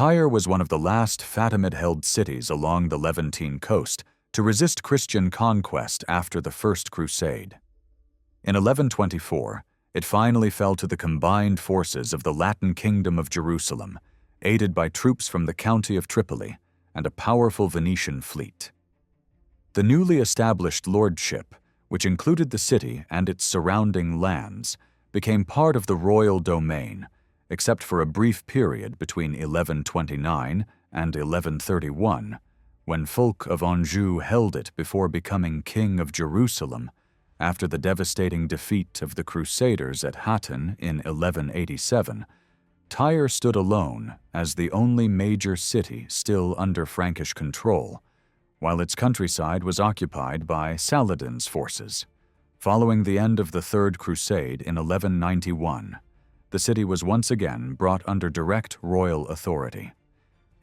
Tyre was one of the last Fatimid-held cities along the Levantine coast to resist Christian conquest after the First Crusade. In 1124, it finally fell to the combined forces of the Latin Kingdom of Jerusalem, aided by troops from the county of Tripoli and a powerful Venetian fleet. The newly established lordship, which included the city and its surrounding lands, became part of the royal domain, except for a brief period between 1129 and 1131, when Fulk of Anjou held it before becoming King of Jerusalem after the devastating defeat of the Crusaders at Hattin in 1187. Tyre stood alone as the only major city still under Frankish control, while its countryside was occupied by Saladin's forces. Following the end of the Third Crusade in 1191, the city was once again brought under direct royal authority.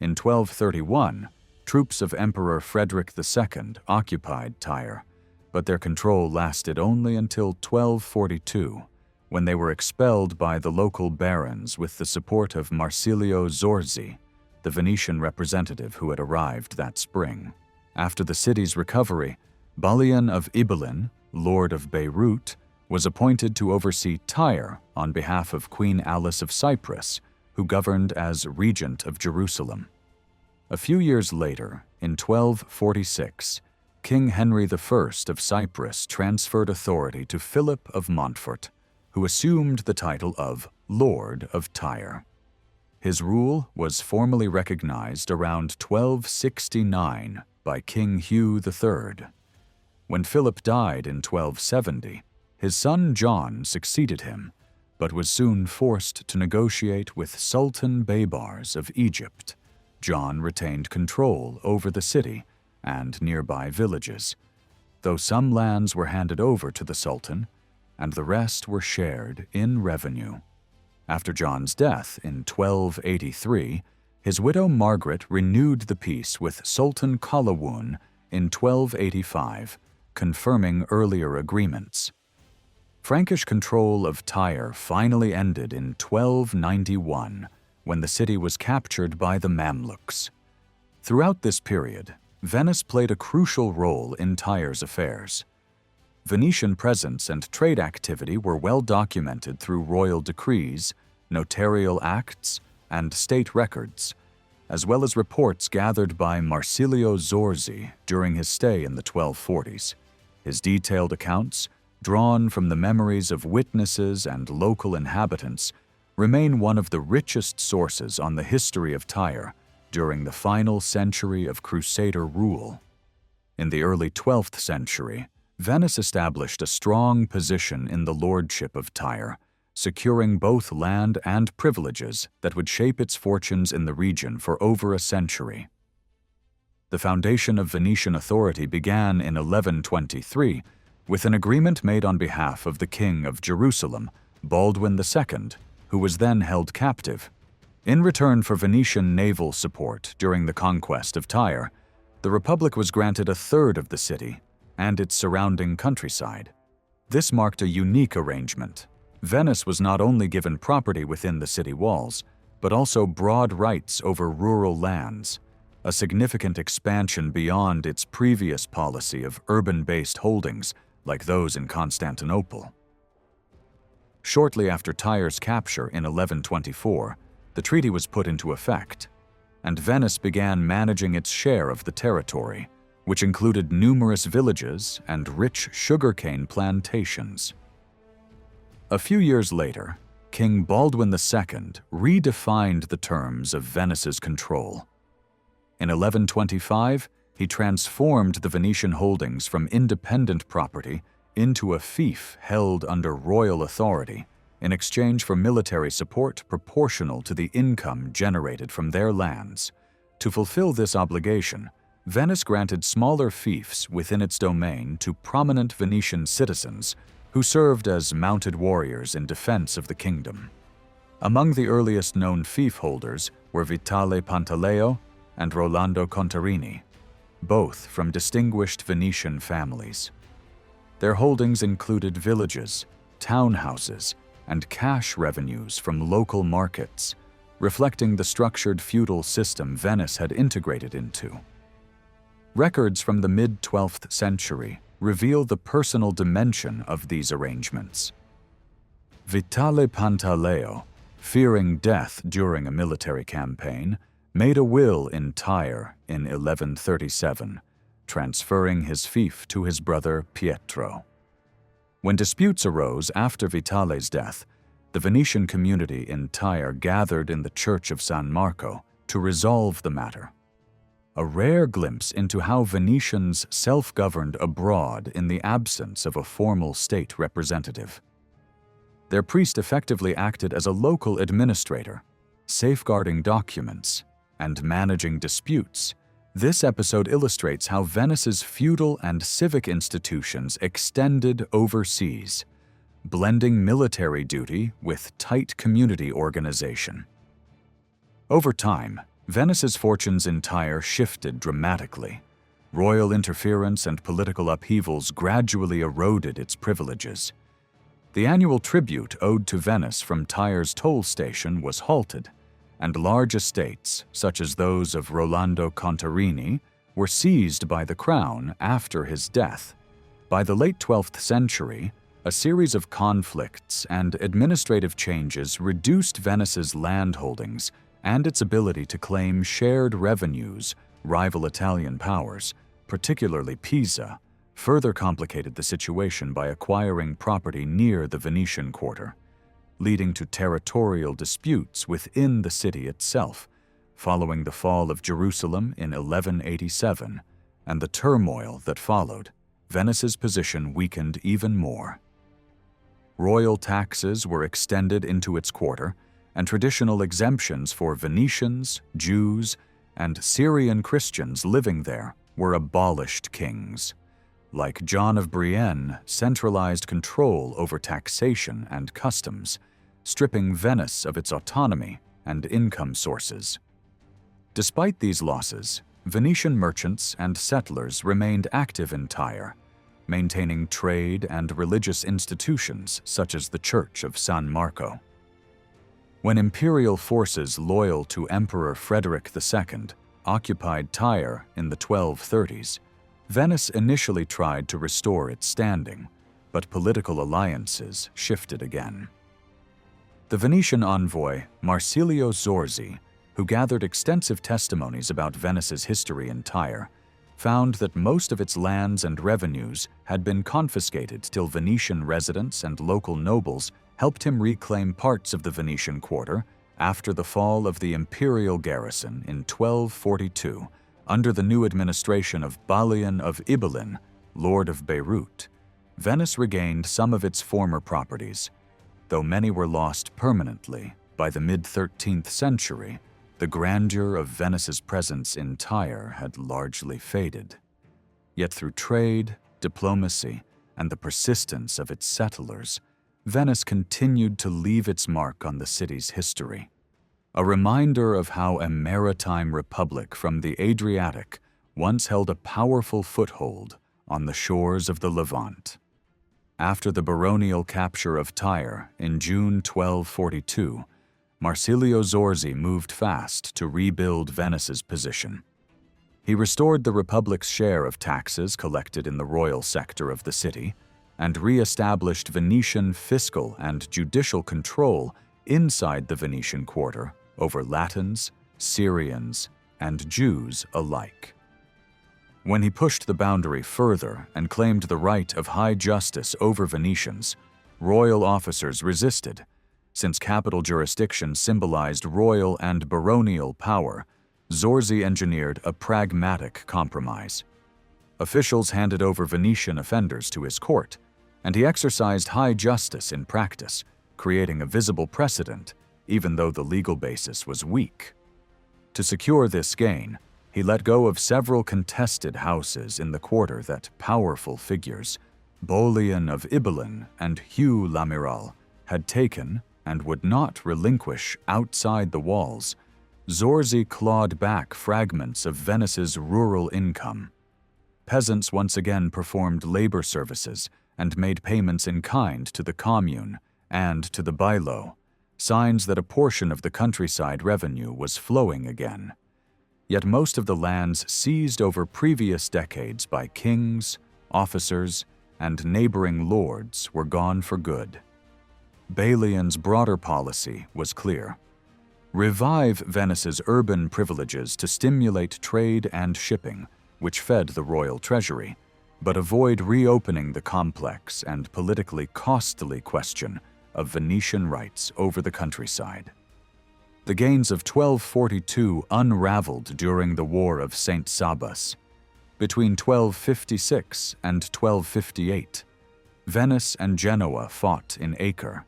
In 1231, troops of Emperor Frederick II occupied Tyre, but their control lasted only until 1242, when they were expelled by the local barons with the support of Marsilio Zorzi, the Venetian representative who had arrived that spring. After the city's recovery, Balian of Ibelin, Lord of Beirut, was appointed to oversee Tyre on behalf of Queen Alice of Cyprus, who governed as regent of Jerusalem. A few years later, in 1246, King Henry I of Cyprus transferred authority to Philip of Montfort, who assumed the title of Lord of Tyre. His rule was formally recognized around 1269 by King Hugh III. When Philip died in 1270, his son John succeeded him, but was soon forced to negotiate with Sultan Baybars of Egypt. John retained control over the city and nearby villages, though some lands were handed over to the Sultan and the rest were shared in revenue. After John's death in 1283, his widow Margaret renewed the peace with Sultan Qalawun in 1285, confirming earlier agreements. Frankish control of Tyre finally ended in 1291, when the city was captured by the Mamluks. Throughout this period, Venice played a crucial role in Tyre's affairs. Venetian presence and trade activity were well documented through royal decrees, notarial acts, and state records, as well as reports gathered by Marsilio Zorzi during his stay in the 1240s. His detailed accounts, drawn from the memories of witnesses and local inhabitants, remain one of the richest sources on the history of Tyre during the final century of Crusader rule. In the early 12th century, Venice established a strong position in the lordship of Tyre, securing both land and privileges that would shape its fortunes in the region for over a century. The foundation of Venetian authority began in 1123 with an agreement made on behalf of the King of Jerusalem, Baldwin II, who was then held captive. In return for Venetian naval support during the conquest of Tyre, the Republic was granted a third of the city and its surrounding countryside. This marked a unique arrangement. Venice was not only given property within the city walls, but also broad rights over rural lands, a significant expansion beyond its previous policy of urban-based holdings like those in Constantinople. Shortly after Tyre's capture in 1124, the treaty was put into effect, and Venice began managing its share of the territory, which included numerous villages and rich sugarcane plantations. A few years later, King Baldwin II redefined the terms of Venice's control. In 1125, he transformed the Venetian holdings from independent property into a fief held under royal authority in exchange for military support proportional to the income generated from their lands. To fulfill this obligation, Venice granted smaller fiefs within its domain to prominent Venetian citizens who served as mounted warriors in defense of the kingdom. Among the earliest known fief holders were Vitale Pantaleo and Rolando Contarini, both from distinguished Venetian families. Their holdings included villages, townhouses, and cash revenues from local markets, reflecting the structured feudal system Venice had integrated into. Records from the mid-12th century reveal the personal dimension of these arrangements. Vitale Pantaleo, fearing death during a military campaign, made a will in Tyre in 1137, transferring his fief to his brother Pietro. When disputes arose after Vitale's death, the Venetian community in Tyre gathered in the Church of San Marco to resolve the matter. A rare glimpse into how Venetians self-governed abroad in the absence of a formal state representative. Their priest effectively acted as a local administrator, safeguarding documents and managing disputes. This episode illustrates how Venice's feudal and civic institutions extended overseas, blending military duty with tight community organization. Over time, Venice's fortunes in Tyre shifted dramatically. Royal interference and political upheavals gradually eroded its privileges. The annual tribute owed to Venice from Tyre's toll station was halted, and large estates, such as those of Rolando Contarini, were seized by the crown after his death. By the late 12th century, a series of conflicts and administrative changes reduced Venice's land holdings and its ability to claim shared revenues. Rival Italian powers, particularly Pisa, further complicated the situation by acquiring property near the Venetian quarter, leading to territorial disputes within the city itself. Following the fall of Jerusalem in 1187 and the turmoil that followed, Venice's position weakened even more. Royal taxes were extended into its quarter, and traditional exemptions for Venetians, Jews, and Syrian Christians living there were abolished. Kings like John of Brienne centralized control over taxation and customs, stripping Venice of its autonomy and income sources. Despite these losses, Venetian merchants and settlers remained active in Tyre, maintaining trade and religious institutions such as the Church of San Marco. When imperial forces loyal to Emperor Frederick II occupied Tyre in the 1230s, Venice initially tried to restore its standing, but political alliances shifted again. The Venetian envoy Marsilio Zorzi, who gathered extensive testimonies about Venice's history in Tyre, found that most of its lands and revenues had been confiscated till Venetian residents and local nobles helped him reclaim parts of the Venetian quarter after the fall of the imperial garrison in 1242 under the new administration of Balian of Ibelin, Lord of Beirut. Venice regained some of its former properties, though many were lost permanently. By the mid-13th century, the grandeur of Venice's presence in Tyre had largely faded. Yet through trade, diplomacy, and the persistence of its settlers, Venice continued to leave its mark on the city's history, a reminder of how a maritime republic from the Adriatic once held a powerful foothold on the shores of the Levant. After the baronial capture of Tyre in June 1242, Marsilio Zorzi moved fast to rebuild Venice's position. He restored the Republic's share of taxes collected in the royal sector of the city and re-established Venetian fiscal and judicial control inside the Venetian quarter over Latins, Syrians, and Jews alike. When he pushed the boundary further and claimed the right of high justice over Venetians, royal officers resisted. Since capital jurisdiction symbolized royal and baronial power, Zorzi engineered a pragmatic compromise. Officials handed over Venetian offenders to his court, and he exercised high justice in practice, creating a visible precedent, even though the legal basis was weak. To secure this gain, he let go of several contested houses in the quarter that powerful figures, Bolian of Ibelin and Hugh Lamiral, had taken and would not relinquish outside the walls. Zorzi clawed back fragments of Venice's rural income. Peasants once again performed labor services and made payments in kind to the commune and to the baillo, signs that a portion of the countryside revenue was flowing again. Yet most of the lands seized over previous decades by kings, officers, and neighboring lords were gone for good. Balian's broader policy was clear. Revive Venice's urban privileges to stimulate trade and shipping, which fed the royal treasury, but avoid reopening the complex and politically costly question of Venetian rights over the countryside. The gains of 1242 unraveled during the War of St. Sabas. Between 1256 and 1258, Venice and Genoa fought in Acre,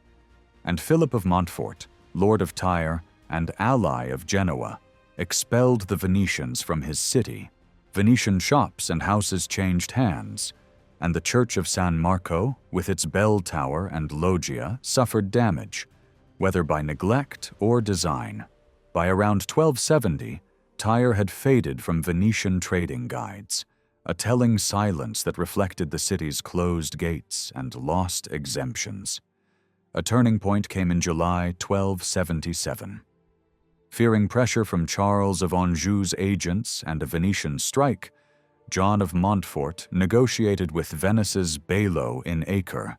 and Philip of Montfort, Lord of Tyre and ally of Genoa, expelled the Venetians from his city. Venetian shops and houses changed hands, and the Church of San Marco, with its bell tower and loggia, suffered damage, whether by neglect or design. By around 1270, Tyre had faded from Venetian trading guides, a telling silence that reflected the city's closed gates and lost exemptions. A turning point came in July 1277. Fearing pressure from Charles of Anjou's agents and a Venetian strike, John of Montfort negotiated with Venice's bailo in Acre,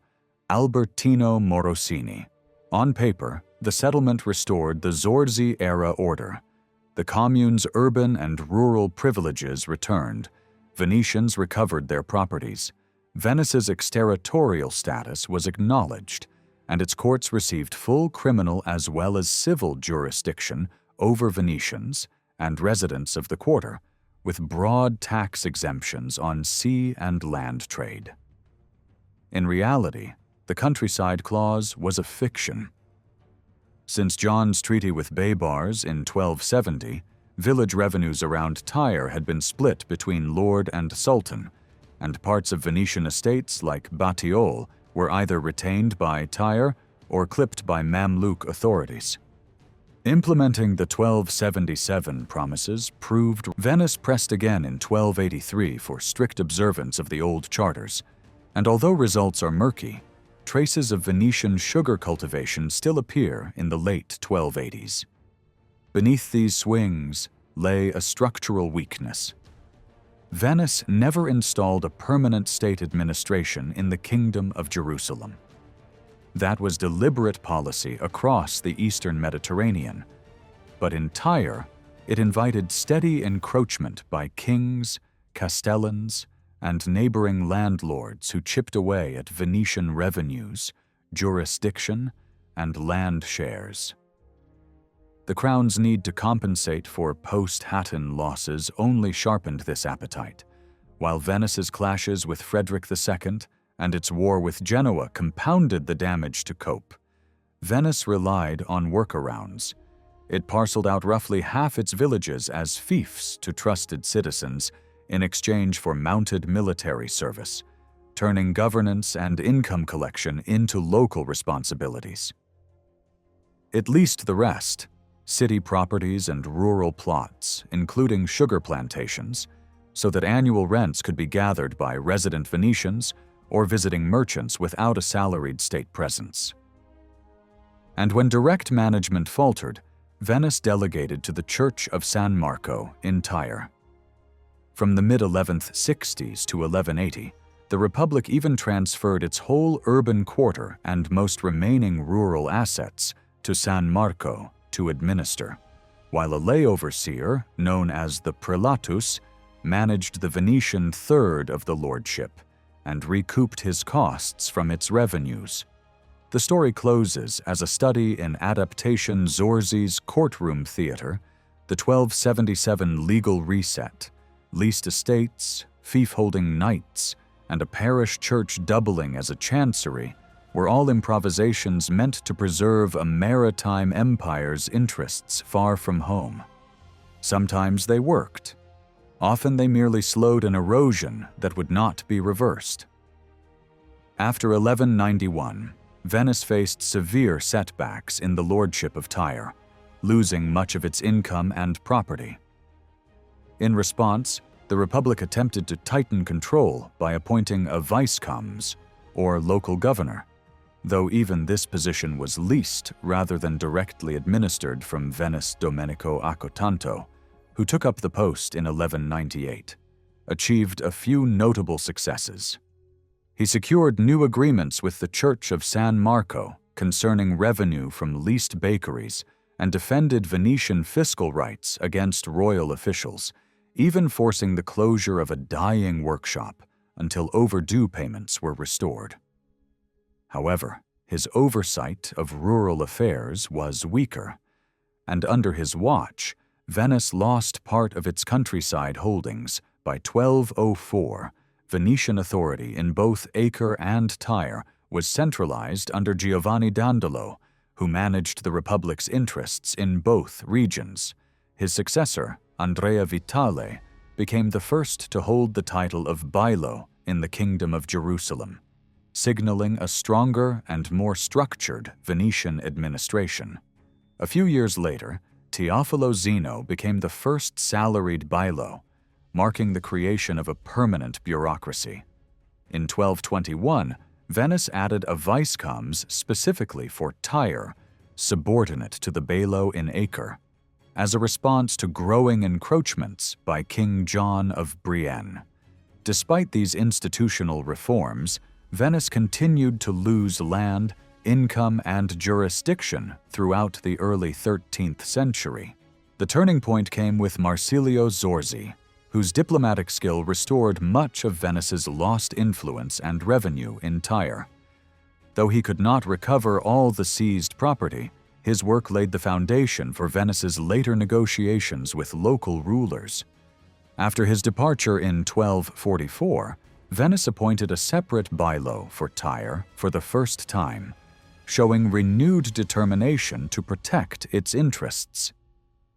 Albertino Morosini. On paper, the settlement restored the Zorzi-era order. The commune's urban and rural privileges returned. Venetians recovered their properties. Venice's exterritorial status was acknowledged, and its courts received full criminal as well as civil jurisdiction over Venetians and residents of the quarter, with broad tax exemptions on sea and land trade. In reality, the countryside clause was a fiction. Since John's treaty with Baybars in 1270, village revenues around Tyre had been split between lord and sultan, and parts of Venetian estates like Batiol were either retained by Tyre or clipped by Mamluk authorities. Implementing the 1277 promises proved. Venice pressed again in 1283 for strict observance of the old charters, and although results are murky, traces of Venetian sugar cultivation still appear in the late 1280s. Beneath these swings lay a structural weakness. Venice never installed a permanent state administration in the Kingdom of Jerusalem. That was deliberate policy across the eastern Mediterranean. But in Tyre, it invited steady encroachment by kings, castellans, and neighboring landlords who chipped away at Venetian revenues, jurisdiction, and land shares. The crown's need to compensate for post-Hattin losses only sharpened this appetite, while Venice's clashes with Frederick II and its war with Genoa compounded the damage to cope. Venice relied on workarounds. It parceled out roughly half its villages as fiefs to trusted citizens in exchange for mounted military service, turning governance and income collection into local responsibilities. It leased the rest, city properties and rural plots, including sugar plantations, so that annual rents could be gathered by resident Venetians or visiting merchants without a salaried state presence. And when direct management faltered, Venice delegated to the Church of San Marco in Tyre. From the mid-1160s to 1180, the Republic even transferred its whole urban quarter and most remaining rural assets to San Marco to administer, while a lay overseer, known as the Prelatus, managed the Venetian third of the lordship and recouped his costs from its revenues. The story closes as a study in adaptation Zorzi's courtroom theater, the 1277 legal reset, leased estates, fief-holding knights, and a parish church doubling as a chancery were all improvisations meant to preserve a maritime empire's interests far from home. Sometimes they worked. Often they merely slowed an erosion that would not be reversed. After 1191, Venice faced severe setbacks in the lordship of Tyre, losing much of its income and property. In response, the Republic attempted to tighten control by appointing a vicecomes, or local governor. though even this position was leased rather than directly administered from Venice Domenico Accotanto, who took up the post in 1198, achieved a few notable successes. He secured new agreements with the Church of San Marco concerning revenue from leased bakeries and defended Venetian fiscal rights against royal officials, even forcing the closure of a dying workshop until overdue payments were restored. However, his oversight of rural affairs was weaker, and under his watch, Venice lost part of its countryside holdings. By 1204, Venetian authority in both Acre and Tyre was centralized under Giovanni Dandolo, who managed the Republic's interests in both regions. His successor, Andrea Vitale, became the first to hold the title of Bailo in the Kingdom of Jerusalem, signaling a stronger and more structured Venetian administration. A few years later, Teofilo Zeno became the first salaried bailo, marking the creation of a permanent bureaucracy. In 1221, Venice added a vicecomes specifically for Tyre, subordinate to the bailo in Acre, as a response to growing encroachments by King John of Brienne. Despite these institutional reforms, Venice continued to lose land, income, and jurisdiction throughout the early 13th century. The turning point came with Marsilio Zorzi, whose diplomatic skill restored much of Venice's lost influence and revenue in Tyre. Though he could not recover all the seized property, his work laid the foundation for Venice's later negotiations with local rulers. After his departure in 1244, Venice appointed a separate bailo for Tyre for the first time, showing renewed determination to protect its interests.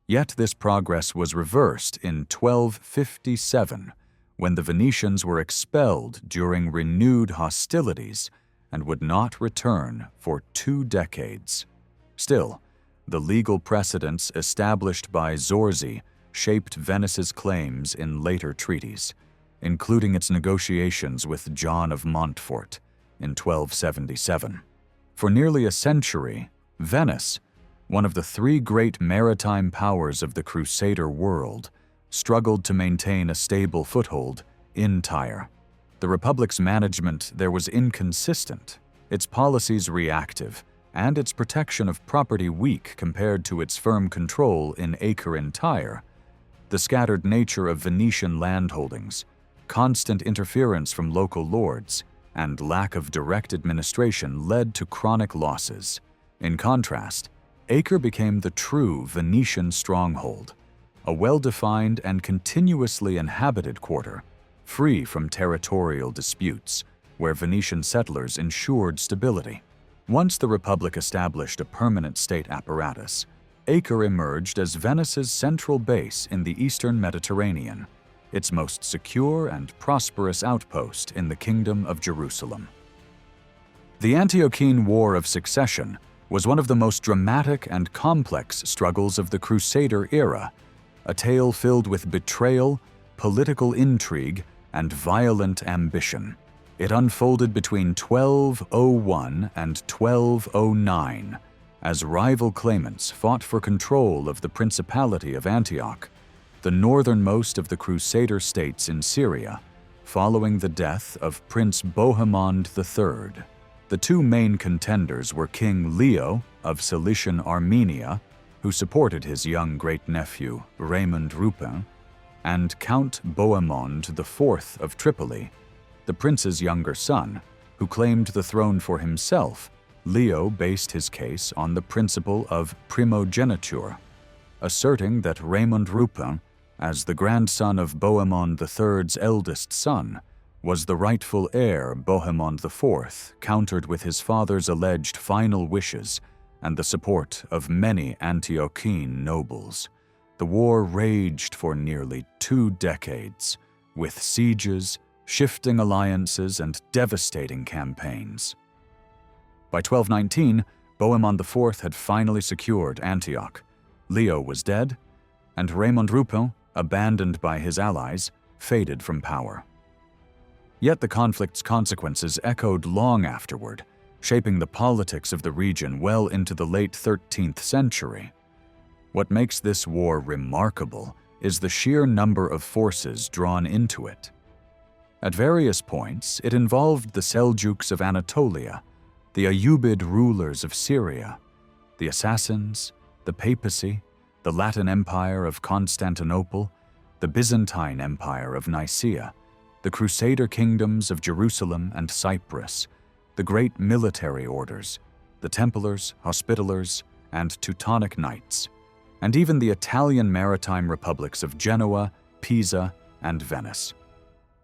Yet this progress was reversed in 1257, when the Venetians were expelled during renewed hostilities and would not return for 2 decades. Still, the legal precedents established by Zorzi shaped Venice's claims in later treaties, including its negotiations with John of Montfort in 1277. For nearly a century, Venice, one of the 3 great maritime powers of the Crusader world, struggled to maintain a stable foothold in Tyre. The Republic's management there was inconsistent, its policies reactive, and its protection of property weak compared to its firm control in Acre and Tyre. The scattered nature of Venetian landholdings, constant interference from local lords, and lack of direct administration led to chronic losses. In contrast, Acre became the true Venetian stronghold, a well-defined and continuously inhabited quarter, free from territorial disputes, where Venetian settlers ensured stability. Once the Republic established a permanent state apparatus, Acre emerged as Venice's central base in the eastern Mediterranean, its most secure and prosperous outpost in the Kingdom of Jerusalem. The Antiochene War of Succession was one of the most dramatic and complex struggles of the Crusader era, a tale filled with betrayal, political intrigue, and violent ambition. It unfolded between 1201 and 1209, as rival claimants fought for control of the Principality of Antioch, the northernmost of the Crusader states in Syria, following the death of Prince Bohemond III. The 2 main contenders were King Leo of Cilician Armenia, who supported his young great-nephew Raymond Rupin, and Count Bohemond IV of Tripoli, the prince's younger son, who claimed the throne for himself. Leo based his case on the principle of primogeniture, asserting that Raymond Rupin, as the grandson of Bohemond III's eldest son, was the rightful heir. Bohemond IV countered with his father's alleged final wishes and the support of many Antiochene nobles. The war raged for nearly 2 decades, with sieges, shifting alliances, and devastating campaigns. By 1219, Bohemond IV had finally secured Antioch. Leo was dead, and Raymond Rupin, abandoned by his allies, faded from power. Yet the conflict's consequences echoed long afterward, shaping the politics of the region well into the late 13th century. What makes this war remarkable is the sheer number of forces drawn into it. At various points, it involved the Seljuks of Anatolia, the Ayyubid rulers of Syria, the Assassins, the Papacy, the Latin Empire of Constantinople, the Byzantine Empire of Nicaea, the Crusader kingdoms of Jerusalem and Cyprus, the great military orders, the Templars, Hospitallers, and Teutonic Knights, and even the Italian maritime republics of Genoa, Pisa, and Venice.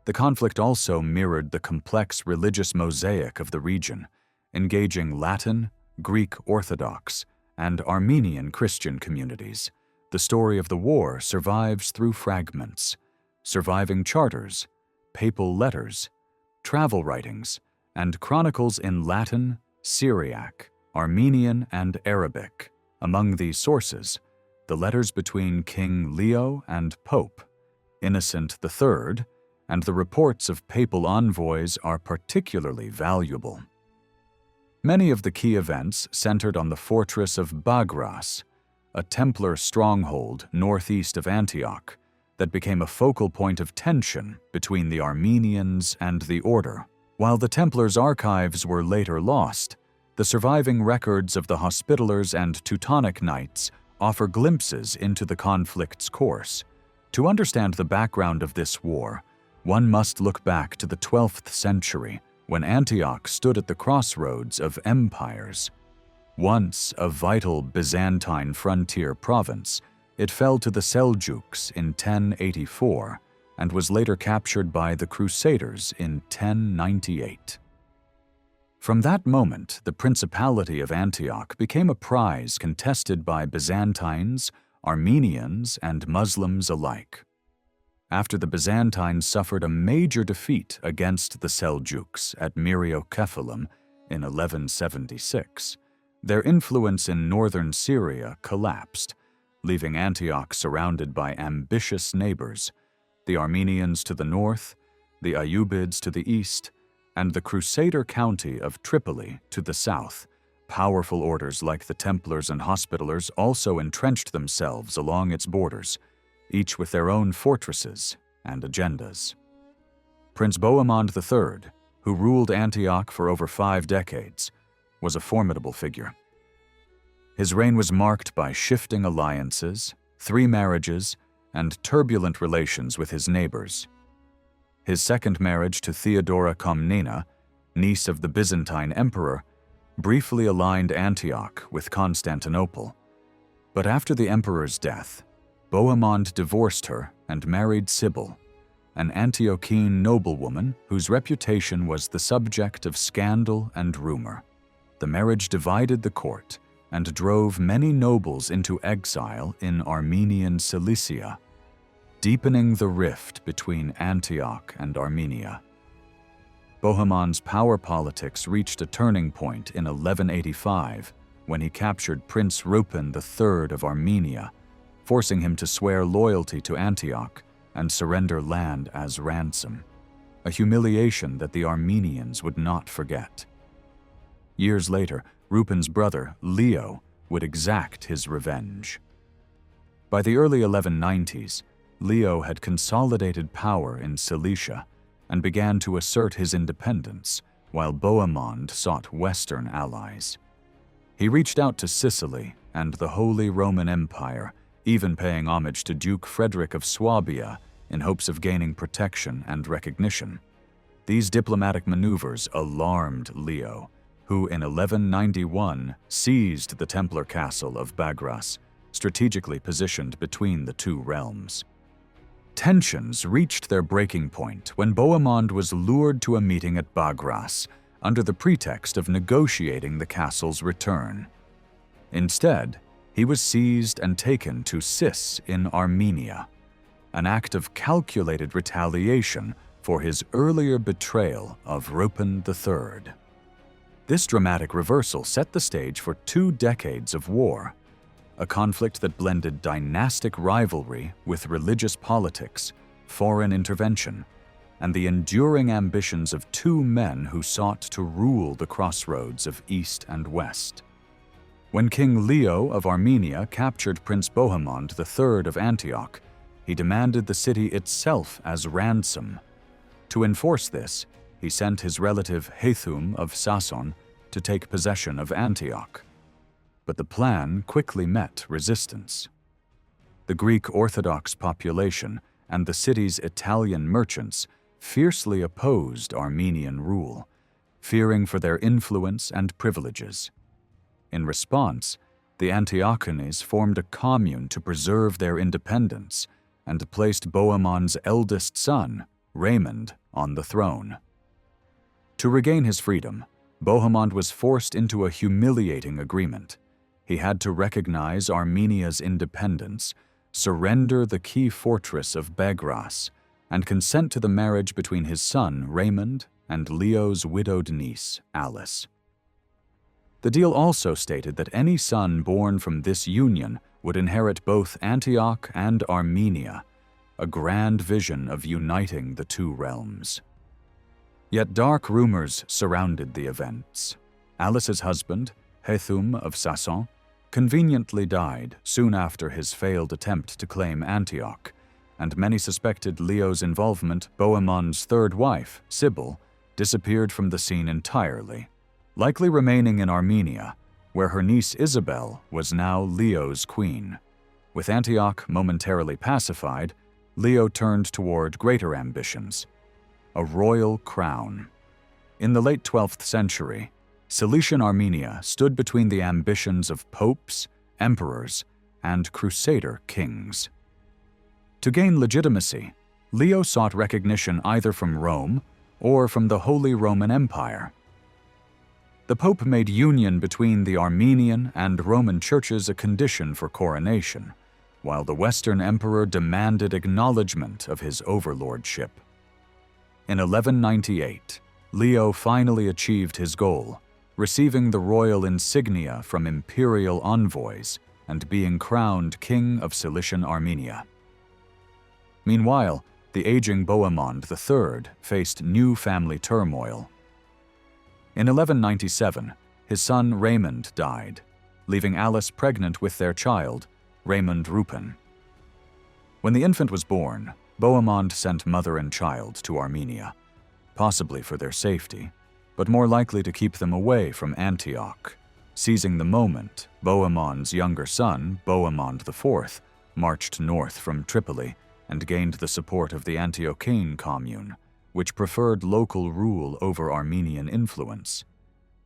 The conflict also mirrored the complex religious mosaic of the region, engaging Latin, Greek Orthodox, and Armenian Christian communities. The story of the war survives through fragments, surviving charters, papal letters, travel writings, and chronicles in Latin, Syriac, Armenian, and Arabic. Among these sources, the letters between King Leo and Pope Innocent III and the reports of papal envoys are particularly valuable. Many of the key events centered on the fortress of Bagras, a Templar stronghold northeast of Antioch that became a focal point of tension between the Armenians and the order. While the Templars' archives were later lost, the surviving records of the Hospitallers and Teutonic Knights offer glimpses into the conflict's course. To understand the background of this war, one must look back to the 12th century, when Antioch stood at the crossroads of empires. Once a vital Byzantine frontier province, it fell to the Seljuks in 1084 and was later captured by the Crusaders in 1098. From that moment, the Principality of Antioch became a prize contested by Byzantines, Armenians, and Muslims alike. After the Byzantines suffered a major defeat against the Seljuks at Myriokephalem in 1176, their influence in northern Syria collapsed, leaving Antioch surrounded by ambitious neighbors, the Armenians to the north, the Ayyubids to the east, and the Crusader county of Tripoli to the south. Powerful orders like the Templars and Hospitallers also entrenched themselves along its borders, each with their own fortresses and agendas. Prince Bohemond III, who ruled Antioch for over 5 decades, was a formidable figure. His reign was marked by shifting alliances, 3 marriages, and turbulent relations with his neighbors. His second marriage to Theodora Komnena, niece of the Byzantine emperor, briefly aligned Antioch with Constantinople. But after the emperor's death, Bohemond divorced her and married Sibyl, an Antiochene noblewoman whose reputation was the subject of scandal and rumor. The marriage divided the court and drove many nobles into exile in Armenian Cilicia, deepening the rift between Antioch and Armenia. Bohemond's power politics reached a turning point in 1185 when he captured Prince Rupin III of Armenia, forcing him to swear loyalty to Antioch and surrender land as ransom, a humiliation that the Armenians would not forget. Years later, Rupin's brother, Leo, would exact his revenge. By the early 1190s, Leo had consolidated power in Cilicia and began to assert his independence, while Bohemond sought Western allies. He reached out to Sicily and the Holy Roman Empire, even paying homage to Duke Frederick of Swabia in hopes of gaining protection and recognition. These diplomatic maneuvers alarmed Leo, who in 1191 seized the Templar castle of Bagras, strategically positioned between the 2 realms. Tensions reached their breaking point when Bohemond was lured to a meeting at Bagras under the pretext of negotiating the castle's return. Instead, he was seized and taken to Sis in Armenia, an act of calculated retaliation for his earlier betrayal of Rupin III. This dramatic reversal set the stage for 2 decades of war, a conflict that blended dynastic rivalry with religious politics, foreign intervention, and the enduring ambitions of two men who sought to rule the crossroads of East and West. When King Leo of Armenia captured Prince Bohemond III of Antioch, he demanded the city itself as ransom. To enforce this, he sent his relative Hathum of Sasson to take possession of Antioch. But the plan quickly met resistance. The Greek Orthodox population and the city's Italian merchants fiercely opposed Armenian rule, fearing for their influence and privileges. In response, the Antiochenes formed a commune to preserve their independence and placed Bohemond's eldest son, Raymond, on the throne. To regain his freedom, Bohemond was forced into a humiliating agreement. He had to recognize Armenia's independence, surrender the key fortress of Begras, and consent to the marriage between his son, Raymond, and Leo's widowed niece, Alice. The deal also stated that any son born from this union would inherit both Antioch and Armenia, a grand vision of uniting the two realms. Yet dark rumors surrounded the events. Alice's husband, Hathum of Sasson, conveniently died soon after his failed attempt to claim Antioch, and many suspected Leo's involvement. Bohemond's third wife, Sibyl, disappeared from the scene entirely, likely remaining in Armenia, where her niece Isabel was now Leo's queen. With Antioch momentarily pacified, Leo turned toward greater ambitions: a royal crown. In the late 12th century, Cilician Armenia stood between the ambitions of popes, emperors, and Crusader kings. To gain legitimacy, Leo sought recognition either from Rome or from the Holy Roman Empire. The Pope made union between the Armenian and Roman churches a condition for coronation, while the Western Emperor demanded acknowledgement of his overlordship. In 1198, Leo finally achieved his goal, receiving the royal insignia from imperial envoys and being crowned King of Cilician Armenia. Meanwhile, the aging Bohemond III faced new family turmoil. In 1197, his son Raymond died, leaving Alice pregnant with their child, Raymond Rupen. When the infant was born, Bohemond sent mother and child to Armenia, possibly for their safety, but more likely to keep them away from Antioch. Seizing the moment, Bohemond's younger son, Bohemond IV, marched north from Tripoli and gained the support of the Antiochene commune, which preferred local rule over Armenian influence.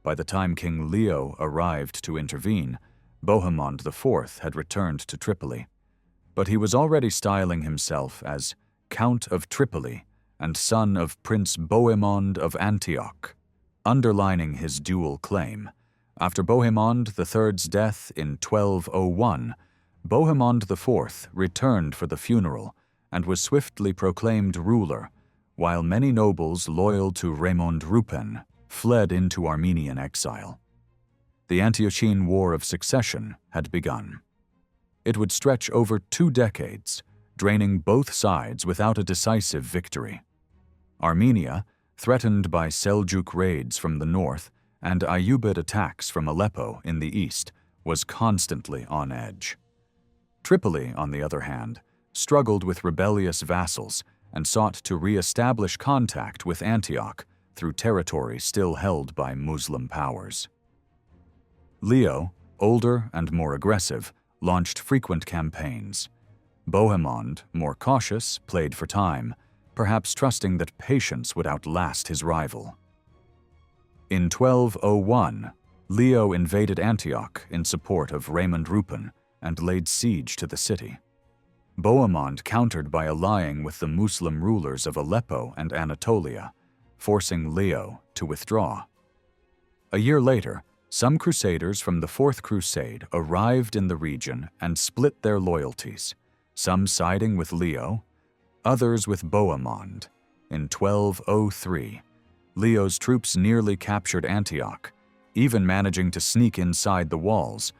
By the time King Leo arrived to intervene, Bohemond IV had returned to Tripoli, but he was already styling himself as Count of Tripoli and son of Prince Bohemond of Antioch, underlining his dual claim. After Bohemond III's death in 1201, Bohemond IV returned for the funeral and was swiftly proclaimed ruler, while many nobles loyal to Raymond Rupen fled into Armenian exile. The Antiochene War of Succession had begun. It would stretch over 2 decades, draining both sides without a decisive victory. Armenia, threatened by Seljuk raids from the north and Ayyubid attacks from Aleppo in the east, was constantly on edge. Tripoli, on the other hand, struggled with rebellious vassals and sought to re-establish contact with Antioch through territory still held by Muslim powers. Leo, older and more aggressive, launched frequent campaigns. Bohemond, more cautious, played for time, perhaps trusting that patience would outlast his rival. In 1201, Leo invaded Antioch in support of Raymond Rupen and laid siege to the city. Bohemond countered by allying with the Muslim rulers of Aleppo and Anatolia, forcing Leo to withdraw. A year later, some Crusaders from the Fourth Crusade arrived in the region and split their loyalties, some siding with Leo, others with Bohemond. In 1203, Leo's troops nearly captured Antioch, even managing to sneak inside the walls,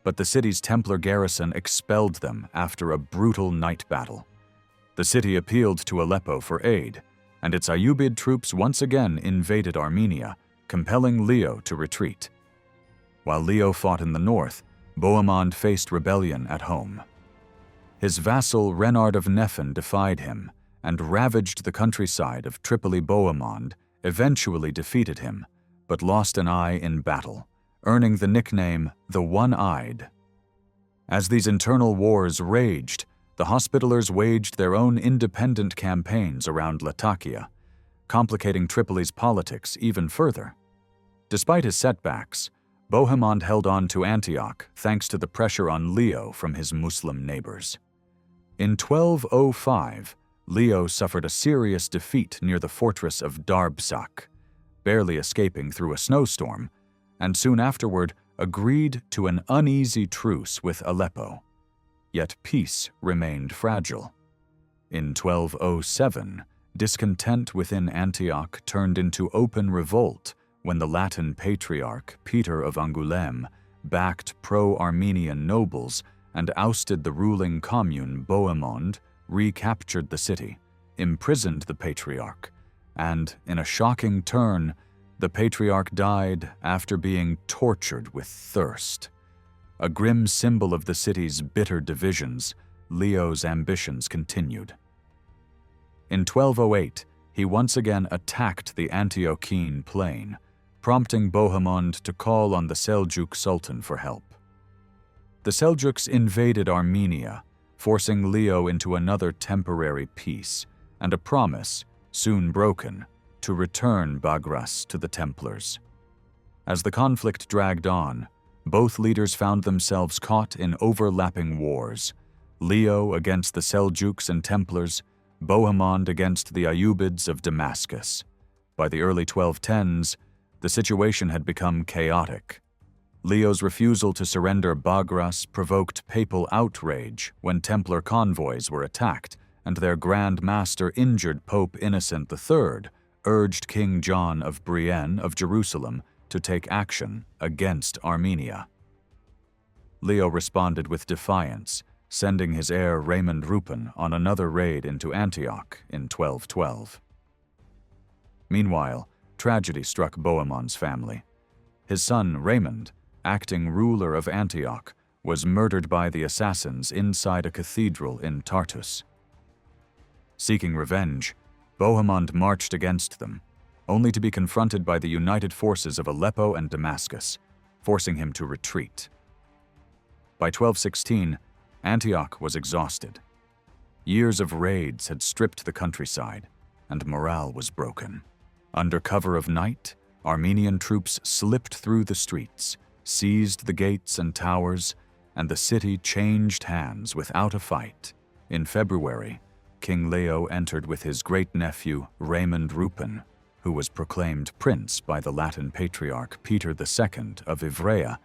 but the city's Templar garrison expelled them after a brutal night battle. The city appealed to Aleppo for aid, and its Ayyubid troops once again invaded Armenia, compelling Leo to retreat. While Leo fought in the north, Bohemond faced rebellion at home. His vassal Renard of Neffen defied him and ravaged the countryside of Tripoli. Bohemond eventually defeated him, but lost an eye in battle, earning the nickname the One-Eyed. As these internal wars raged, the Hospitallers waged their own independent campaigns around Latakia, complicating Tripoli's politics even further. Despite his setbacks, Bohemond held on to Antioch thanks to the pressure on Leo from his Muslim neighbors. In 1205, Leo suffered a serious defeat near the fortress of Darbsak, barely escaping through a snowstorm, and soon afterward agreed to an uneasy truce with Aleppo. Yet peace remained fragile. In 1207, discontent within Antioch turned into open revolt when the Latin patriarch Peter of Angoulême backed pro-Armenian nobles and ousted the ruling commune. Bohemond recaptured the city, imprisoned the patriarch, and, in a shocking turn, the patriarch died after being tortured with thirst. A grim symbol of the city's bitter divisions, Leo's ambitions continued. In 1208, he once again attacked the Antiochene plain, prompting Bohemond to call on the Seljuk Sultan for help. The Seljuks invaded Armenia, forcing Leo into another temporary peace and a promise, soon broken, to return Bagras to the Templars. As the conflict dragged on, both leaders found themselves caught in overlapping wars, Leo against the Seljuks and Templars, Bohemond against the Ayyubids of Damascus. By the early 1210s, the situation had become chaotic. Leo's refusal to surrender Bagras provoked papal outrage when Templar convoys were attacked, and their Grand Master injured Pope Innocent III, urged King John of Brienne of Jerusalem to take action against Armenia. Leo responded with defiance, sending his heir Raymond Rupin on another raid into Antioch in 1212. Meanwhile, tragedy struck Bohemond's family. His son Raymond, acting ruler of Antioch, was murdered by the assassins inside a cathedral in Tartus. Seeking revenge, Bohemond marched against them, only to be confronted by the united forces of Aleppo and Damascus, forcing him to retreat. By 1216, Antioch was exhausted. Years of raids had stripped the countryside, and morale was broken. Under cover of night, Armenian troops slipped through the streets, seized the gates and towers, and the city changed hands without a fight. In February, King Leo entered with his great-nephew Raymond Rupin, who was proclaimed prince by the Latin patriarch Peter II of Ivrea,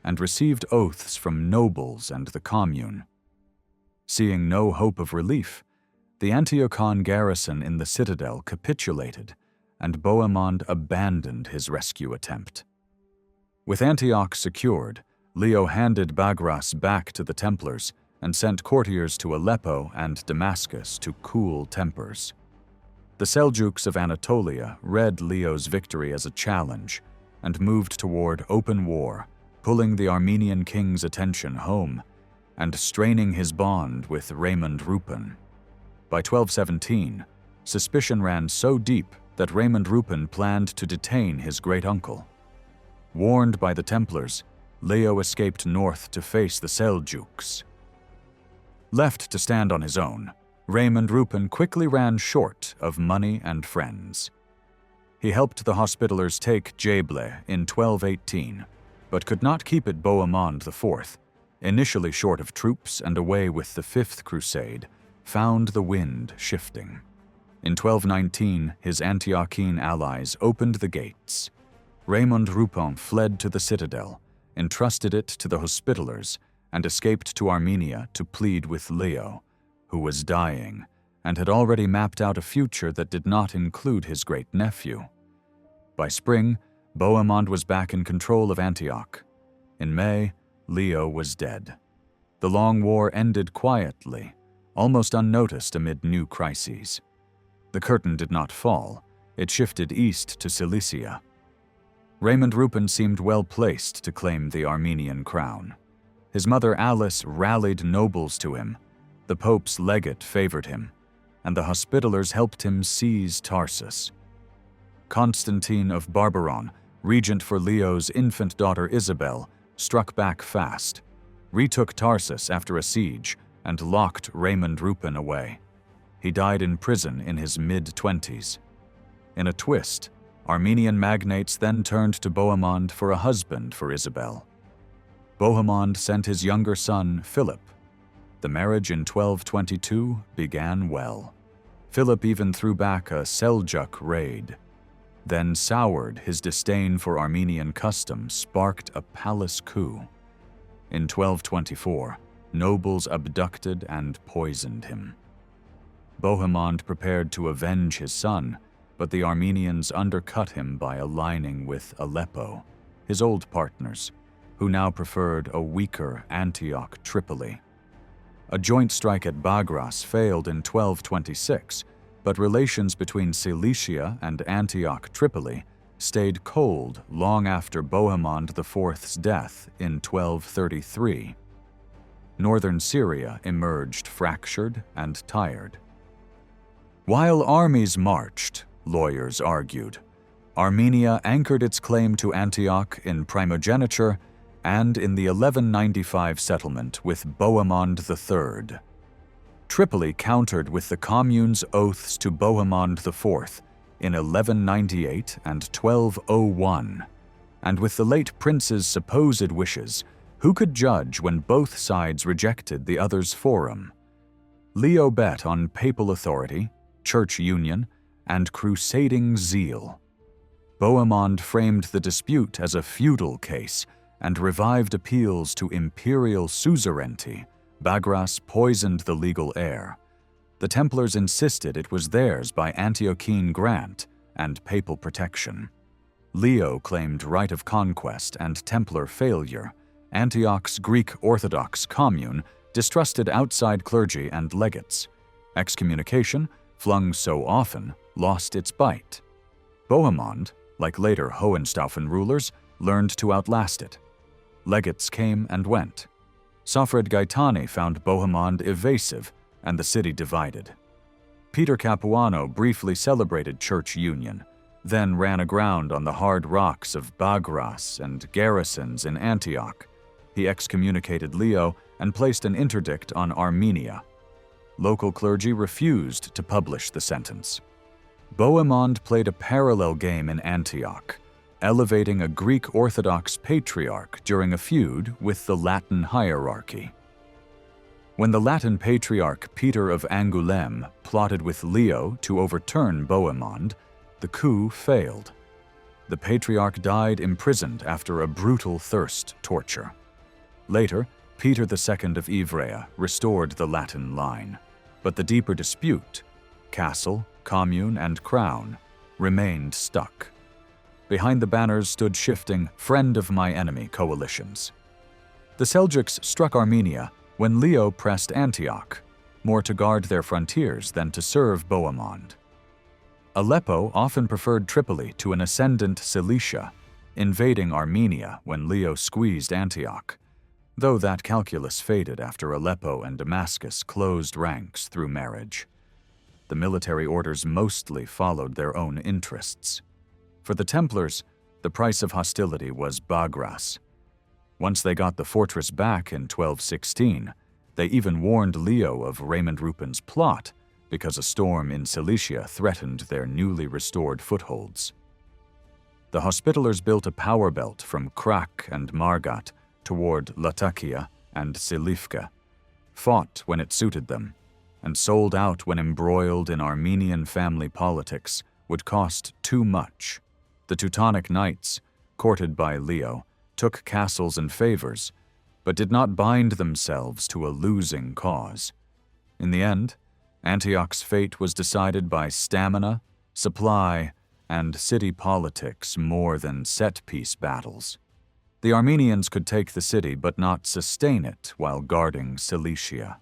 and received oaths from nobles and the commune. Seeing no hope of relief, the Antiochene garrison in the citadel capitulated, and Bohemond abandoned his rescue attempt. With Antioch secured, Leo handed Bagras back to the Templars and sent courtiers to Aleppo and Damascus to cool tempers. The Seljuks of Anatolia read Leo's victory as a challenge and moved toward open war, pulling the Armenian king's attention home and straining his bond with Raymond Rupin. By 1217, suspicion ran so deep that Raymond Rupin planned to detain his great-uncle. Warned by the Templars, Leo escaped north to face the Seljuks. Left to stand on his own, Raymond Rupin quickly ran short of money and friends. He helped the Hospitallers take Jableh in 1218, but could not keep it. Bohemond IV, initially short of troops and away with the Fifth Crusade, found the wind shifting. In 1219, his Antiochene allies opened the gates. Raymond Rupin fled to the citadel, entrusted it to the Hospitallers, and escaped to Armenia to plead with Leo, who was dying and had already mapped out a future that did not include his great-nephew. By spring, Bohemond was back in control of Antioch. In May, Leo was dead. The long war ended quietly, almost unnoticed amid new crises. The curtain did not fall. It shifted east to Cilicia. Raymond Rupin seemed well placed to claim the Armenian crown. His mother Alice rallied nobles to him. The Pope's legate favored him, and the Hospitallers helped him seize Tarsus. Constantine of Barbaron, regent for Leo's infant daughter Isabel, struck back fast, retook Tarsus after a siege, and locked Raymond Rupin away. He died in prison in his mid-20s. In a twist, Armenian magnates then turned to Bohemond for a husband for Isabel. Bohemond sent his younger son, Philip. The marriage in 1222 began well. Philip even threw back a Seljuk raid. Then soured his disdain for Armenian customs sparked a palace coup. In 1224, nobles abducted and poisoned him. Bohemond prepared to avenge his son, but the Armenians undercut him by aligning with Aleppo, his old partners, who now preferred a weaker Antioch Tripoli. A joint strike at Bagras failed in 1226, but relations between Cilicia and Antioch Tripoli stayed cold long after Bohemond IV's death in 1233. Northern Syria emerged fractured and tired. While armies marched, lawyers argued, Armenia anchored its claim to Antioch in primogeniture and in the 1195 settlement with Bohemond III. Tripoli countered with the commune's oaths to Bohemond IV in 1198 and 1201, and with the late prince's supposed wishes, who could judge when both sides rejected the other's forum? Leo bet on papal authority, church union, and crusading zeal. Bohemond framed the dispute as a feudal case and revived appeals to imperial suzerainty. Bagras poisoned the legal heir. The Templars insisted it was theirs by Antiochene grant and papal protection. Leo claimed right of conquest and Templar failure. Antioch's Greek Orthodox commune distrusted outside clergy and legates. Excommunication, flung so often, lost its bite. Bohemond, like later Hohenstaufen rulers, learned to outlast it. Legates came and went. Sofred Gaetani found Bohemond evasive, and the city divided. Peter Capuano briefly celebrated church union, then ran aground on the hard rocks of Bagras and garrisons in Antioch. He excommunicated Leo and placed an interdict on Armenia. Local clergy refused to publish the sentence. Bohemond played a parallel game in Antioch, elevating a Greek Orthodox patriarch during a feud with the Latin hierarchy. When the Latin patriarch Peter of Angoulême plotted with Leo to overturn Bohemond, the coup failed. The patriarch died imprisoned after a brutal thirst torture. Later, Peter II of Ivrea restored the Latin line, but the deeper dispute, castle, commune, and crown, remained stuck. Behind the banners stood shifting friend of my enemy coalitions. The Seljuks struck Armenia when Leo pressed Antioch, more to guard their frontiers than to serve Bohemond. Aleppo often preferred Tripoli to an ascendant Cilicia, invading Armenia when Leo squeezed Antioch, though that calculus faded after Aleppo and Damascus closed ranks through marriage. The military orders mostly followed their own interests. For the Templars, the price of hostility was Bagras. Once they got the fortress back in 1216, they even warned Leo of Raymond Rupin's plot because a storm in Cilicia threatened their newly restored footholds. The Hospitallers built a power belt from Krak and Margat toward Latakia and Silifke, fought when it suited them, and sold out when embroiled in Armenian family politics would cost too much. The Teutonic Knights, courted by Leo, took castles and favors, but did not bind themselves to a losing cause. In the end, Antioch's fate was decided by stamina, supply, and city politics more than set-piece battles. The Armenians could take the city but not sustain it while guarding Cilicia.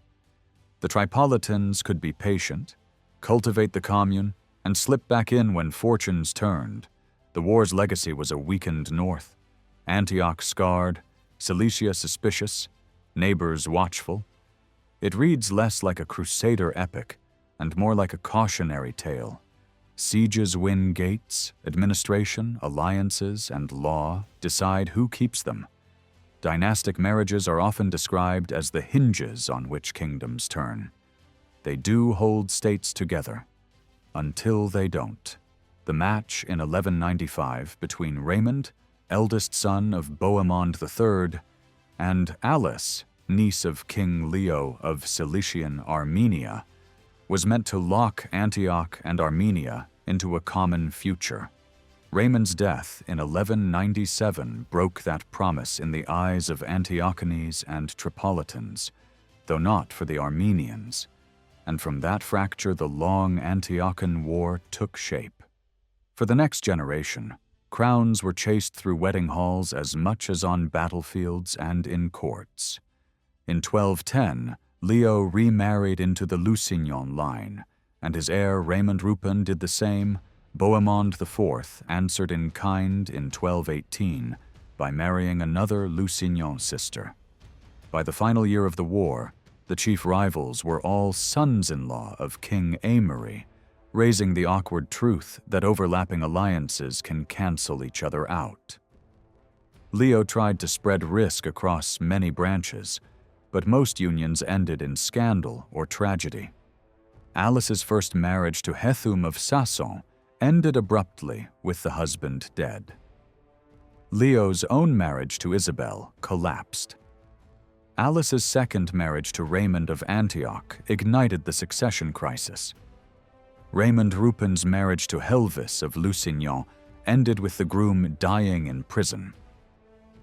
The Tripolitans could be patient, cultivate the commune, and slipped back in when fortunes turned. The war's legacy was a weakened north, Antioch scarred, Cilicia suspicious, neighbors watchful. It reads less like a Crusader epic and more like a cautionary tale. Sieges win gates, administration, alliances, and law decide who keeps them. Dynastic marriages are often described as the hinges on which kingdoms turn. They do hold states together, until they don't. The match in 1195 between Raymond, eldest son of Bohemond III, and Alice, niece of King Leo of Cilician Armenia, was meant to lock Antioch and Armenia into a common future. Raymond's death in 1197 broke that promise in the eyes of Antiochenes and Tripolitans, though not for the Armenians, and from that fracture the long Antiochian War took shape. For the next generation, crowns were chased through wedding halls as much as on battlefields and in courts. In 1210, Leo remarried into the Lusignan line, and his heir Raymond Rupin did the same. Bohemond IV answered in kind in 1218 by marrying another Lusignan sister. By the final year of the war, the chief rivals were all sons-in-law of King Aimery, raising the awkward truth that overlapping alliances can cancel each other out. Leo tried to spread risk across many branches, but most unions ended in scandal or tragedy. Alice's first marriage to Hethum of Sasson ended abruptly with the husband dead. Leo's own marriage to Isabel collapsed. Alice's second marriage to Raymond of Antioch ignited the succession crisis. Raymond Rupin's marriage to Helvis of Lusignan ended with the groom dying in prison.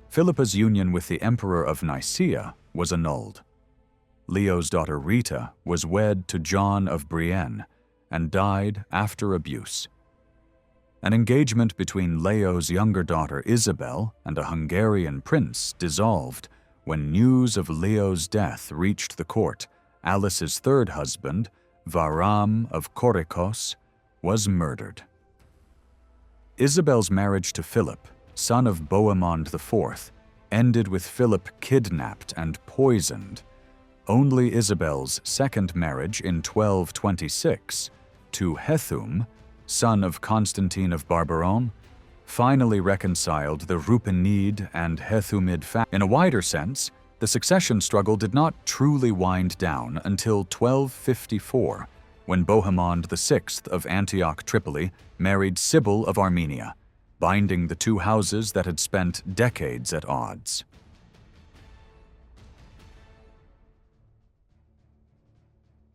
Philippa's union with the Emperor of Nicaea was annulled. Leo's daughter Rita was wed to John of Brienne and died after abuse. An engagement between Leo's younger daughter Isabel and a Hungarian prince dissolved when news of Leo's death reached the court. Alice's third husband, Varam of Korikos, was murdered. Isabel's marriage to Philip, son of Bohemond IV, ended with Philip kidnapped and poisoned. Only Isabel's second marriage in 1226 to Hethum, son of Constantine of Barbaron, finally reconciled the Rupinide and Hethumid factions. In a wider sense, the succession struggle did not truly wind down until 1254, when Bohemond VI of Antioch Tripoli married Sibyl of Armenia, binding the two houses that had spent decades at odds.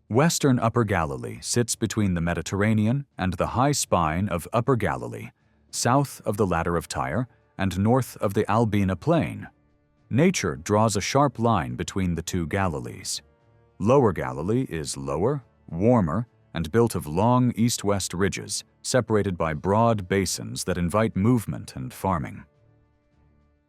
Western Upper Galilee sits between the Mediterranean and the high spine of Upper Galilee, south of the Ladder of Tyre and north of the Albina Plain. Nature draws a sharp line between the two Galilees. Lower Galilee is lower, warmer, and built of long east-west ridges, separated by broad basins that invite movement and farming.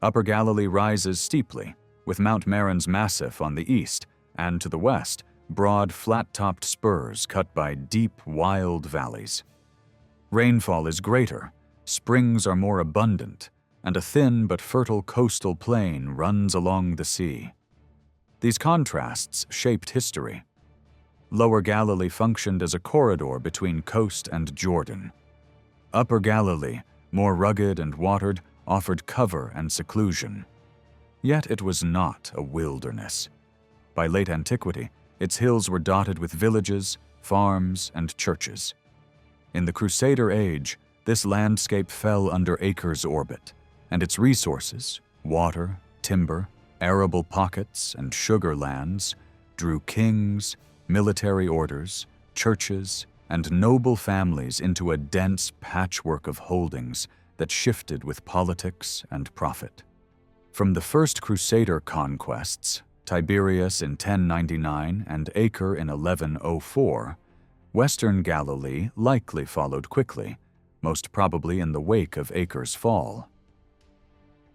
Upper Galilee rises steeply, with Mount Meron's massif on the east, and to the west, broad, flat-topped spurs cut by deep, wild valleys. Rainfall is greater, springs are more abundant, and a thin but fertile coastal plain runs along the sea. These contrasts shaped history. Lower Galilee functioned as a corridor between coast and Jordan. Upper Galilee, more rugged and watered, offered cover and seclusion. Yet it was not a wilderness. By late antiquity, its hills were dotted with villages, farms, and churches. In the Crusader age, this landscape fell under Acre's orbit, and its resources, water, timber, arable pockets, and sugar lands, drew kings, military orders, churches, and noble families into a dense patchwork of holdings that shifted with politics and profit. From the first Crusader conquests, Tiberius in 1099 and Acre in 1104, Western Galilee likely followed quickly, most probably in the wake of Acre's fall.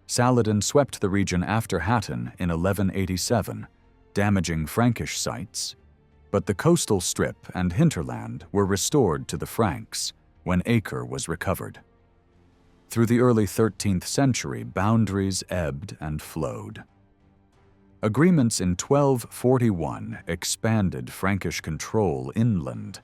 Saladin swept the region after Hattin in 1187, damaging Frankish sites. but the coastal strip and hinterland were restored to the Franks when Acre was recovered. Through the early 13th century, boundaries ebbed and flowed. Agreements in 1241 expanded Frankish control inland.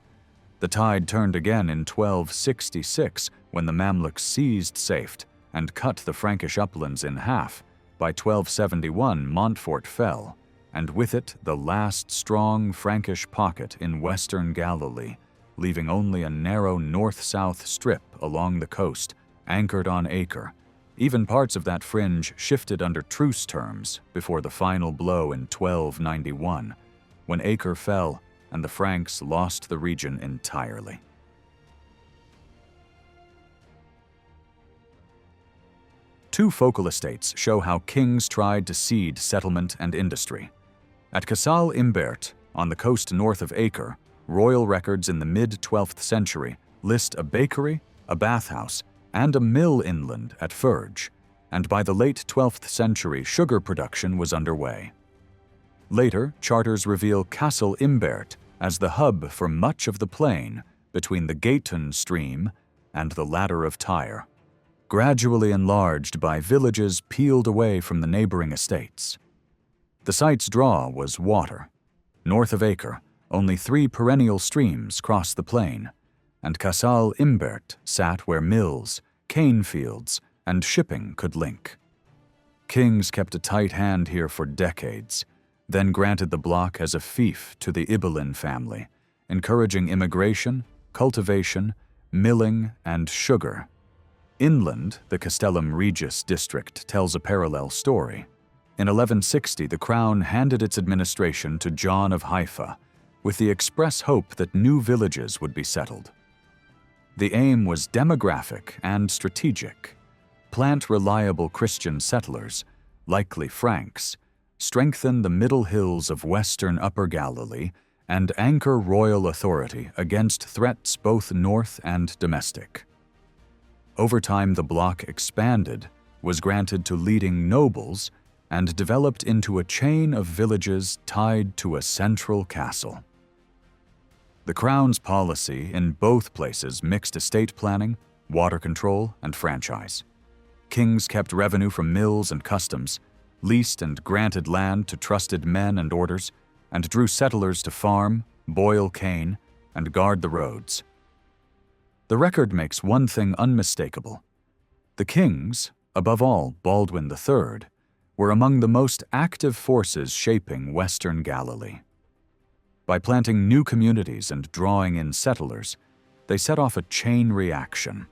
The tide turned again in 1266 when the Mamluks seized Safed and cut the Frankish uplands in half. By 1271, Montfort fell, and with it the last strong Frankish pocket in western Galilee, leaving only a narrow north-south strip along the coast, anchored on Acre. Even parts of that fringe shifted under truce terms before the final blow in 1291, when Acre fell and the Franks lost the region entirely. Two focal estates show how kings tried to seed settlement and industry. At Casal Imbert, on the coast north of Acre, royal records in the mid-12th century list a bakery, a bathhouse, and a mill inland at Ferge, and by the late 12th century sugar production was underway. Later, charters reveal Casal Imbert as the hub for much of the plain between the Gayton stream and the Ladder of Tyre, gradually enlarged by villages peeled away from the neighboring estates. The site's draw was water. North of Acre, only 3 perennial streams crossed the plain, and Casal Imbert sat where mills, cane fields, and shipping could link. Kings kept a tight hand here for decades, then granted the block as a fief to the Ibelin family, encouraging immigration, cultivation, milling, and sugar. Inland, the Castellum Regis district tells a parallel story. In 1160, the crown handed its administration to John of Haifa, with the express hope that new villages would be settled. The aim was demographic and strategic. Plant reliable Christian settlers, likely Franks, strengthen the middle hills of western Upper Galilee, and anchor royal authority against threats both north and domestic. Over time, the block expanded, was granted to leading nobles, and developed into a chain of villages tied to a central castle. The crown's policy in both places mixed estate planning, water control, and franchise. Kings kept revenue from mills and customs, leased and granted land to trusted men and orders, and drew settlers to farm, boil cane, and guard the roads. The record makes one thing unmistakable. The kings, above all Baldwin III, were among the most active forces shaping Western Galilee. By planting new communities and drawing in settlers, they set off a chain reaction.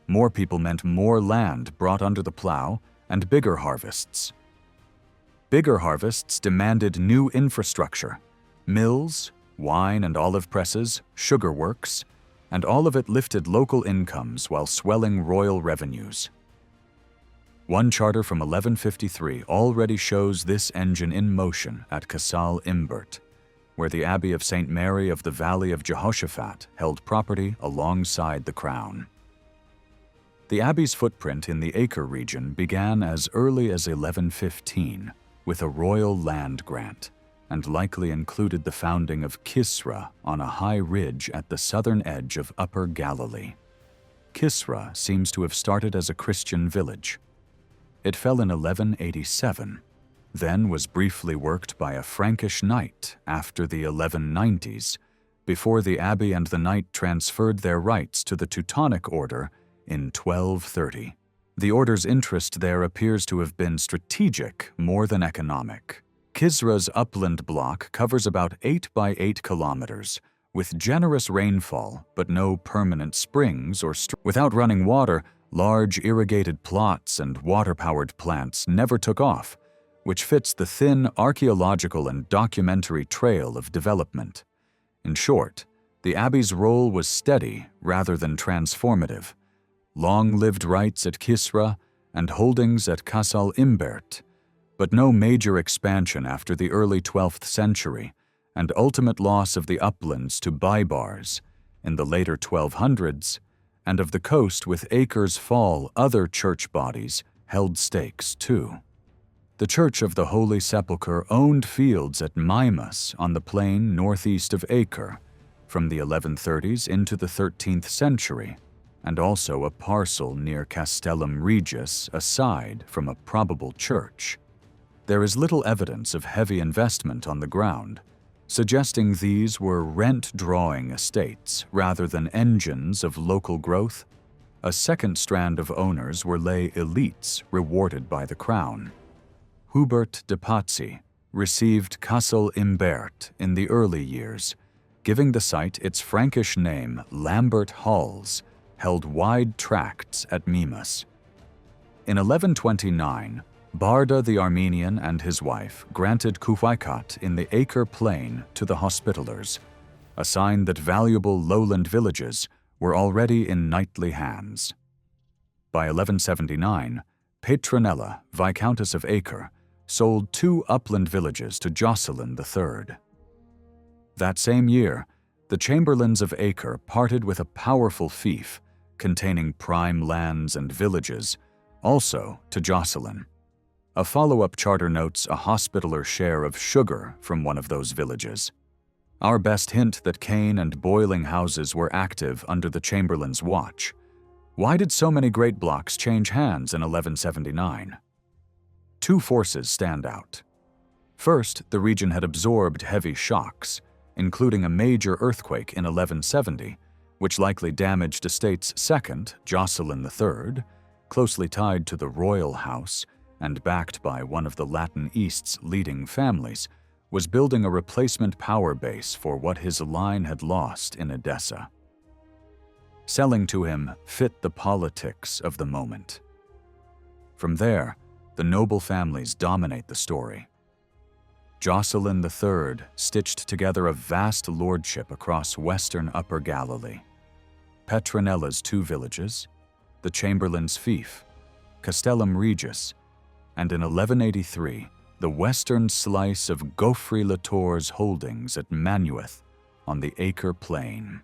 More people meant more land brought under the plow and bigger harvests. Bigger harvests demanded new infrastructure, mills, wine and olive presses, sugar works, and all of it lifted local incomes while swelling royal revenues. One charter from 1153 already shows this engine in motion at Casal Imbert, where the Abbey of St. Mary of the Valley of Jehoshaphat held property alongside the crown. The abbey's footprint in the Acre region began as early as 1115 with a royal land grant, and likely included the founding of Kisra on a high ridge at the southern edge of Upper Galilee. Kisra seems to have started as a Christian village. It fell in 1187, then was briefly worked by a Frankish knight after the 1190s, before the abbey and the knight transferred their rights to the Teutonic Order in 1230. The order's interest there appears to have been strategic more than economic. Kisra's upland block covers about 8 by 8 kilometers, with generous rainfall but no permanent springs or without running water. Large irrigated plots and water-powered plants never took off, which fits the thin archaeological and documentary trail of development. In short, the abbey's role was steady rather than transformative. Long-lived rights at Kisra and holdings at Casal Imbert, but no major expansion after the early 12th century and ultimate loss of the uplands to Baibars in the later 1200s, and of the coast with Acre's fall other church bodies held stakes too. The Church of the Holy Sepulchre owned fields at Mimas on the plain northeast of Acre from the 1130s into the 13th century, and also a parcel near Castellum Regis aside from a probable church. There is little evidence of heavy investment on the ground, suggesting these were rent-drawing estates rather than engines of local growth. A second strand of owners were lay elites rewarded by the crown. Hubert de Pazzi received Castle Imbert in the early years, giving the site its Frankish name Lambert Halls, held wide tracts at Mimas. In 1129, Barda the Armenian and his wife granted Kuwaikat in the Acre plain to the Hospitallers, a sign that valuable lowland villages were already in knightly hands. By 1179, Petronella, Viscountess of Acre, sold 2 upland villages to Jocelyn III. That same year, the Chamberlains of Acre parted with a powerful fief containing prime lands and villages, also to Jocelyn. A follow-up charter notes a Hospitaller share of sugar from one of those villages. Our best hint that cane and boiling houses were active under the Chamberlain's watch. Why did so many great blocks change hands in 1179? 2 forces stand out. First, the region had absorbed heavy shocks, including a major earthquake in 1170, which likely damaged estates second, Jocelyn III, closely tied to the royal house and backed by one of the Latin East's leading families, was building a replacement power base for what his line had lost in Edessa. Selling to him fit the politics of the moment. From there, the noble families dominate the story. Jocelyn III stitched together a vast lordship across western Upper Galilee. Petronella's 2 villages, the Chamberlain's fief, Castellum Regis, and in 1183, the western slice of Geoffrey Latour's holdings at Manueth on the Acre plain.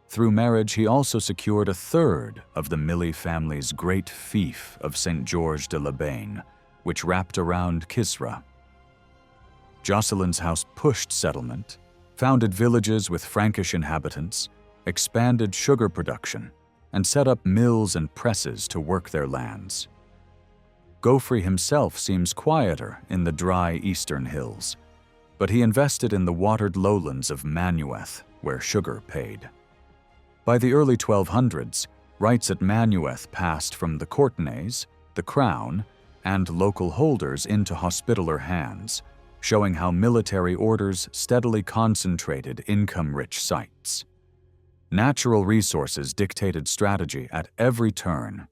Through marriage, he also secured a third of the Milly family's great fief of St. George de la Bane, which wrapped around Kisra. Jocelyn's house pushed settlement, founded villages with Frankish inhabitants, expanded sugar production, and set up mills and presses to work their lands. Geoffrey himself seems quieter in the dry eastern hills, but he invested in the watered lowlands of Manueth, where sugar paid. By the early 1200s, rights at Manueth passed from the courtenay's, the crown, and local holders into Hospitaller hands, showing how military orders steadily concentrated income-rich sites. Natural resources dictated strategy at every turn.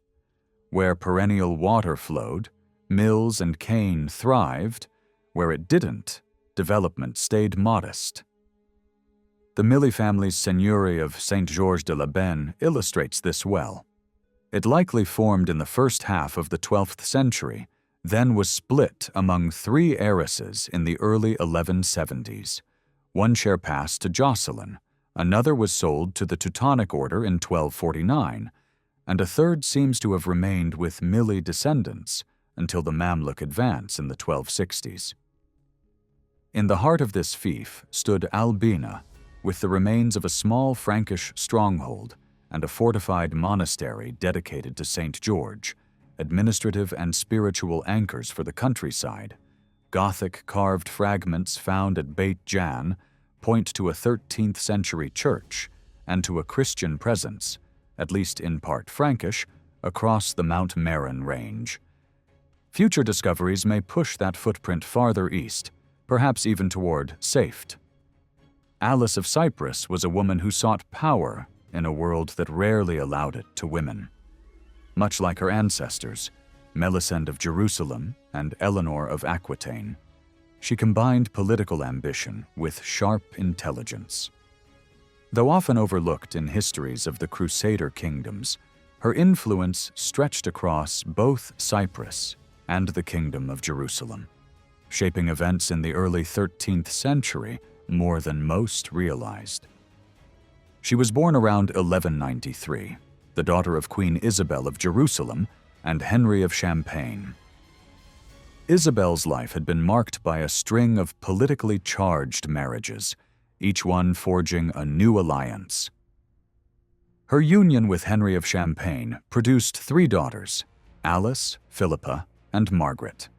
Where perennial water flowed, mills and cane thrived. Where it didn't, development stayed modest. The Milly family's seigneury of St. George de la Benne illustrates this well. It likely formed in the first half of the 12th century, then was split among 3 heiresses in the early 1170s. One share passed to Jocelyn, another was sold to the Teutonic Order in 1249, and a third seems to have remained with Milly descendants until the Mamluk advance in the 1260s. In the heart of this fief stood Albina, with the remains of a small Frankish stronghold and a fortified monastery dedicated to St. George, administrative and spiritual anchors for the countryside. Gothic carved fragments found at Beit Jan point to a 13th century church and to a Christian presence, at least in part Frankish, across the Mount Meron range. Future discoveries may push that footprint farther east, perhaps even toward Safed. Alice of Cyprus was a woman who sought power in a world that rarely allowed it to women. Much like her ancestors, Melisende of Jerusalem and Eleanor of Aquitaine, she combined political ambition with sharp intelligence. Though often overlooked in histories of the Crusader kingdoms, her influence stretched across both Cyprus and the Kingdom of Jerusalem, shaping events in the early 13th century more than most realized. She was born around 1193, the daughter of Queen Isabel of Jerusalem and Henry of Champagne. Isabel's life had been marked by a string of politically charged marriages, each one forging a new alliance. Her union with Henry of Champagne produced 3 daughters, Alice, Philippa, and Margaret.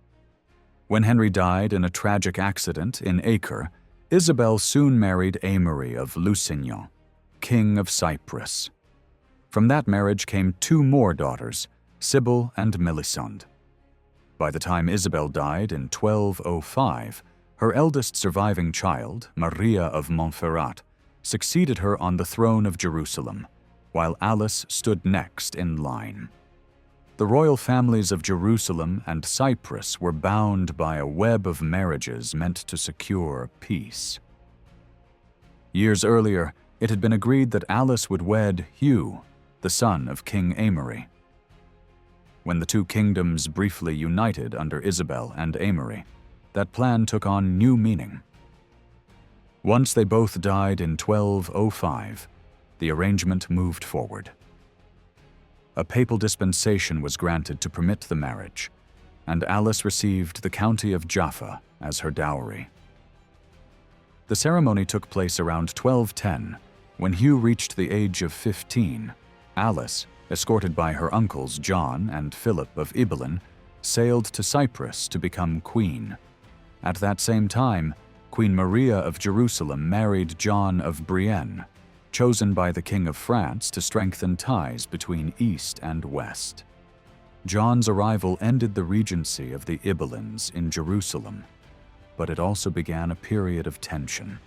When Henry died in a tragic accident in Acre, Isabel soon married Aymery of Lusignan, King of Cyprus. From that marriage came 2 more daughters, Sybil and Melisande. By the time Isabel died in 1205, her eldest surviving child, Maria of Montferrat, succeeded her on the throne of Jerusalem, while Alice stood next in line. The royal families of Jerusalem and Cyprus were bound by a web of marriages meant to secure peace. Years earlier, it had been agreed that Alice would wed Hugh, the son of King Aymery. When the 2 kingdoms briefly united under Isabel and Aymery, that plan took on new meaning. Once they both died in 1205, the arrangement moved forward. A papal dispensation was granted to permit the marriage, and Alice received the county of Jaffa as her dowry. The ceremony took place around 1210, when Hugh reached the age of 15. Alice, escorted by her uncles John and Philip of Ibelin, sailed to Cyprus to become queen. At that same time, Queen Maria of Jerusalem married John of Brienne, chosen by the King of France to strengthen ties between East and West. John's arrival ended the regency of the Ibelins in Jerusalem, but it also began a period of tension.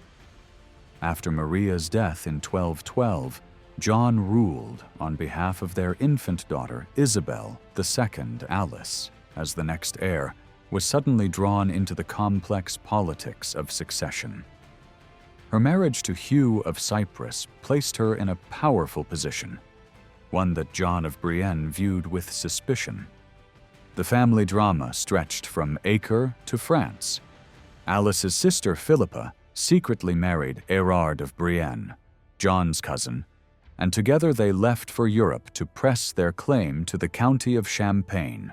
After Maria's death in 1212, John ruled on behalf of their infant daughter Isabel II, Alice, as the next heir, was suddenly drawn into the complex politics of succession. Her marriage to Hugh of Cyprus placed her in a powerful position, one that John of Brienne viewed with suspicion. The family drama stretched from Acre to France. Alice's sister Philippa secretly married Erard of Brienne, John's cousin, and together they left for Europe to press their claim to the county of Champagne,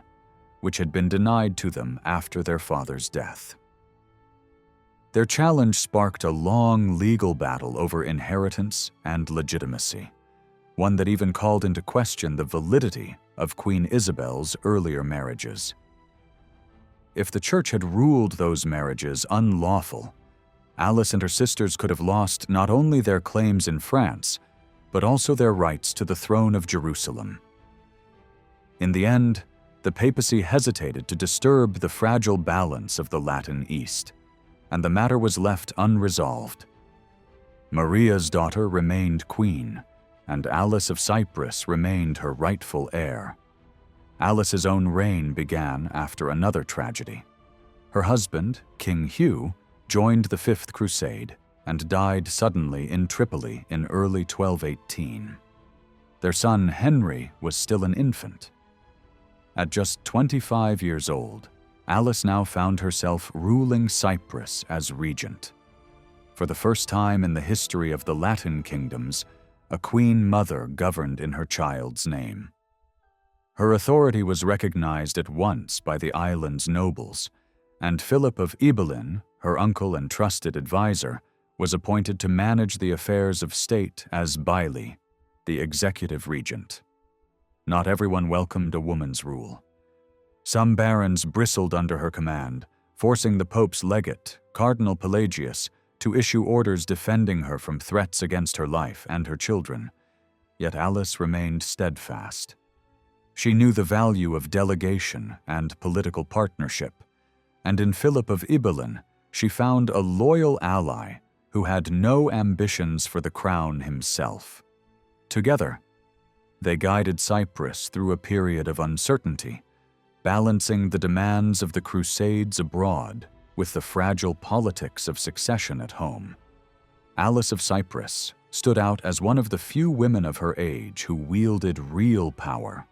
which had been denied to them after their father's death. Their challenge sparked a long legal battle over inheritance and legitimacy, one that even called into question the validity of Queen Isabel's earlier marriages. If the church had ruled those marriages unlawful, Alice and her sisters could have lost not only their claims in France, but also their rights to the throne of Jerusalem. In the end, the papacy hesitated to disturb the fragile balance of the Latin East, and the matter was left unresolved. Maria's daughter remained queen, and Alice of Cyprus remained her rightful heir. Alice's own reign began after another tragedy. Her husband, King Hugh, joined the Fifth Crusade and died suddenly in Tripoli in early 1218. Their son Henry was still an infant. At just 25 years old, Alice now found herself ruling Cyprus as regent. For the first time in the history of the Latin kingdoms, a queen mother governed in her child's name. Her authority was recognized at once by the island's nobles, and Philip of Ibelin, her uncle and trusted advisor, was appointed to manage the affairs of state as baili, the executive regent. Not everyone welcomed a woman's rule. Some barons bristled under her command, forcing the Pope's legate, Cardinal Pelagius, to issue orders defending her from threats against her life and her children. Yet Alice remained steadfast. She knew the value of delegation and political partnership, and in Philip of Ibelin, she found a loyal ally who had no ambitions for the crown himself. Together, they guided Cyprus through a period of uncertainty, balancing the demands of the Crusades abroad with the fragile politics of succession at home. Alice of Cyprus stood out as one of the few women of her age who wielded real power.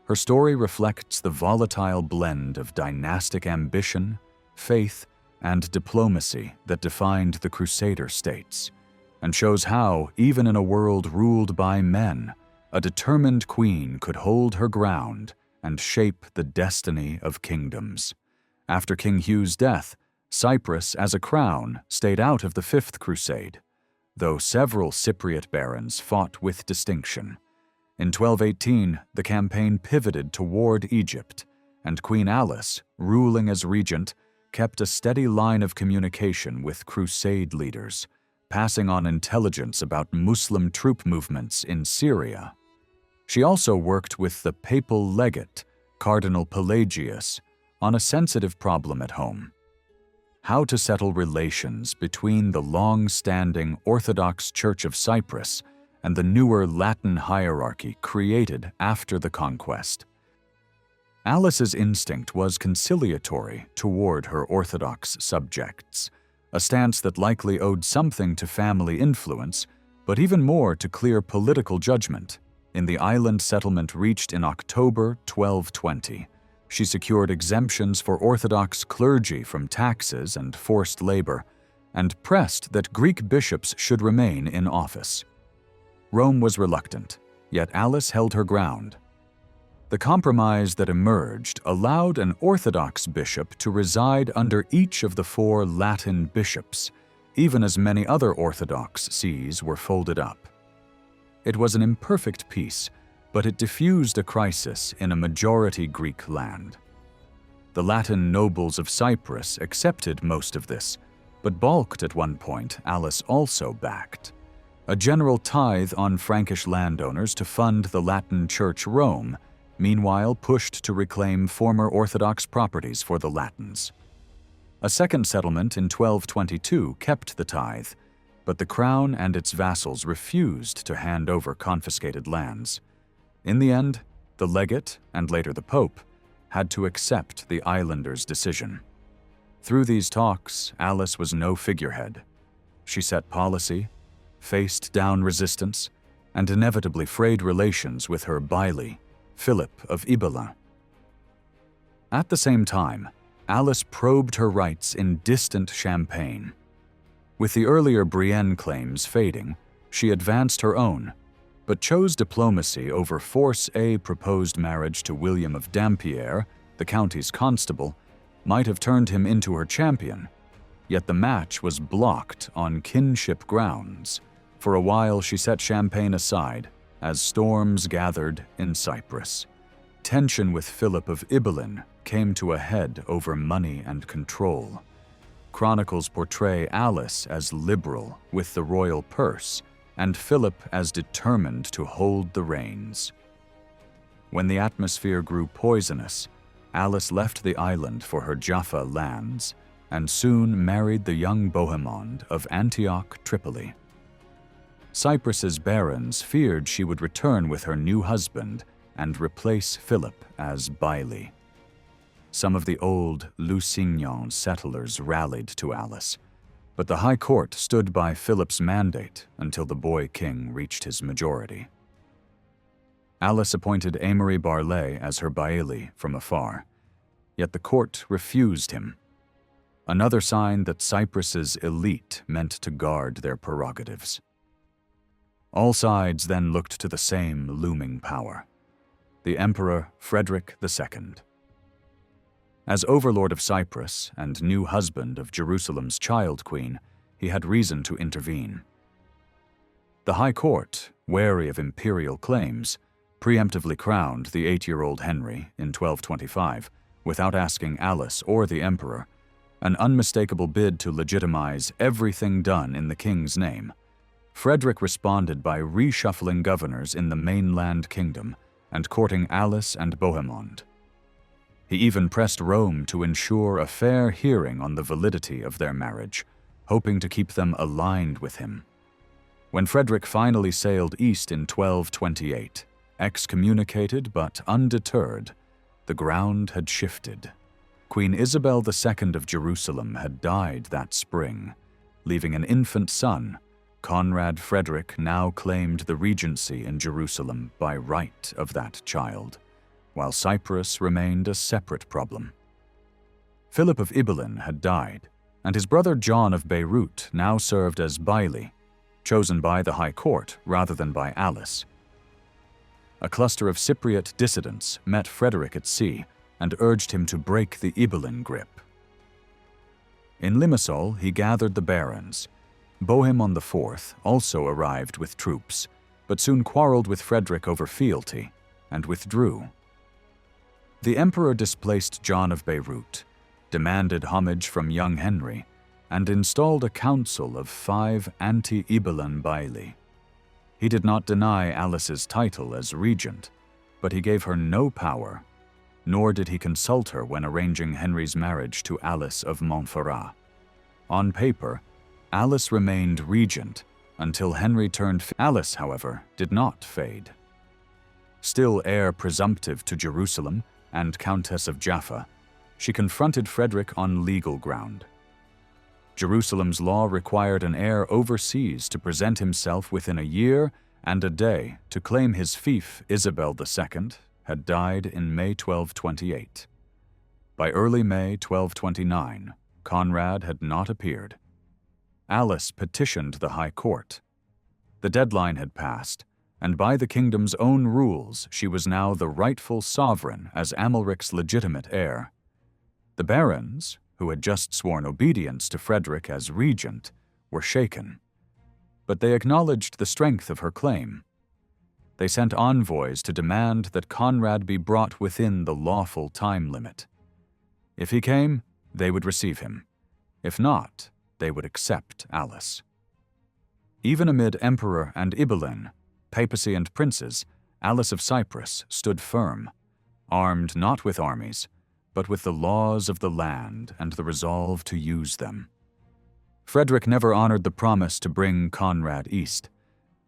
Her story reflects the volatile blend of dynastic ambition, faith, and diplomacy that defined the Crusader states, and shows how, even in a world ruled by men, a determined queen could hold her ground and shape the destiny of kingdoms. After King Hugh's death, Cyprus as a crown stayed out of the Fifth Crusade, though several Cypriot barons fought with distinction. In 1218, the campaign pivoted toward Egypt, and Queen Alice, ruling as regent, kept a steady line of communication with Crusade leaders, passing on intelligence about Muslim troop movements in Syria. She also worked with the papal legate, Cardinal Pelagius, on a sensitive problem at home: how to settle relations between the long-standing Orthodox Church of Cyprus and the newer Latin hierarchy created after the conquest. Alice's instinct was conciliatory toward her Orthodox subjects, a stance that likely owed something to family influence, but even more to clear political judgment. In the island settlement reached in October 1220, she secured exemptions for Orthodox clergy from taxes and forced labor, and pressed that Greek bishops should remain in office. Rome was reluctant, yet Alice held her ground. The compromise that emerged allowed an Orthodox bishop to reside under each of the 4 Latin bishops, even as many other Orthodox sees were folded up. It was an imperfect peace, but it diffused a crisis in a majority Greek land. The Latin nobles of Cyprus accepted most of this, but balked at one point Alice also backed. A general tithe on Frankish landowners to fund the Latin Church Rome, meanwhile pushed to reclaim former Orthodox properties for the Latins. A second settlement in 1222 kept the tithe, but the crown and its vassals refused to hand over confiscated lands. In the end, the legate, and later the Pope, had to accept the islanders' decision. Through these talks, Alice was no figurehead. She set policy, faced down resistance, and inevitably frayed relations with her bailli, Philip of Ibelin. At the same time, Alice probed her rights in distant Champagne. With the earlier Brienne claims fading, she advanced her own, but chose diplomacy over force. A proposed marriage to William of Dampierre, the county's constable, might have turned him into her champion, yet the match was blocked on kinship grounds. For a while she set Champagne aside, as storms gathered in Cyprus. Tension with Philip of Ibelin came to a head over money and control. Chronicles portray Alice as liberal with the royal purse, and Philip as determined to hold the reins. When the atmosphere grew poisonous, Alice left the island for her Jaffa lands, and soon married the young Bohemond of Antioch, Tripoli. Cyprus's barons feared she would return with her new husband and replace Philip as bailli. Some of the old Lusignan settlers rallied to Alice, but the High Court stood by Philip's mandate until the boy king reached his majority. Alice appointed Amory Barlay as her bailli from afar, yet the court refused him. Another sign that Cyprus's elite meant to guard their prerogatives. All sides then looked to the same looming power, the Emperor Frederick II. As overlord of Cyprus and new husband of Jerusalem's child queen, he had reason to intervene. The High Court, wary of imperial claims, preemptively crowned the 8-year-old Henry in 1225 without asking Alice or the emperor, an unmistakable bid to legitimize everything done in the king's name. Frederick responded by reshuffling governors in the mainland kingdom and courting Alice and Bohemond. He even pressed Rome to ensure a fair hearing on the validity of their marriage, hoping to keep them aligned with him. When Frederick finally sailed east in 1228, excommunicated but undeterred, the ground had shifted. Queen Isabel II of Jerusalem had died that spring, leaving an infant son. Conrad Frederick now claimed the regency in Jerusalem by right of that child, while Cyprus remained a separate problem. Philip of Ibelin had died, and his brother John of Beirut now served as bailli, chosen by the High Court rather than by Alice. A cluster of Cypriot dissidents met Frederick at sea, and urged him to break the Ibelin grip. In Limassol, he gathered the barons. Bohemond IV also arrived with troops, but soon quarreled with Frederick over fealty and withdrew. The emperor displaced John of Beirut, demanded homage from young Henry, and installed a council of 5 anti-Ibelin baili. He did not deny Alice's title as regent, but he gave her no power, nor did he consult her when arranging Henry's marriage to Alice of Montferrat. On paper, Alice remained regent until Henry turned. Alice, however, did not fade. Still heir presumptive to Jerusalem and Countess of Jaffa, she confronted Frederick on legal ground. Jerusalem's law required an heir overseas to present himself within a year and a day to claim his fief. Isabel II had died in May 1228. By early May 1229, Conrad had not appeared. Alice petitioned the High Court. The deadline had passed, and by the kingdom's own rules, she was now the rightful sovereign as Amalric's legitimate heir. The barons, who had just sworn obedience to Frederick as regent, were shaken, but they acknowledged the strength of her claim. They sent envoys to demand that Conrad be brought within the lawful time limit. If he came, they would receive him. If not, they would accept Alice. Even amid emperor and Ibelin, papacy and princes, Alice of Cyprus stood firm, armed not with armies, but with the laws of the land and the resolve to use them. Frederick never honored the promise to bring Conrad east,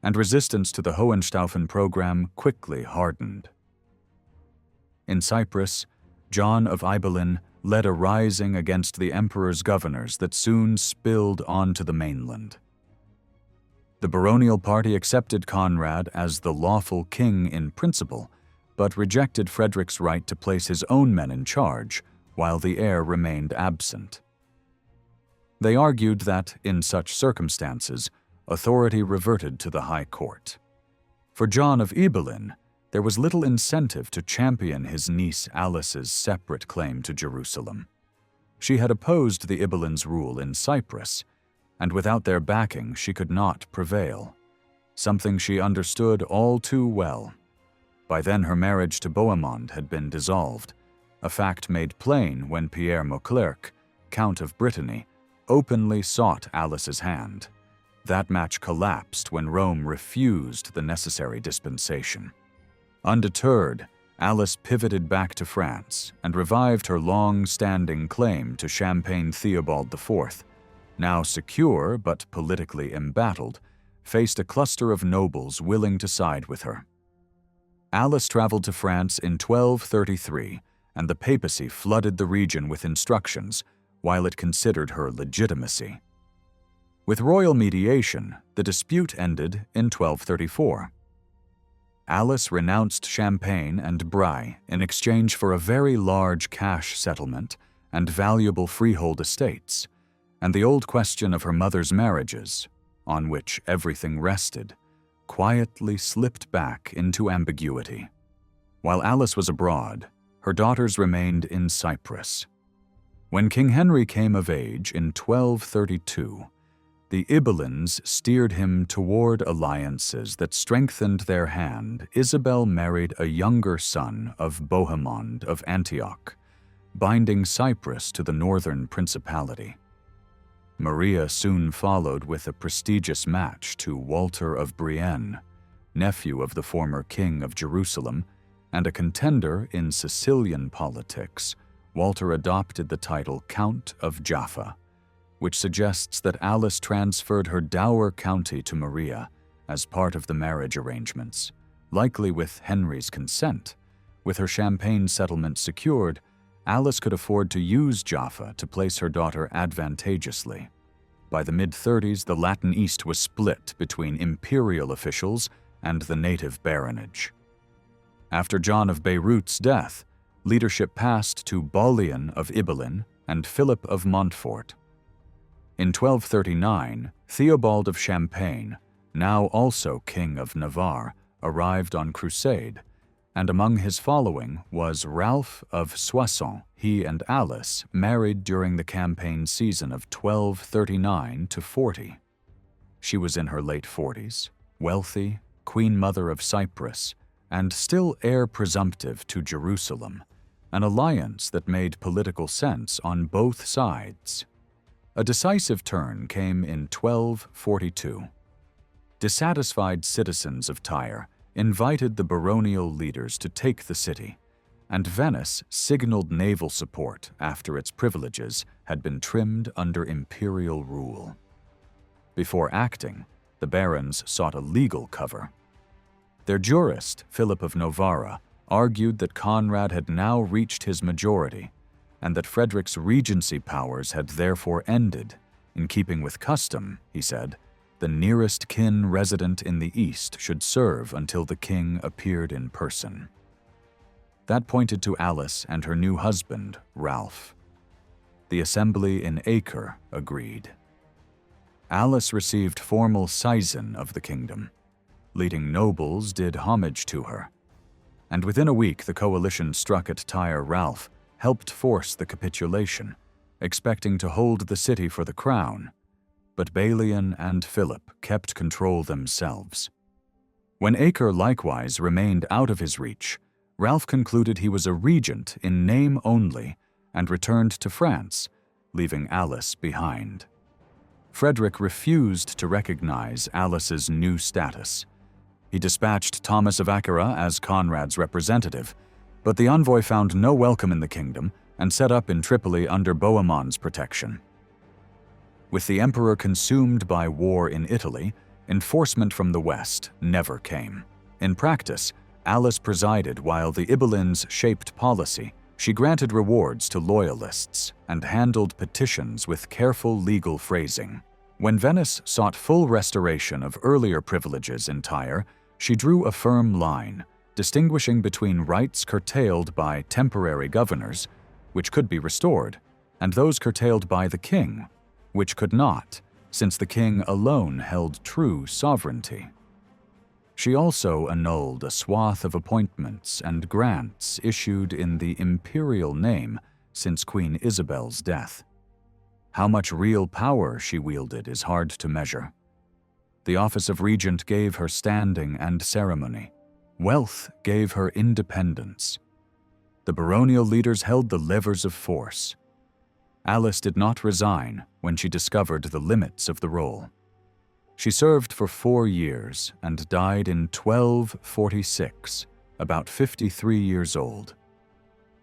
and resistance to the Hohenstaufen program quickly hardened. In Cyprus, John of Ibelin led a rising against the emperor's governors that soon spilled onto the mainland. The baronial party accepted Conrad as the lawful king in principle, but rejected Frederick's right to place his own men in charge while the heir remained absent. They argued that, in such circumstances, authority reverted to the High Court. For John of Ibelin, there was little incentive to champion his niece Alice's separate claim to Jerusalem. She had opposed the Ibelins' rule in Cyprus, and without their backing she could not prevail, something she understood all too well. By then her marriage to Bohemond had been dissolved, a fact made plain when Pierre Mauclerc, Count of Brittany, openly sought Alice's hand. That match collapsed when Rome refused the necessary dispensation. Undeterred, Alice pivoted back to France and revived her long-standing claim to Champagne. Theobald IV, now secure but politically embattled, faced a cluster of nobles willing to side with her. Alice traveled to France in 1233, and the papacy flooded the region with instructions while it considered her legitimacy. With royal mediation, the dispute ended in 1234. Alice renounced Champagne and Brie in exchange for a very large cash settlement and valuable freehold estates, and the old question of her mother's marriages, on which everything rested, quietly slipped back into ambiguity. While Alice was abroad, her daughters remained in Cyprus. When King Henry came of age in 1232, the Ibelins steered him toward alliances that strengthened their hand. Isabel married a younger son of Bohemond of Antioch, binding Cyprus to the northern principality. Maria soon followed with a prestigious match to Walter of Brienne, nephew of the former king of Jerusalem, and a contender in Sicilian politics. Walter adopted the title Count of Jaffa, which suggests that Alice transferred her dower county to Maria as part of the marriage arrangements, likely with Henry's consent. With her Champagne settlement secured, Alice could afford to use Jaffa to place her daughter advantageously. By the mid-30s, the Latin East was split between imperial officials and the native baronage. After John of Beirut's death, leadership passed to Balian of Ibelin and Philip of Montfort. In 1239, Theobald of Champagne, now also King of Navarre, arrived on crusade, and among his following was Ralph of Soissons. He and Alice married during the campaign season of 1239 to 40. She was in her late 40s, wealthy, Queen Mother of Cyprus, and still heir presumptive to Jerusalem, an alliance that made political sense on both sides. A decisive turn came in 1242. Dissatisfied citizens of Tyre invited the baronial leaders to take the city, and Venice signaled naval support after its privileges had been trimmed under imperial rule. Before acting, the barons sought a legal cover. Their jurist, Philip of Novara, argued that Conrad had now reached his majority, and that Frederick's regency powers had therefore ended. In keeping with custom, he said, the nearest kin resident in the East should serve until the king appeared in person. That pointed to Alice and her new husband, Ralph. The assembly in Acre agreed. Alice received formal seisin of the kingdom. Leading nobles did homage to her. And within a week the coalition struck at Tyre. Ralph helped force the capitulation, expecting to hold the city for the crown. But Balian and Philip kept control themselves. When Acre likewise remained out of his reach, Ralph concluded he was a regent in name only and returned to France, leaving Alice behind. Frederick refused to recognize Alice's new status. He dispatched Thomas of Acre as Conrad's representative, but the envoy found no welcome in the kingdom and set up in Tripoli under Bohemond's protection. With the emperor consumed by war in Italy, enforcement from the west never came. In practice, Alice presided while the Ibelins shaped policy. She granted rewards to loyalists and handled petitions with careful legal phrasing. When Venice sought full restoration of earlier privileges in Tyre, she drew a firm line, distinguishing between rights curtailed by temporary governors, which could be restored, and those curtailed by the king, which could not, since the king alone held true sovereignty. She also annulled a swath of appointments and grants issued in the imperial name since Queen Isabel's death. How much real power she wielded is hard to measure. The office of regent gave her standing and ceremony. Wealth gave her independence. The baronial leaders held the levers of force. Alice did not resign when she discovered the limits of the role. She served for 4 years and died in 1246, about 53 years old.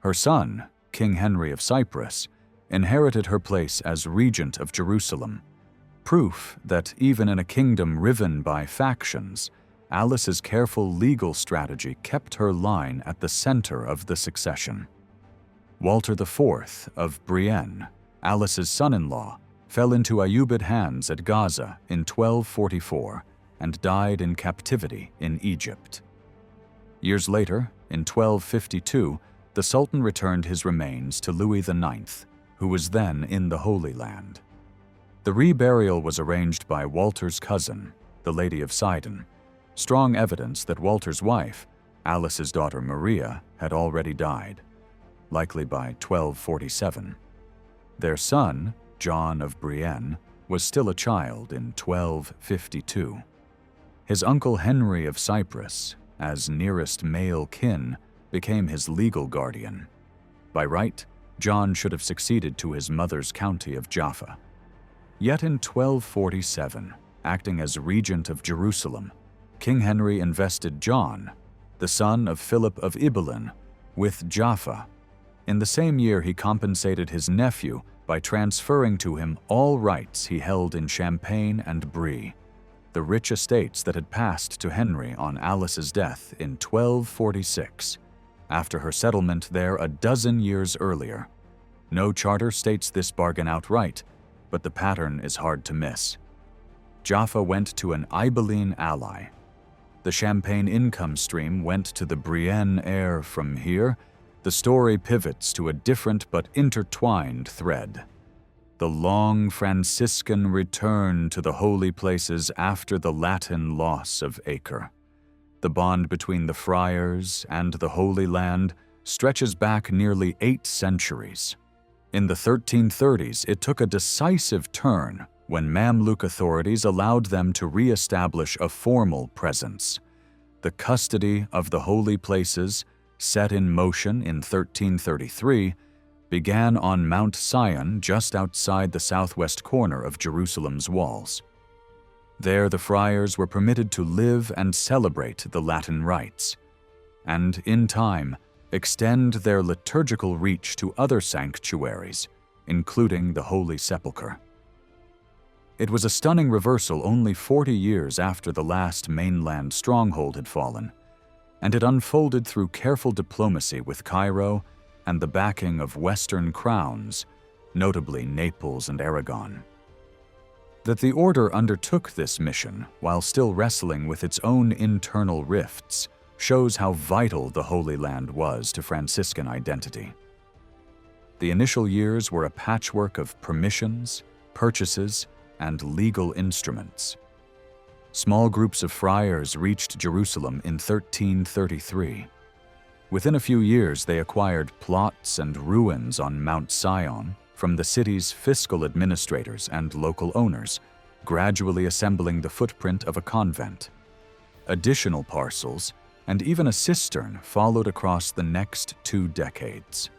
Her son, King Henry of Cyprus, inherited her place as regent of Jerusalem, proof that even in a kingdom riven by factions, Alice's careful legal strategy kept her line at the center of the succession. Walter IV of Brienne, Alice's son-in-law, fell into Ayyubid hands at Gaza in 1244 and died in captivity in Egypt. Years later, in 1252, the Sultan returned his remains to Louis IX, who was then in the Holy Land. The reburial was arranged by Walter's cousin, the Lady of Sidon, strong evidence that Walter's wife, Alice's daughter Maria, had already died, likely by 1247. Their son, John of Brienne, was still a child in 1252. His uncle Henry of Cyprus, as nearest male kin, became his legal guardian. By right, John should have succeeded to his mother's county of Jaffa. Yet in 1247, acting as regent of Jerusalem, King Henry invested John, the son of Philip of Ibelin, with Jaffa. In the same year, he compensated his nephew by transferring to him all rights he held in Champagne and Brie, the rich estates that had passed to Henry on Alice's death in 1246, after her settlement there a dozen years earlier. No charter states this bargain outright, but the pattern is hard to miss. Jaffa went to an Ibeline ally. The Champagne income stream went to the Brienne heir from here. The story pivots to a different but intertwined thread. The long Franciscan return to the holy places after the Latin loss of Acre. The bond between the friars and the Holy Land stretches back nearly 8 centuries. In the 1330s, it took a decisive turn when Mamluk authorities allowed them to re-establish a formal presence. The custody of the holy places, set in motion in 1333, began on Mount Sion just outside the southwest corner of Jerusalem's walls. There the friars were permitted to live and celebrate the Latin rites, and in time extend their liturgical reach to other sanctuaries, including the Holy Sepulchre. It was a stunning reversal only 40 years after the last mainland stronghold had fallen, and it unfolded through careful diplomacy with Cairo and the backing of Western crowns, notably Naples and Aragon. That the order undertook this mission while still wrestling with its own internal rifts shows how vital the Holy Land was to Franciscan identity. The initial years were a patchwork of permissions, purchases, and legal instruments. Small groups of friars reached Jerusalem in 1333. Within a few years, they acquired plots and ruins on Mount Sion from the city's fiscal administrators and local owners, gradually assembling the footprint of a convent. Additional parcels and even a cistern followed across the next 2 decades.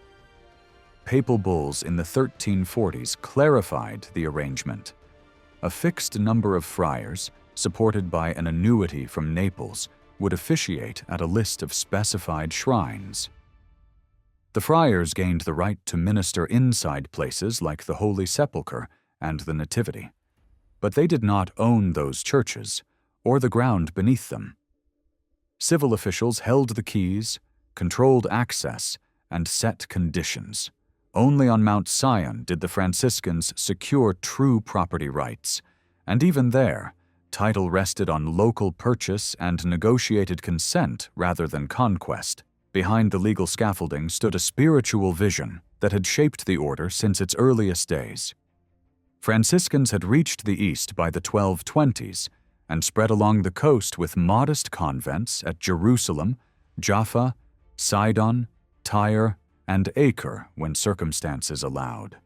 Papal bulls in the 1340s clarified the arrangement. A fixed number of friars, supported by an annuity from Naples, would officiate at a list of specified shrines. The friars gained the right to minister inside places like the Holy Sepulchre and the Nativity, but they did not own those churches or the ground beneath them. Civil officials held the keys, controlled access, and set conditions. Only on Mount Sion did the Franciscans secure true property rights, and even there, title rested on local purchase and negotiated consent rather than conquest. Behind the legal scaffolding stood a spiritual vision that had shaped the order since its earliest days. Franciscans had reached the East by the 1220s and spread along the coast with modest convents at Jerusalem, Jaffa, Sidon, Tyre, and Acre when circumstances allowed.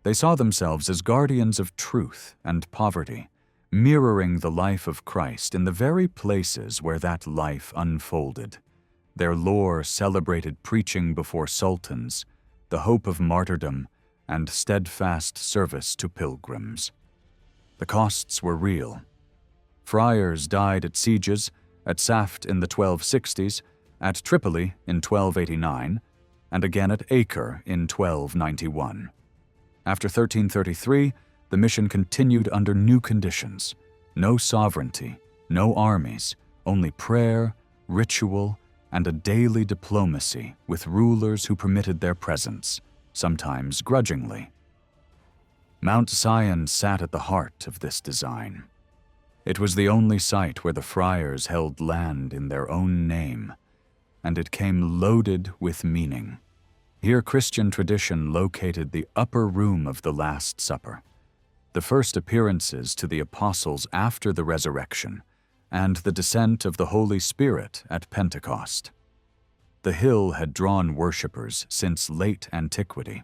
They saw themselves as guardians of truth and poverty, mirroring the life of Christ in the very places where that life unfolded. Their lore celebrated preaching before sultans, the hope of martyrdom, and steadfast service to pilgrims. The costs were real. Friars died at sieges, at Saft in the 1260s, at Tripoli in 1289, and again at Acre in 1291. After 1333, the mission continued under new conditions. No sovereignty, no armies, only prayer, ritual, and a daily diplomacy with rulers who permitted their presence, sometimes grudgingly. Mount Sion sat at the heart of this design. It was the only site where the friars held land in their own name, and it came loaded with meaning. Here Christian tradition located the upper room of the Last Supper, the first appearances to the apostles after the resurrection, and the descent of the Holy Spirit at Pentecost. The hill had drawn worshippers since late antiquity.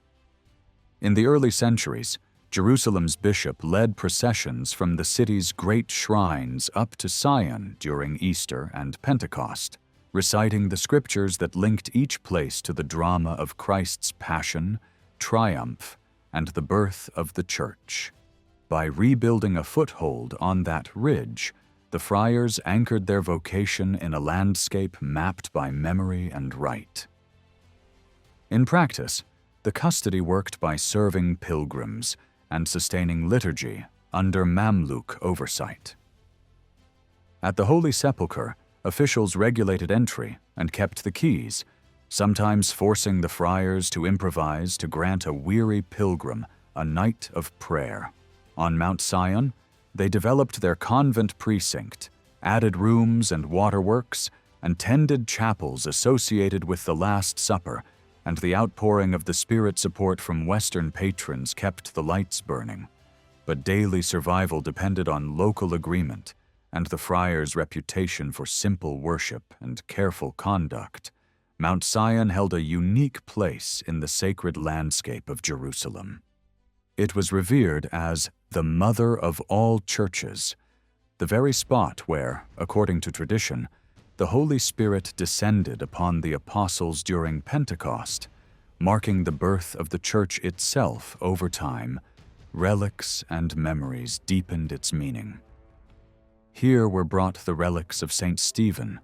In the early centuries, Jerusalem's bishop led processions from the city's great shrines up to Sion during Easter and Pentecost, reciting the scriptures that linked each place to the drama of Christ's passion, triumph, and the birth of the Church. By rebuilding a foothold on that ridge, the friars anchored their vocation in a landscape mapped by memory and rite. In practice, the custody worked by serving pilgrims and sustaining liturgy under Mamluk oversight. At the Holy Sepulchre, officials regulated entry and kept the keys, sometimes forcing the friars to improvise to grant a weary pilgrim a night of prayer. On Mount Sion, they developed their convent precinct, added rooms and waterworks, and tended chapels associated with the Last Supper, and the outpouring of the Spirit support from Western patrons kept the lights burning. But daily survival depended on local agreement and the friars' reputation for simple worship and careful conduct, Mount Sion held a unique place in the sacred landscape of Jerusalem. It was revered as the mother of all churches, the very spot where, according to tradition, the Holy Spirit descended upon the apostles during Pentecost, marking the birth of the church itself over time. Relics and memories deepened its meaning. Here were brought the relics of Saint Stephen,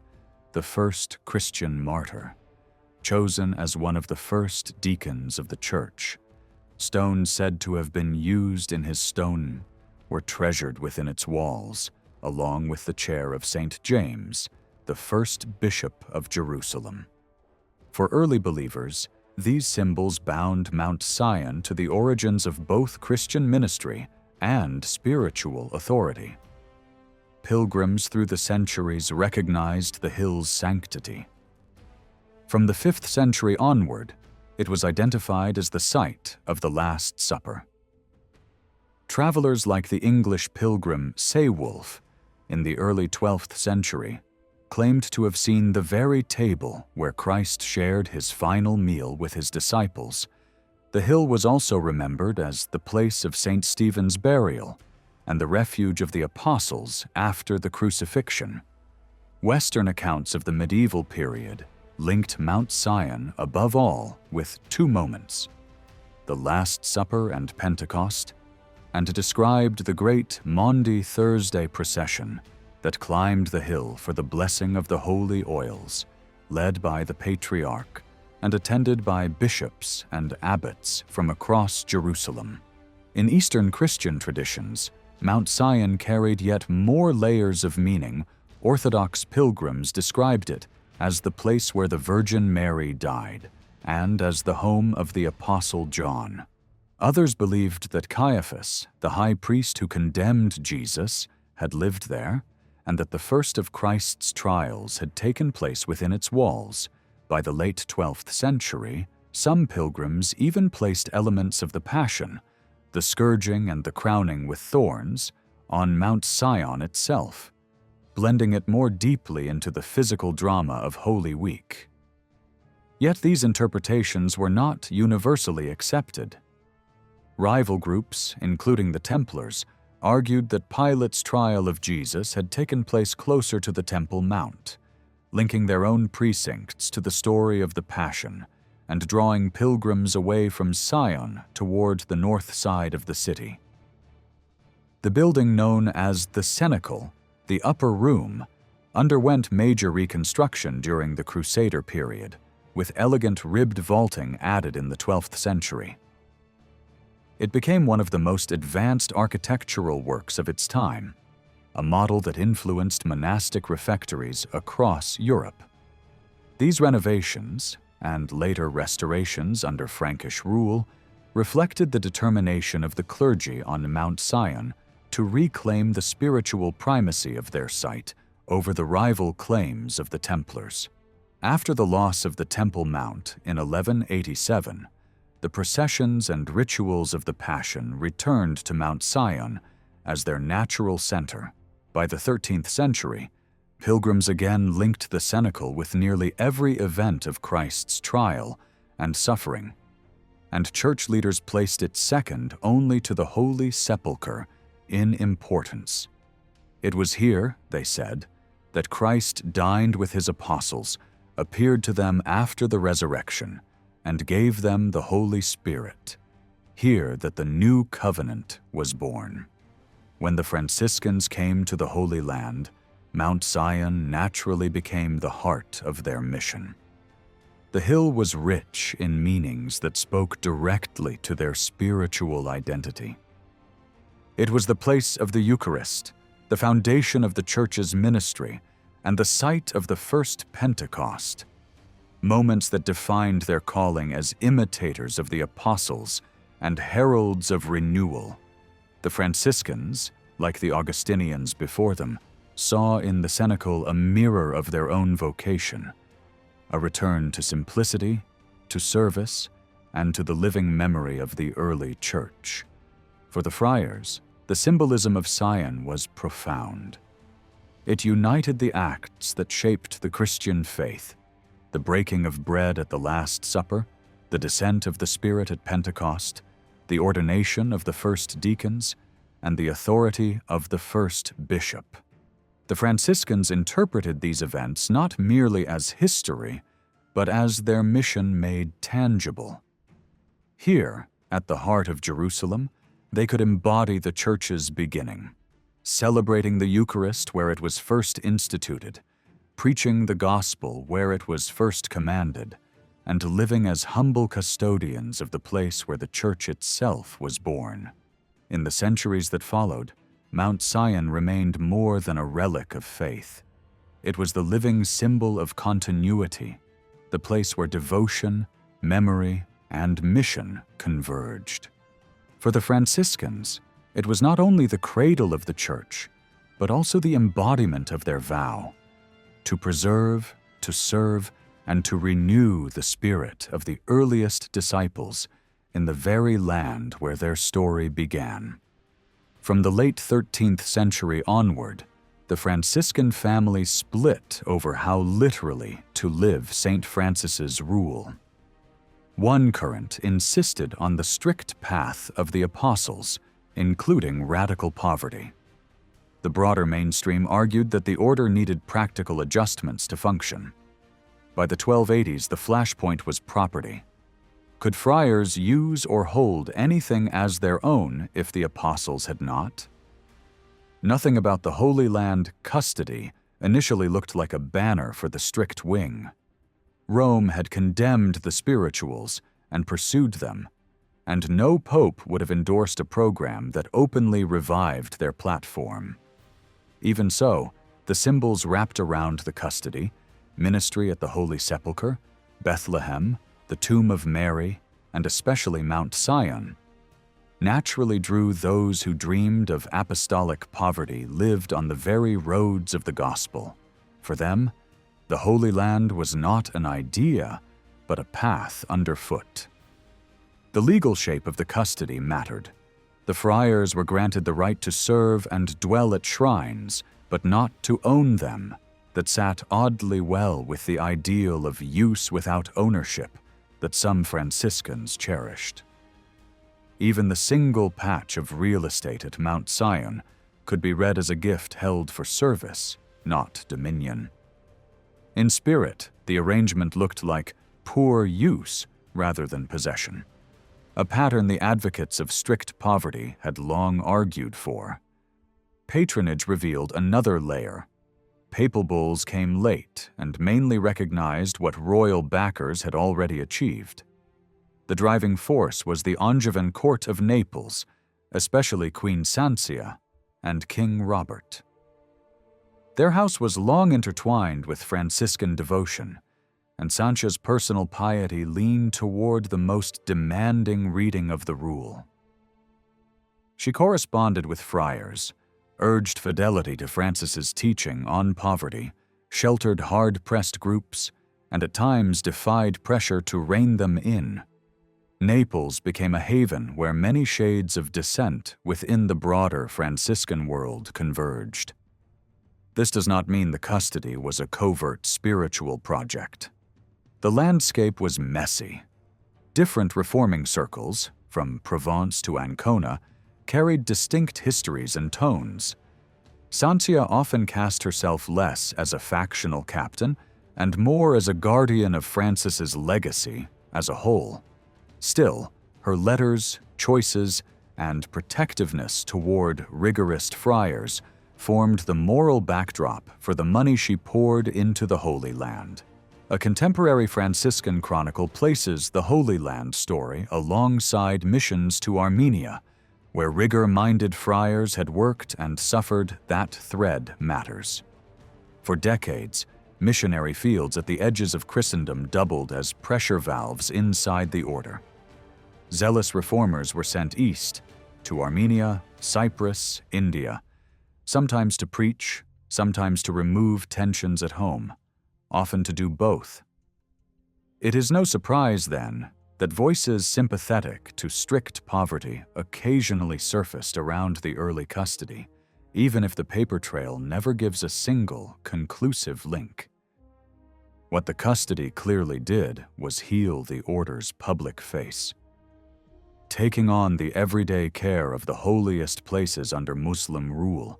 the first Christian martyr, chosen as one of the first deacons of the church. Stones said to have been used in his stone were treasured within its walls, along with the chair of Saint James, the first bishop of Jerusalem. For early believers, these symbols bound Mount Sion to the origins of both Christian ministry and spiritual authority. Pilgrims through the centuries recognized the hill's sanctity. From the 5th century onward, it was identified as the site of the Last Supper. Travelers like the English pilgrim Ceolwulf in the early 12th century claimed to have seen the very table where Christ shared his final meal with his disciples. The hill was also remembered as the place of Saint Stephen's burial and the refuge of the apostles after the crucifixion. Western accounts of the medieval period linked Mount Sion, above all, with two moments, the Last Supper and Pentecost, and described the great Maundy Thursday procession that climbed the hill for the blessing of the holy oils, led by the patriarch and attended by bishops and abbots from across Jerusalem. In Eastern Christian traditions, Mount Sion carried yet more layers of meaning. Orthodox pilgrims described it as the place where the Virgin Mary died, and as the home of the Apostle John. Others believed that Caiaphas, the high priest who condemned Jesus, had lived there, and that the first of Christ's trials had taken place within its walls. By the late 12th century, some pilgrims even placed elements of the Passion, the scourging and the crowning with thorns, on Mount Sion itself, blending it more deeply into the physical drama of Holy Week. Yet these interpretations were not universally accepted. Rival groups, including the Templars, argued that Pilate's trial of Jesus had taken place closer to the Temple Mount, linking their own precincts to the story of the Passion and drawing pilgrims away from Sion toward the north side of the city. The building known as the Cenacle, the upper room, underwent major reconstruction during the Crusader period, with elegant ribbed vaulting added in the 12th century. It became one of the most advanced architectural works of its time, a model that influenced monastic refectories across Europe. These renovations, and later restorations under Frankish rule, reflected the determination of the clergy on Mount Sion to reclaim the spiritual primacy of their site over the rival claims of the Templars. After the loss of the Temple Mount in 1187, the processions and rituals of the Passion returned to Mount Sion as their natural center. By the 13th century, pilgrims again linked the cenacle with nearly every event of Christ's trial and suffering, and church leaders placed it second only to the Holy Sepulchre in importance. It was here, they said, that Christ dined with his apostles, appeared to them after the resurrection, and gave them the Holy Spirit. Here that the new covenant was born. When the Franciscans came to the Holy Land, Mount Sion naturally became the heart of their mission. The hill was rich in meanings that spoke directly to their spiritual identity. It was the place of the Eucharist, the foundation of the Church's ministry, and the site of the first Pentecost, moments that defined their calling as imitators of the apostles and heralds of renewal. The Franciscans, like the Augustinians before them, saw in the cenacle a mirror of their own vocation, a return to simplicity, to service, and to the living memory of the early church. For the friars, the symbolism of Sion was profound. It united the acts that shaped the Christian faith: the breaking of bread at the Last Supper, the descent of the Spirit at Pentecost, the ordination of the first deacons, and the authority of the first bishop. The Franciscans interpreted these events not merely as history, but as their mission made tangible. Here, at the heart of Jerusalem, they could embody the Church's beginning, celebrating the Eucharist where it was first instituted, preaching the gospel where it was first commanded, and living as humble custodians of the place where the Church itself was born. In the centuries that followed, Mount Sion remained more than a relic of faith. It was the living symbol of continuity, the place where devotion, memory, and mission converged. For the Franciscans, it was not only the cradle of the Church, but also the embodiment of their vow: to preserve, to serve, and to renew the spirit of the earliest disciples in the very land where their story began. From the late 13th century onward, the Franciscan family split over how literally to live St. Francis's rule. One current insisted on the strict path of the apostles, including radical poverty. The broader mainstream argued that the order needed practical adjustments to function. By the 1280s, the flashpoint was property. Could friars use or hold anything as their own if the apostles had not? Nothing about the Holy Land custody initially looked like a banner for the strict wing. Rome had condemned the spirituals and pursued them, and no pope would have endorsed a program that openly revived their platform. Even so, the symbols wrapped around the custody, ministry at the Holy Sepulchre, Bethlehem, the tomb of Mary, and especially Mount Sion, naturally drew those who dreamed of apostolic poverty lived on the very roads of the gospel. For them, the Holy Land was not an idea, but a path underfoot. The legal shape of the custody mattered. The friars were granted the right to serve and dwell at shrines, but not to own them, that sat oddly well with the ideal of use without ownership that some Franciscans cherished. Even the single patch of real estate at Mount Sion could be read as a gift held for service, not dominion. In spirit, the arrangement looked like poor use rather than possession, a pattern the advocates of strict poverty had long argued for. Patronage revealed another layer. Papal bulls came late and mainly recognized what royal backers had already achieved. The driving force was the Angevin court of Naples, especially Queen Sansia and King Robert. Their house was long intertwined with Franciscan devotion, and Sanchia's personal piety leaned toward the most demanding reading of the rule. She corresponded with friars, urged fidelity to Francis's teaching on poverty, sheltered hard-pressed groups, and at times defied pressure to rein them in. Naples became a haven where many shades of dissent within the broader Franciscan world converged. This does not mean the custody was a covert spiritual project. The landscape was messy. Different reforming circles, from Provence to Ancona, carried distinct histories and tones. Sansia often cast herself less as a factional captain and more as a guardian of Francis's legacy as a whole. Still, her letters, choices, and protectiveness toward rigorous friars formed the moral backdrop for the money she poured into the Holy Land. A contemporary Franciscan chronicle places the Holy Land story alongside missions to Armenia, where rigor-minded friars had worked and suffered. That thread matters. For decades, missionary fields at the edges of Christendom doubled as pressure valves inside the order. Zealous reformers were sent east, to Armenia, Cyprus, India, sometimes to preach, sometimes to remove tensions at home, often to do both. It is no surprise, then, that voices sympathetic to strict poverty occasionally surfaced around the early custody, even if the paper trail never gives a single, conclusive link. What the custody clearly did was heal the order's public face. Taking on the everyday care of the holiest places under Muslim rule,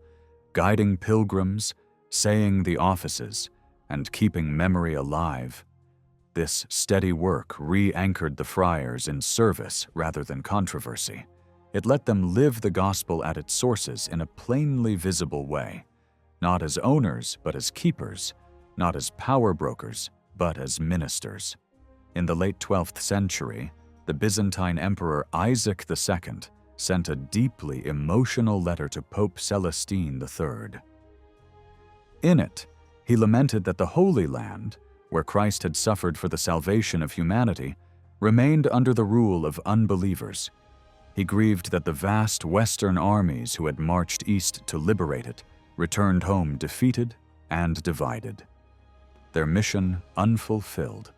guiding pilgrims, saying the offices, and keeping memory alive, this steady work re-anchored the friars in service rather than controversy. It let them live the gospel at its sources in a plainly visible way, not as owners but as keepers, not as power brokers but as ministers. In the late 12th century, the Byzantine Emperor Isaac II sent a deeply emotional letter to Pope Celestine III. In it, he lamented that the Holy Land, where Christ had suffered for the salvation of humanity, remained under the rule of unbelievers. He grieved that the vast Western armies who had marched east to liberate it returned home defeated and divided, their mission unfulfilled.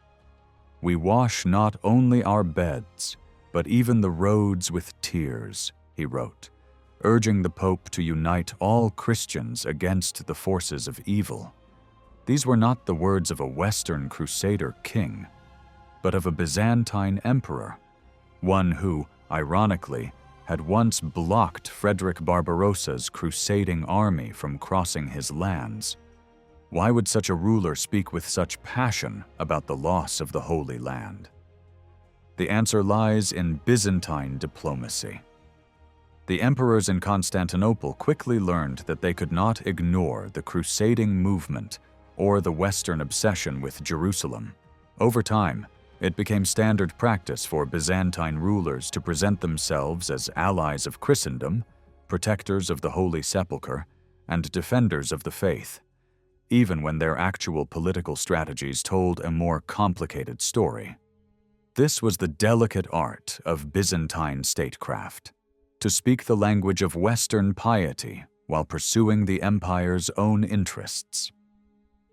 "We wash not only our beds, but even the roads with tears," he wrote, urging the Pope to unite all Christians against the forces of evil. These were not the words of a Western Crusader king, but of a Byzantine emperor, one who, ironically, had once blocked Frederick Barbarossa's crusading army from crossing his lands. Why would such a ruler speak with such passion about the loss of the Holy Land? The answer lies in Byzantine diplomacy. The emperors in Constantinople quickly learned that they could not ignore the crusading movement or the Western obsession with Jerusalem. Over time, it became standard practice for Byzantine rulers to present themselves as allies of Christendom, protectors of the Holy Sepulchre, and defenders of the faith, even when their actual political strategies told a more complicated story. This was the delicate art of Byzantine statecraft, to speak the language of Western piety while pursuing the empire's own interests.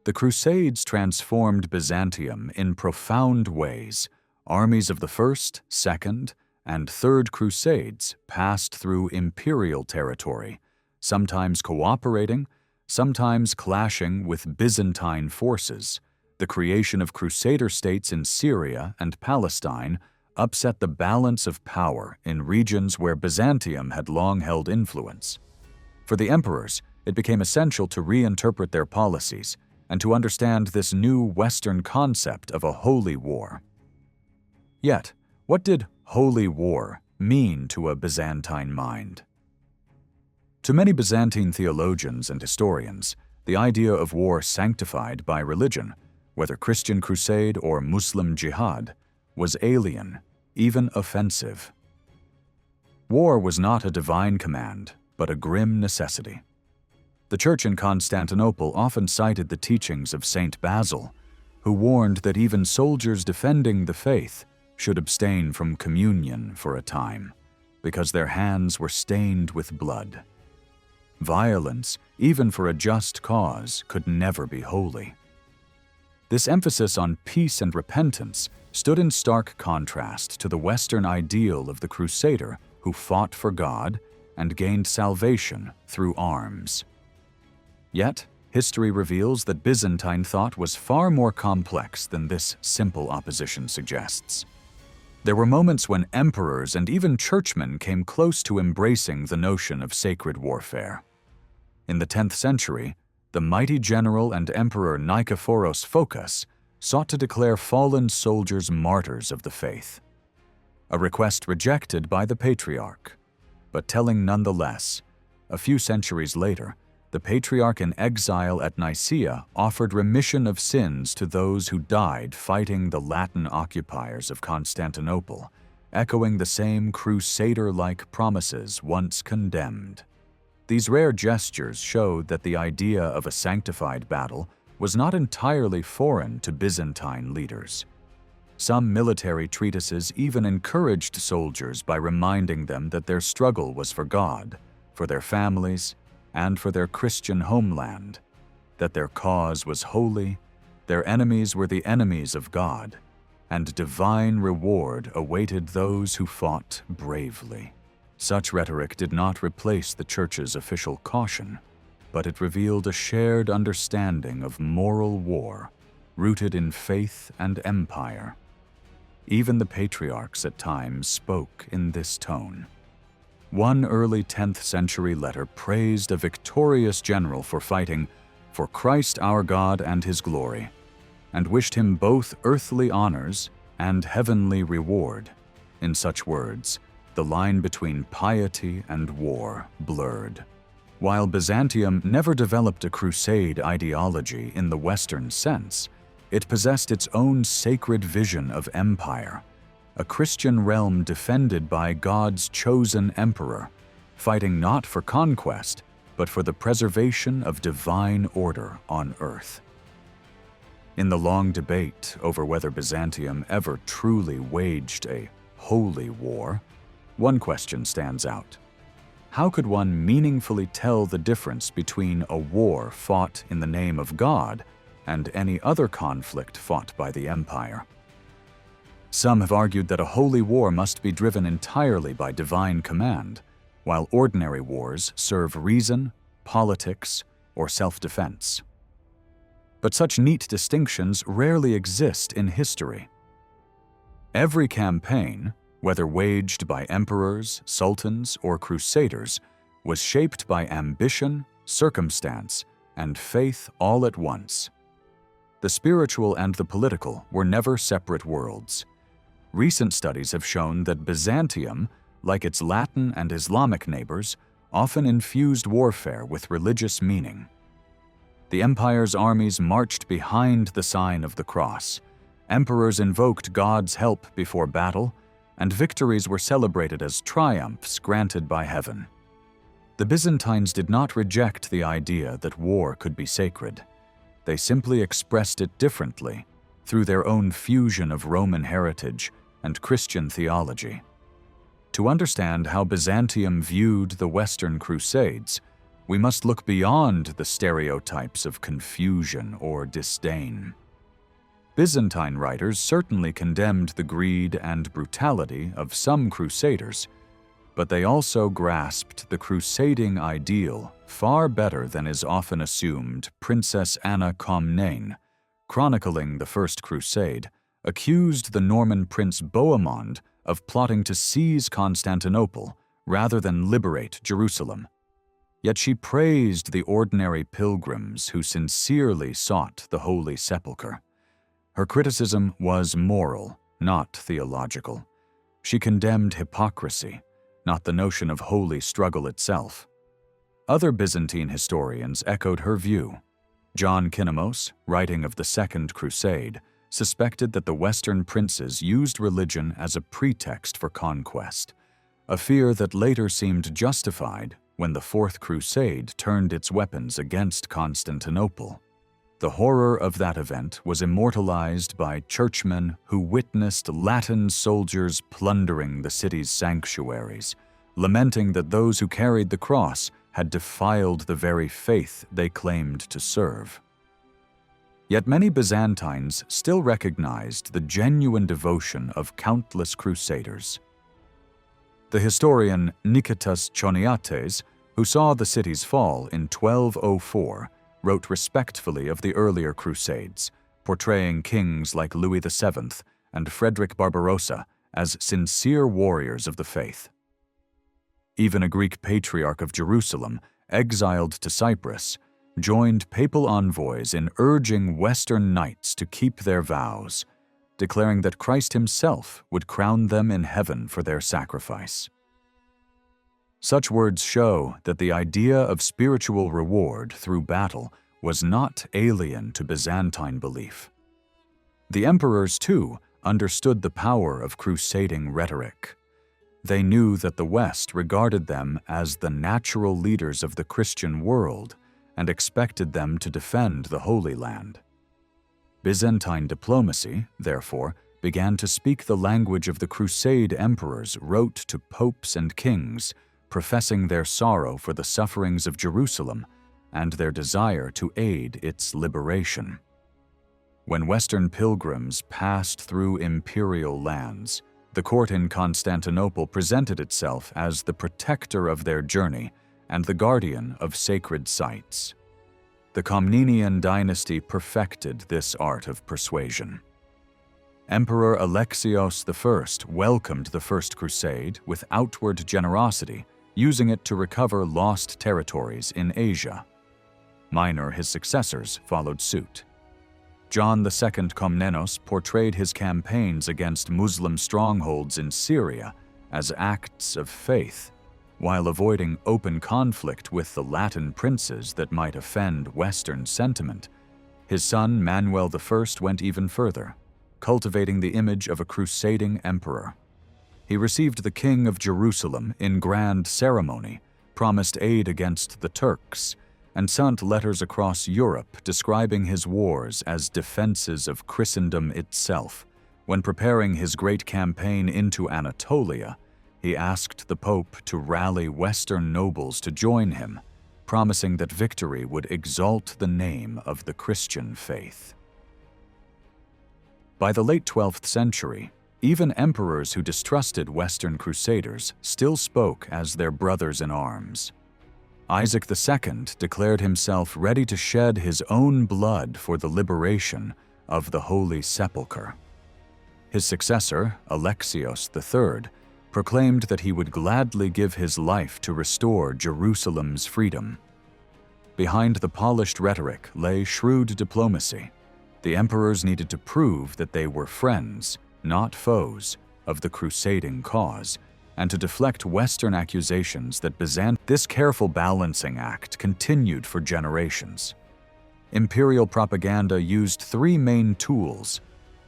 The Crusades transformed Byzantium in profound ways. Armies of the First, Second, and Third Crusades passed through imperial territory, sometimes cooperating, sometimes clashing with Byzantine forces. The creation of Crusader states in Syria and Palestine upset the balance of power in regions where Byzantium had long held influence. For the emperors, it became essential to reinterpret their policies and to understand this new Western concept of a holy war. Yet, what did holy war mean to a Byzantine mind? To many Byzantine theologians and historians, the idea of war sanctified by religion, whether Christian crusade or Muslim jihad, was alien, even offensive. War was not a divine command, but a grim necessity. The Church in Constantinople often cited the teachings of Saint Basil, who warned that even soldiers defending the faith should abstain from communion for a time, because their hands were stained with blood. Violence, even for a just cause, could never be holy. This emphasis on peace and repentance stood in stark contrast to the Western ideal of the Crusader who fought for God and gained salvation through arms. Yet, history reveals that Byzantine thought was far more complex than this simple opposition suggests. There were moments when emperors and even churchmen came close to embracing the notion of sacred warfare. In the 10th century, the mighty general and emperor Nikephoros Phocas sought to declare fallen soldiers martyrs of the faith, a request rejected by the Patriarch, but telling nonetheless. A few centuries later, the Patriarch in exile at Nicaea offered remission of sins to those who died fighting the Latin occupiers of Constantinople, echoing the same Crusader-like promises once condemned. These rare gestures showed that the idea of a sanctified battle was not entirely foreign to Byzantine leaders. Some military treatises even encouraged soldiers by reminding them that their struggle was for God, for their families, and for their Christian homeland, that their cause was holy, their enemies were the enemies of God, and divine reward awaited those who fought bravely. Such rhetoric did not replace the Church's official caution, but it revealed a shared understanding of moral war, rooted in faith and empire. Even the patriarchs at times spoke in this tone. One early 10th century letter praised a victorious general for fighting for Christ our God and his glory, and wished him both earthly honors and heavenly reward. In such words, the line between piety and war blurred. While Byzantium never developed a crusade ideology in the Western sense, it possessed its own sacred vision of empire, a Christian realm defended by God's chosen emperor, fighting not for conquest, but for the preservation of divine order on earth. In the long debate over whether Byzantium ever truly waged a holy war, one question stands out. How could one meaningfully tell the difference between a war fought in the name of God and any other conflict fought by the empire? Some have argued that a holy war must be driven entirely by divine command, while ordinary wars serve reason, politics, or self-defense. But such neat distinctions rarely exist in history. Every campaign, whether waged by emperors, sultans, or crusaders, was shaped by ambition, circumstance, and faith all at once. The spiritual and the political were never separate worlds. Recent studies have shown that Byzantium, like its Latin and Islamic neighbors, often infused warfare with religious meaning. The empire's armies marched behind the sign of the cross. Emperors invoked God's help before battle, and victories were celebrated as triumphs granted by heaven. The Byzantines did not reject the idea that war could be sacred. They simply expressed it differently, through their own fusion of Roman heritage and Christian theology. To understand how Byzantium viewed the Western Crusades, we must look beyond the stereotypes of confusion or disdain. Byzantine writers certainly condemned the greed and brutality of some crusaders, but they also grasped the crusading ideal far better than is often assumed. Princess Anna Comnene, chronicling the First Crusade, accused the Norman Prince Bohemond of plotting to seize Constantinople rather than liberate Jerusalem. Yet she praised the ordinary pilgrims who sincerely sought the Holy Sepulchre. Her criticism was moral, not theological. She condemned hypocrisy, not the notion of holy struggle itself. Other Byzantine historians echoed her view. John Kinemos, writing of the Second Crusade, suspected that the Western princes used religion as a pretext for conquest, a fear that later seemed justified when the Fourth Crusade turned its weapons against Constantinople. The horror of that event was immortalized by churchmen who witnessed Latin soldiers plundering the city's sanctuaries, lamenting that those who carried the cross had defiled the very faith they claimed to serve. Yet many Byzantines still recognized the genuine devotion of countless crusaders. The historian Nikitas Choniates, who saw the city's fall in 1204, wrote respectfully of the earlier Crusades, portraying kings like Louis VII and Frederick Barbarossa as sincere warriors of the faith. Even a Greek patriarch of Jerusalem, exiled to Cyprus, joined papal envoys in urging Western knights to keep their vows, declaring that Christ himself would crown them in heaven for their sacrifice. Such words show that the idea of spiritual reward through battle was not alien to Byzantine belief. The emperors, too, understood the power of crusading rhetoric. They knew that the West regarded them as the natural leaders of the Christian world and expected them to defend the Holy Land. Byzantine diplomacy, therefore, began to speak the language of the Crusade emperors wrote to popes and kings, professing their sorrow for the sufferings of Jerusalem and their desire to aid its liberation. When Western pilgrims passed through imperial lands, The court in Constantinople presented itself as the protector of their journey and the guardian of sacred sites. The Komnenian dynasty perfected this art of persuasion. Emperor Alexios I welcomed the First Crusade with outward generosity, using it to recover lost territories in Asia. Minor, his successors, followed suit. John II Komnenos portrayed his campaigns against Muslim strongholds in Syria as acts of faith, while avoiding open conflict with the Latin princes that might offend Western sentiment. His son Manuel I went even further, cultivating the image of a crusading emperor. He received the King of Jerusalem in grand ceremony, promised aid against the Turks, and sent letters across Europe describing his wars as defenses of Christendom itself. When preparing his great campaign into Anatolia, he asked the Pope to rally Western nobles to join him, promising that victory would exalt the name of the Christian faith. By the late 12th century, even emperors who distrusted Western Crusaders still spoke as their brothers in arms. Isaac II declared himself ready to shed his own blood for the liberation of the Holy Sepulchre. His successor, Alexios III, proclaimed that he would gladly give his life to restore Jerusalem's freedom. Behind the polished rhetoric lay shrewd diplomacy. The emperors needed to prove that they were friends, not foes, of the crusading cause, and to deflect Western accusations that this careful balancing act continued for generations. Imperial propaganda used three main tools: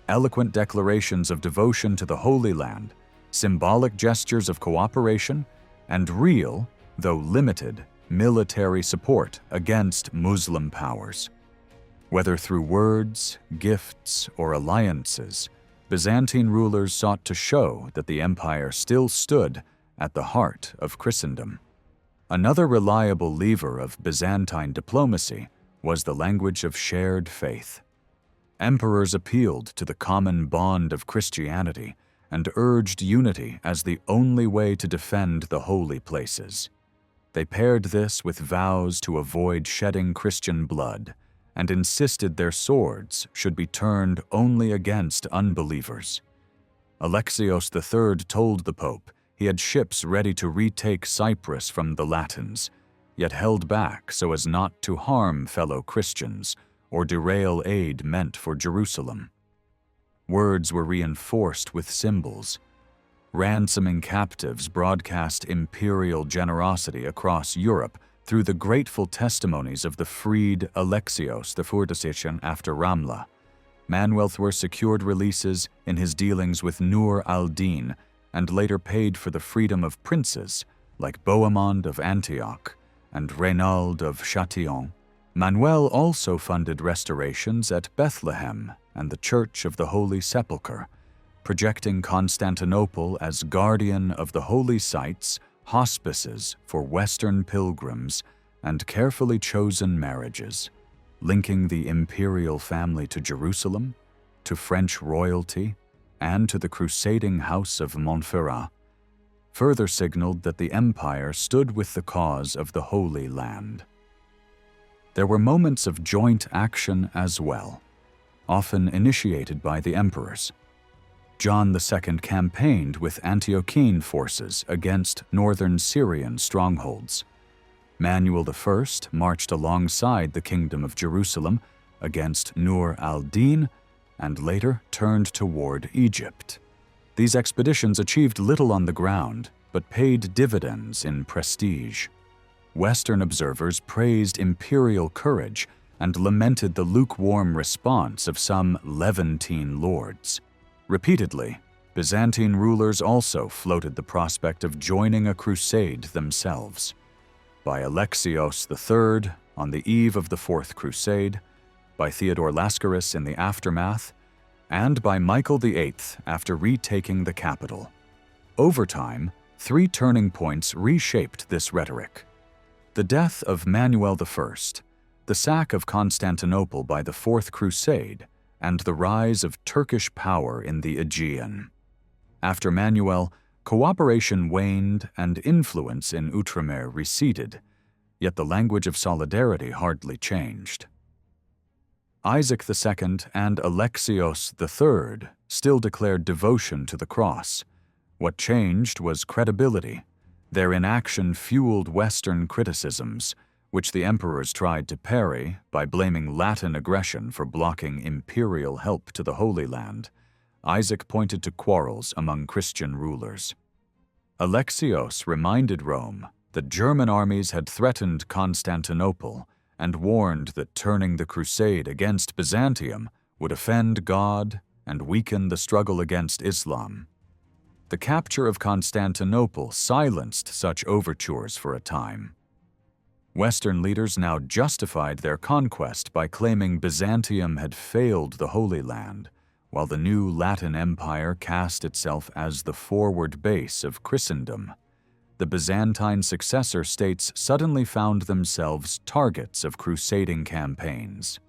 eloquent declarations of devotion to the Holy Land, symbolic gestures of cooperation, and real, though limited, military support against Muslim powers. Whether through words, gifts, or alliances, Byzantine rulers sought to show that the empire still stood at the heart of Christendom. Another reliable lever of Byzantine diplomacy was the language of shared faith. Emperors appealed to the common bond of Christianity and urged unity as the only way to defend the holy places. They paired this with vows to avoid shedding Christian blood and insisted their swords should be turned only against unbelievers. Alexios III told the Pope he had ships ready to retake Cyprus from the Latins, yet held back so as not to harm fellow Christians or derail aid meant for Jerusalem. Words were reinforced with symbols. Ransoming captives broadcast imperial generosity across Europe through the grateful testimonies of the freed Alexios IV after Ramla. Manuel I secured releases in his dealings with Nur al-Din and later paid for the freedom of princes like Bohemond of Antioch and Reynald of Châtillon. Manuel also funded restorations at Bethlehem and the Church of the Holy Sepulchre, projecting Constantinople as guardian of the holy sites, hospices for Western pilgrims, and carefully chosen marriages, linking the imperial family to Jerusalem, to French royalty, and to the crusading house of Montferrat, further signaled that the empire stood with the cause of the Holy Land. There were moments of joint action as well, often initiated by the emperors. John II campaigned with Antiochene forces against northern Syrian strongholds. Manuel I marched alongside the Kingdom of Jerusalem against Nur al-Din and later turned toward Egypt. These expeditions achieved little on the ground, but paid dividends in prestige. Western observers praised imperial courage and lamented the lukewarm response of some Levantine lords. Repeatedly, Byzantine rulers also floated the prospect of joining a crusade themselves. By Alexios III on the eve of the Fourth Crusade, by Theodore Lascaris in the aftermath, and by Michael VIII after retaking the capital. Over time, three turning points reshaped this rhetoric: the death of Manuel I, the sack of Constantinople by the Fourth Crusade, and the rise of Turkish power in the Aegean. After Manuel, cooperation waned and influence in Outremer receded, yet the language of solidarity hardly changed. Isaac II and Alexios III still declared devotion to the cross. What changed was credibility. Their inaction fueled Western criticisms, which the emperors tried to parry by blaming Latin aggression for blocking imperial help to the Holy Land. Isaac pointed to quarrels among Christian rulers. Alexios reminded Rome that German armies had threatened Constantinople and warned that turning the crusade against Byzantium would offend God and weaken the struggle against Islam. The capture of Constantinople silenced such overtures for a time. Western leaders now justified their conquest by claiming Byzantium had failed the Holy Land, while the new Latin Empire cast itself as the forward base of Christendom. The Byzantine successor states suddenly found themselves targets of crusading campaigns.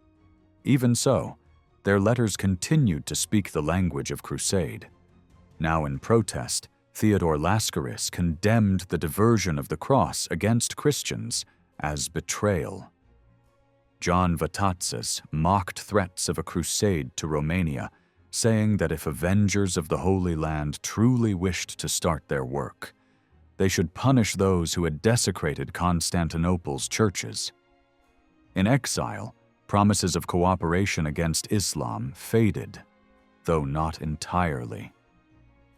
Even so, their letters continued to speak the language of crusade. Now in protest, Theodore Lascaris condemned the diversion of the cross against Christians as betrayal. John Vatatzes mocked threats of a crusade to Romania, saying that if avengers of the Holy Land truly wished to start their work, they should punish those who had desecrated Constantinople's churches. In exile, promises of cooperation against Islam faded, though not entirely.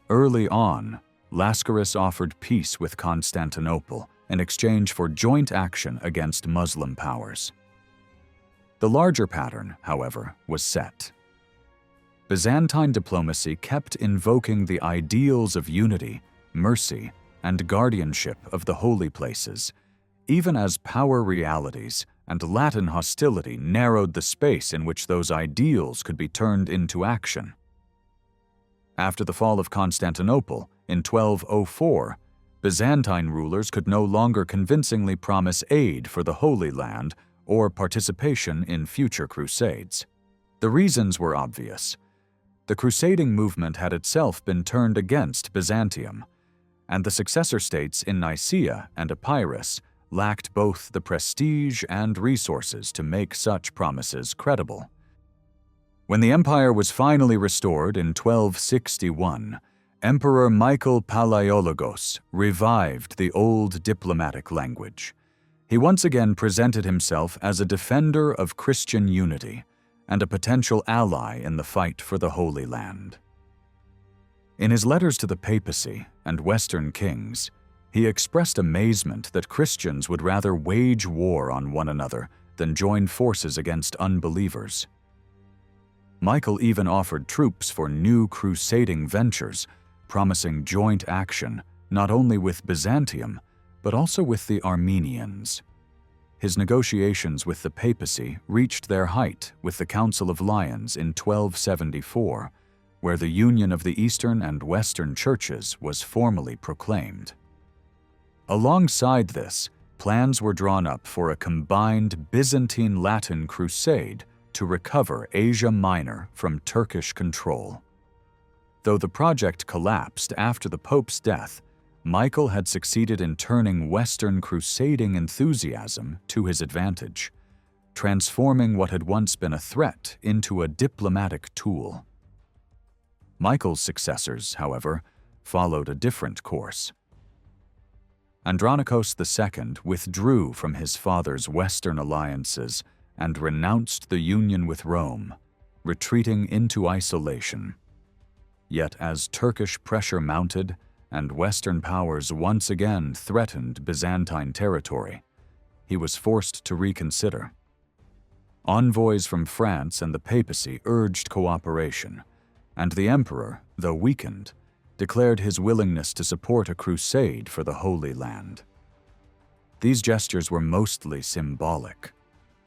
Early on, Lascaris offered peace with Constantinople in exchange for joint action against Muslim powers. The larger pattern, however, was set. Byzantine diplomacy kept invoking the ideals of unity, mercy, and guardianship of the holy places, even as power realities and Latin hostility narrowed the space in which those ideals could be turned into action. After the fall of Constantinople in 1204, Byzantine rulers could no longer convincingly promise aid for the Holy Land or participation in future crusades. The reasons were obvious. The crusading movement had itself been turned against Byzantium, and the successor states in Nicaea and Epirus lacked both the prestige and resources to make such promises credible. When the empire was finally restored in 1261, Emperor Michael Palaiologos revived the old diplomatic language. He once again presented himself as a defender of Christian unity and a potential ally in the fight for the Holy Land. In his letters to the papacy and Western kings, he expressed amazement that Christians would rather wage war on one another than join forces against unbelievers. Michael even offered troops for new crusading ventures, promising joint action not only with Byzantium, but also with the Armenians. His negotiations with the papacy reached their height with the Council of Lyons in 1274, where the union of the Eastern and Western churches was formally proclaimed. Alongside this, plans were drawn up for a combined Byzantine-Latin crusade to recover Asia Minor from Turkish control. Though the project collapsed after the Pope's death, Michael had succeeded in turning Western crusading enthusiasm to his advantage, transforming what had once been a threat into a diplomatic tool. Michael's successors, however, followed a different course. Andronikos II withdrew from his father's Western alliances and renounced the union with Rome, retreating into isolation. Yet as Turkish pressure mounted and Western powers once again threatened Byzantine territory, he was forced to reconsider. Envoys from France and the papacy urged cooperation, and the emperor, though weakened, declared his willingness to support a crusade for the Holy Land. These gestures were mostly symbolic.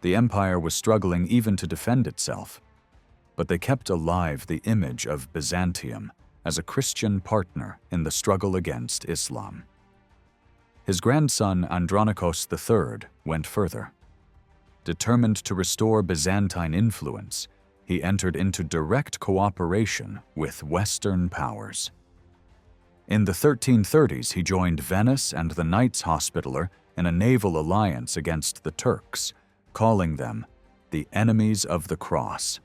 The empire was struggling even to defend itself, but they kept alive the image of Byzantium as a Christian partner in the struggle against Islam. His grandson Andronikos III went further. Determined to restore Byzantine influence, he entered into direct cooperation with Western powers. In the 1330s, he joined Venice and the Knights Hospitaller in a naval alliance against the Turks, calling them the enemies of the cross.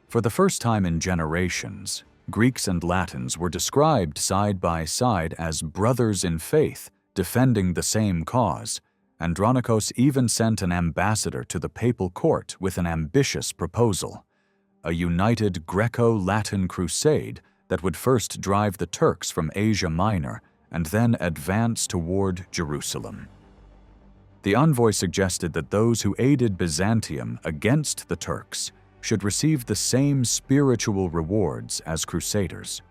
For the first time in generations, Greeks and Latins were described side by side as brothers in faith, defending the same cause. Andronikos even sent an ambassador to the papal court with an ambitious proposal: a united Greco-Latin crusade that would first drive the Turks from Asia Minor and then advance toward Jerusalem. The envoy suggested that those who aided Byzantium against the Turks should receive the same spiritual rewards as Crusaders.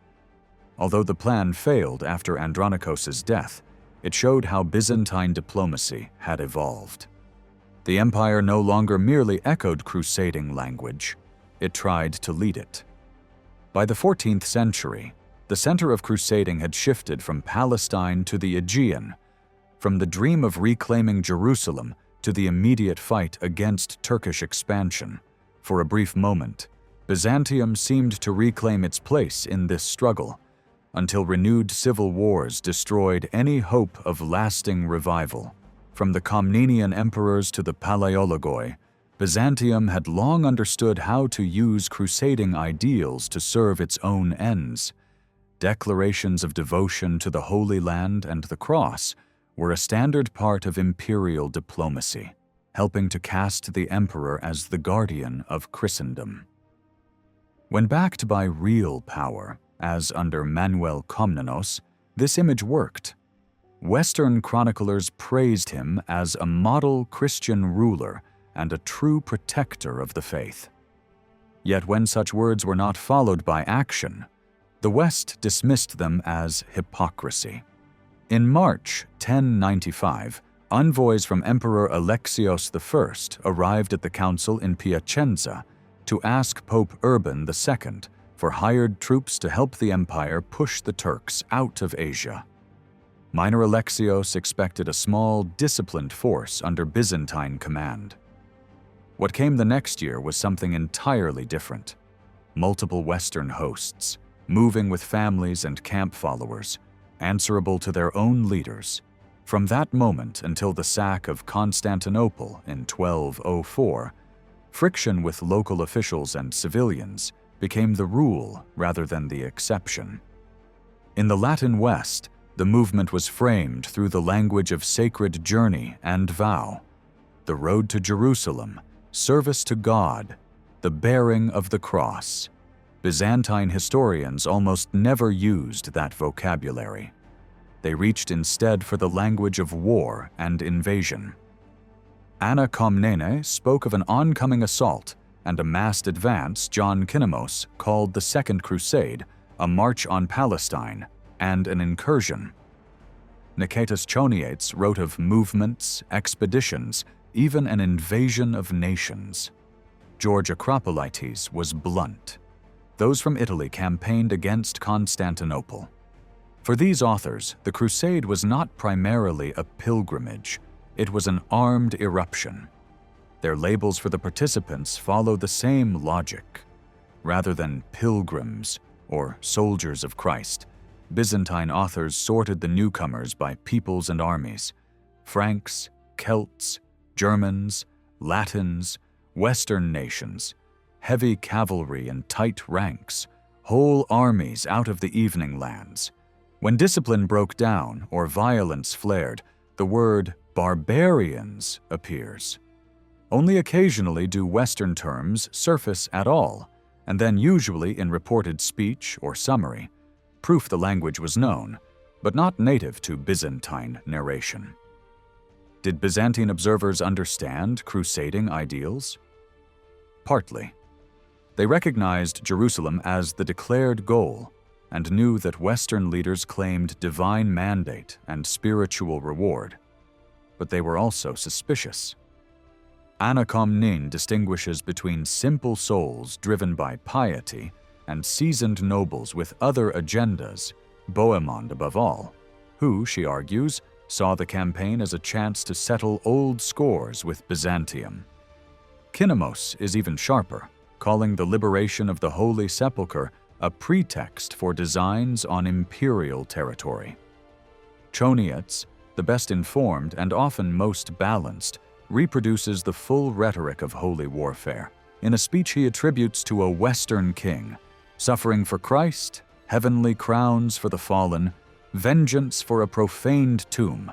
Although the plan failed after Andronikos' death, it showed how Byzantine diplomacy had evolved. The empire no longer merely echoed crusading language, it tried to lead it. By the 14th century, the center of crusading had shifted from Palestine to the Aegean, from the dream of reclaiming Jerusalem to the immediate fight against Turkish expansion. For a brief moment, Byzantium seemed to reclaim its place in this struggle, until renewed civil wars destroyed any hope of lasting revival. From the Komnenian emperors to the Palaiologoi, Byzantium had long understood how to use crusading ideals to serve its own ends. Declarations of devotion to the Holy Land and the Cross were a standard part of imperial diplomacy, helping to cast the emperor as the guardian of Christendom. When backed by real power, as under Manuel Komnenos, this image worked. Western chroniclers praised him as a model Christian ruler and a true protector of the faith. Yet when such words were not followed by action, the West dismissed them as hypocrisy. In March 1095, envoys from Emperor Alexios I arrived at the council in Piacenza to ask Pope Urban II for hired troops to help the empire push the Turks out of Asia. Minor Alexios expected a small, disciplined force under Byzantine command. What came the next year was something entirely different. Multiple Western hosts, moving with families and camp followers, answerable to their own leaders. From that moment until the sack of Constantinople in 1204, friction with local officials and civilians became the rule rather than the exception. In the Latin West, the movement was framed through the language of sacred journey and vow, the road to Jerusalem, service to God, the bearing of the cross. Byzantine historians almost never used that vocabulary. They reached instead for the language of war and invasion. Anna Komnene spoke of an oncoming assault and a massed advance John Kinemos called the Second Crusade, a march on Palestine, and an incursion. Nicetas Choniates wrote of movements, expeditions, even an invasion of nations. George Acropolites was blunt. Those from Italy campaigned against Constantinople. For these authors, the crusade was not primarily a pilgrimage, it was an armed eruption. Their labels for the participants follow the same logic. Rather than pilgrims or soldiers of Christ, Byzantine authors sorted the newcomers by peoples and armies: Franks, Celts, Germans, Latins, Western nations, heavy cavalry in tight ranks, whole armies out of the evening lands. When discipline broke down or violence flared, the word barbarians appears. Only occasionally do Western terms surface at all, and then usually in reported speech or summary, proof the language was known, but not native to Byzantine narration. Did Byzantine observers understand crusading ideals? Partly. They recognized Jerusalem as the declared goal and knew that Western leaders claimed divine mandate and spiritual reward, but they were also suspicious. Anna Komnene distinguishes between simple souls driven by piety and seasoned nobles with other agendas, Bohemond above all, who, she argues, saw the campaign as a chance to settle old scores with Byzantium. Kinemos is even sharper, calling the liberation of the Holy Sepulchre a pretext for designs on imperial territory. Choniates, the best informed and often most balanced, reproduces the full rhetoric of holy warfare in a speech he attributes to a Western king: suffering for Christ, heavenly crowns for the fallen, vengeance for a profaned tomb,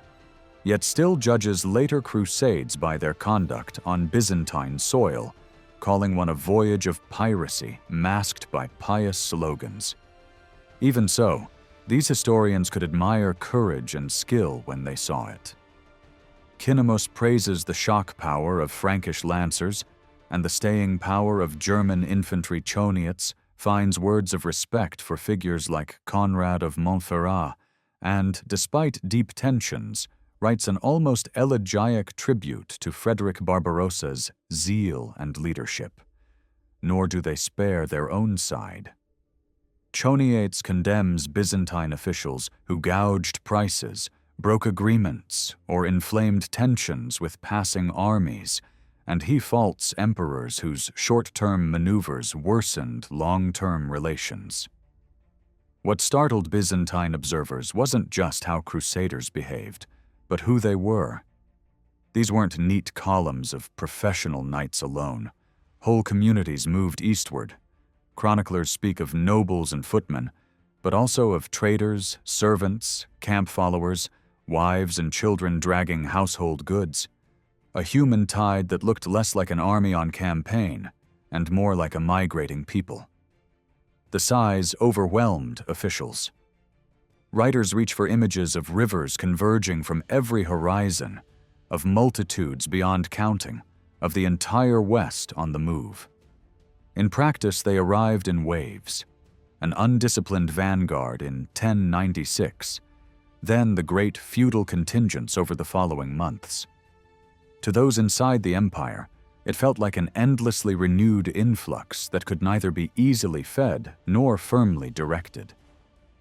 yet still judges later crusades by their conduct on Byzantine soil, calling one a voyage of piracy masked by pious slogans. Even so, these historians could admire courage and skill when they saw it. Kinnemos praises the shock power of Frankish lancers, and the staying power of German infantry Choniates finds words of respect for figures like Conrad of Montferrat, and, despite deep tensions, writes an almost elegiac tribute to Frederick Barbarossa's zeal and leadership. Nor do they spare their own side. Choniates condemns Byzantine officials who gouged prices, broke agreements, or inflamed tensions with passing armies, and he faults emperors whose short-term maneuvers worsened long-term relations. What startled Byzantine observers wasn't just how Crusaders behaved, but who they were. These weren't neat columns of professional knights alone. Whole communities moved eastward. Chroniclers speak of nobles and footmen, but also of traders, servants, camp followers, wives and children dragging household goods. A human tide that looked less like an army on campaign and more like a migrating people. The size overwhelmed officials. Writers reach for images of rivers converging from every horizon, of multitudes beyond counting, of the entire West on the move. In practice, they arrived in waves. An undisciplined vanguard in 1096, then the great feudal contingents over the following months. To those inside the empire, it felt like an endlessly renewed influx that could neither be easily fed nor firmly directed.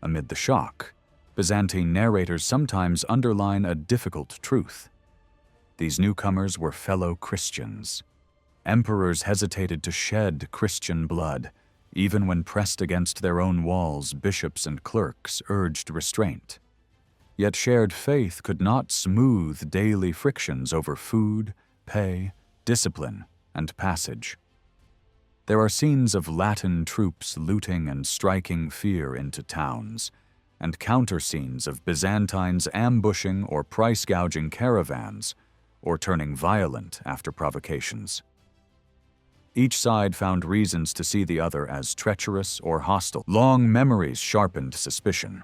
Amid the shock, Byzantine narrators sometimes underline a difficult truth. These newcomers were fellow Christians. Emperors hesitated to shed Christian blood. Even when pressed against their own walls, bishops and clerks urged restraint. Yet shared faith could not smooth daily frictions over food, pay, discipline, and passage. There are scenes of Latin troops looting and striking fear into towns, and counter scenes of Byzantines ambushing or price-gouging caravans, or turning violent after provocations. Each side found reasons to see the other as treacherous or hostile. Long memories sharpened suspicion.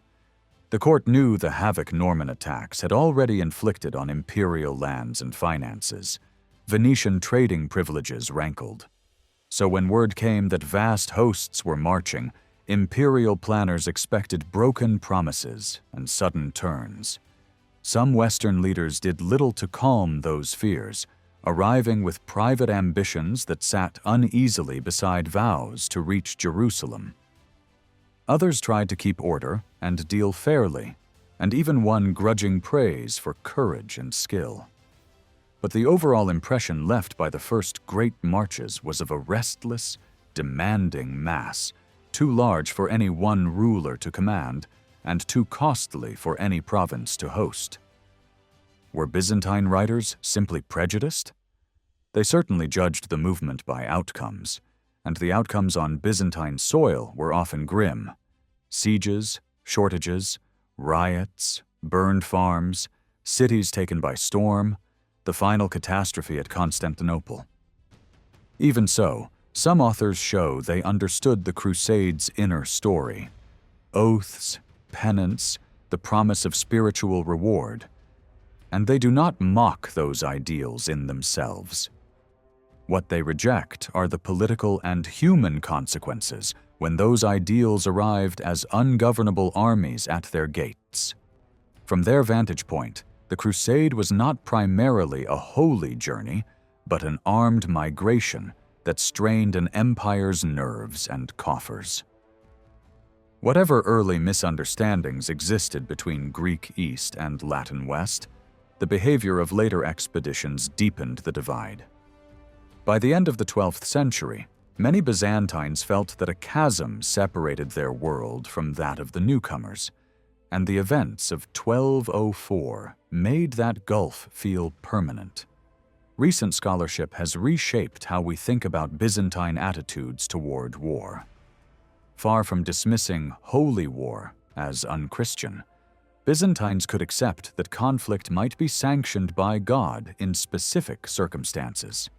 The court knew the havoc Norman attacks had already inflicted on imperial lands and finances. Venetian trading privileges rankled. So when word came that vast hosts were marching, imperial planners expected broken promises and sudden turns. Some Western leaders did little to calm those fears, arriving with private ambitions that sat uneasily beside vows to reach Jerusalem. Others tried to keep order and deal fairly, and even won grudging praise for courage and skill. But the overall impression left by the first great marches was of a restless, demanding mass, too large for any one ruler to command, and too costly for any province to host. Were Byzantine writers simply prejudiced? They certainly judged the movement by outcomes, and the outcomes on Byzantine soil were often grim. Sieges, shortages, riots, burned farms, cities taken by storm, the final catastrophe at Constantinople. Even so, some authors show they understood the Crusades' inner story: oaths, penance, the promise of spiritual reward. And they do not mock those ideals in themselves. What they reject are the political and human consequences when those ideals arrived as ungovernable armies at their gates. From their vantage point, the crusade was not primarily a holy journey, but an armed migration that strained an empire's nerves and coffers. Whatever early misunderstandings existed between Greek East and Latin West, the behavior of later expeditions deepened the divide. By the end of the 12th century, Many Byzantines felt that a chasm separated their world from that of the newcomers, and the events of 1204 made that gulf feel permanent. Recent scholarship has reshaped how we think about Byzantine attitudes toward war. Far from dismissing holy war as unchristian, Byzantines could accept that conflict might be sanctioned by God in specific circumstances.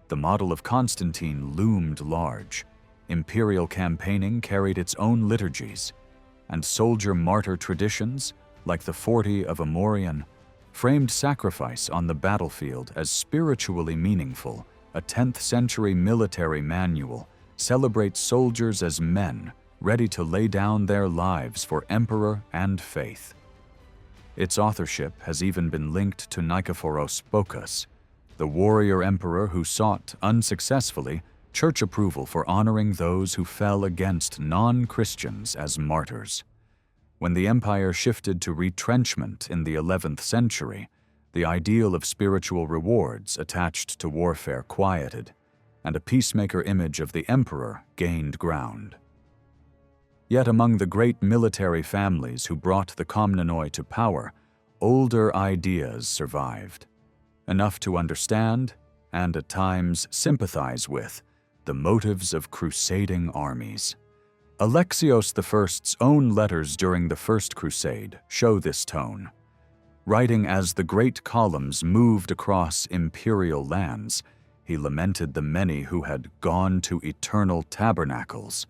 The model of Constantine loomed large. Imperial campaigning carried its own liturgies, and soldier martyr traditions, like the 40 of Amorian, framed sacrifice on the battlefield as spiritually meaningful. A 10th century military manual celebrates soldiers as men ready to lay down their lives for emperor and faith. Its authorship has even been linked to Nikephoros Bocchus, the warrior emperor who sought, unsuccessfully, church approval for honoring those who fell against non-Christians as martyrs. When the empire shifted to retrenchment in the 11th century, the ideal of spiritual rewards attached to warfare quieted, and a peacemaker image of the emperor gained ground. Yet among the great military families who brought the komnenoi to power, older ideas survived, enough to understand, and at times sympathize with, the motives of crusading armies. Alexios I's own letters during the First Crusade show this tone. Writing as the great columns moved across imperial lands, he lamented the many who had gone to eternal tabernacles,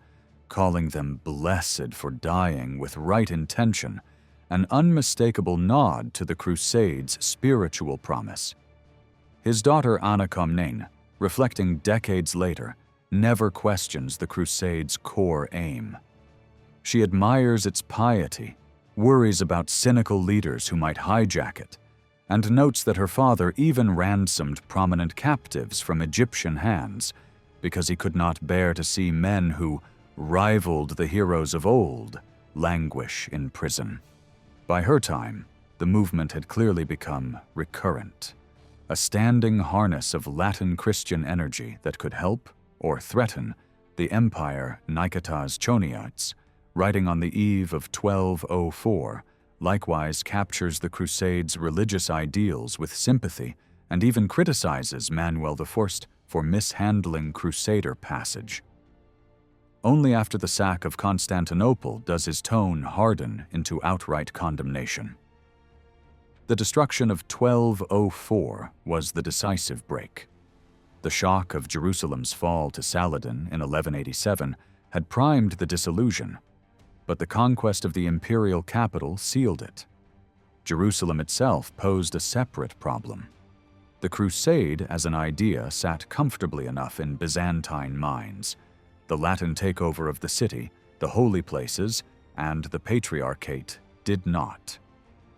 calling them blessed for dying with right intention, an unmistakable nod to the Crusades' spiritual promise. His daughter Anna Komnene, reflecting decades later, never questions the Crusades' core aim. She admires its piety, worries about cynical leaders who might hijack it, and notes that her father even ransomed prominent captives from Egyptian hands because he could not bear to see men who rivaled the heroes of old languish in prison. By her time, the movement had clearly become recurrent, a standing harness of Latin Christian energy that could help or threaten the empire. Niketas Choniates, writing on the eve of 1204, likewise captures the Crusades' religious ideals with sympathy and even criticizes Manuel I for mishandling Crusader passage. Only after the sack of Constantinople does his tone harden into outright condemnation. The destruction of 1204 was the decisive break. The shock of Jerusalem's fall to Saladin in 1187 had primed the disillusion, but the conquest of the imperial capital sealed it. Jerusalem itself posed a separate problem. The crusade as an idea sat comfortably enough in Byzantine minds. The Latin takeover of the city, the holy places, and the patriarchate did not.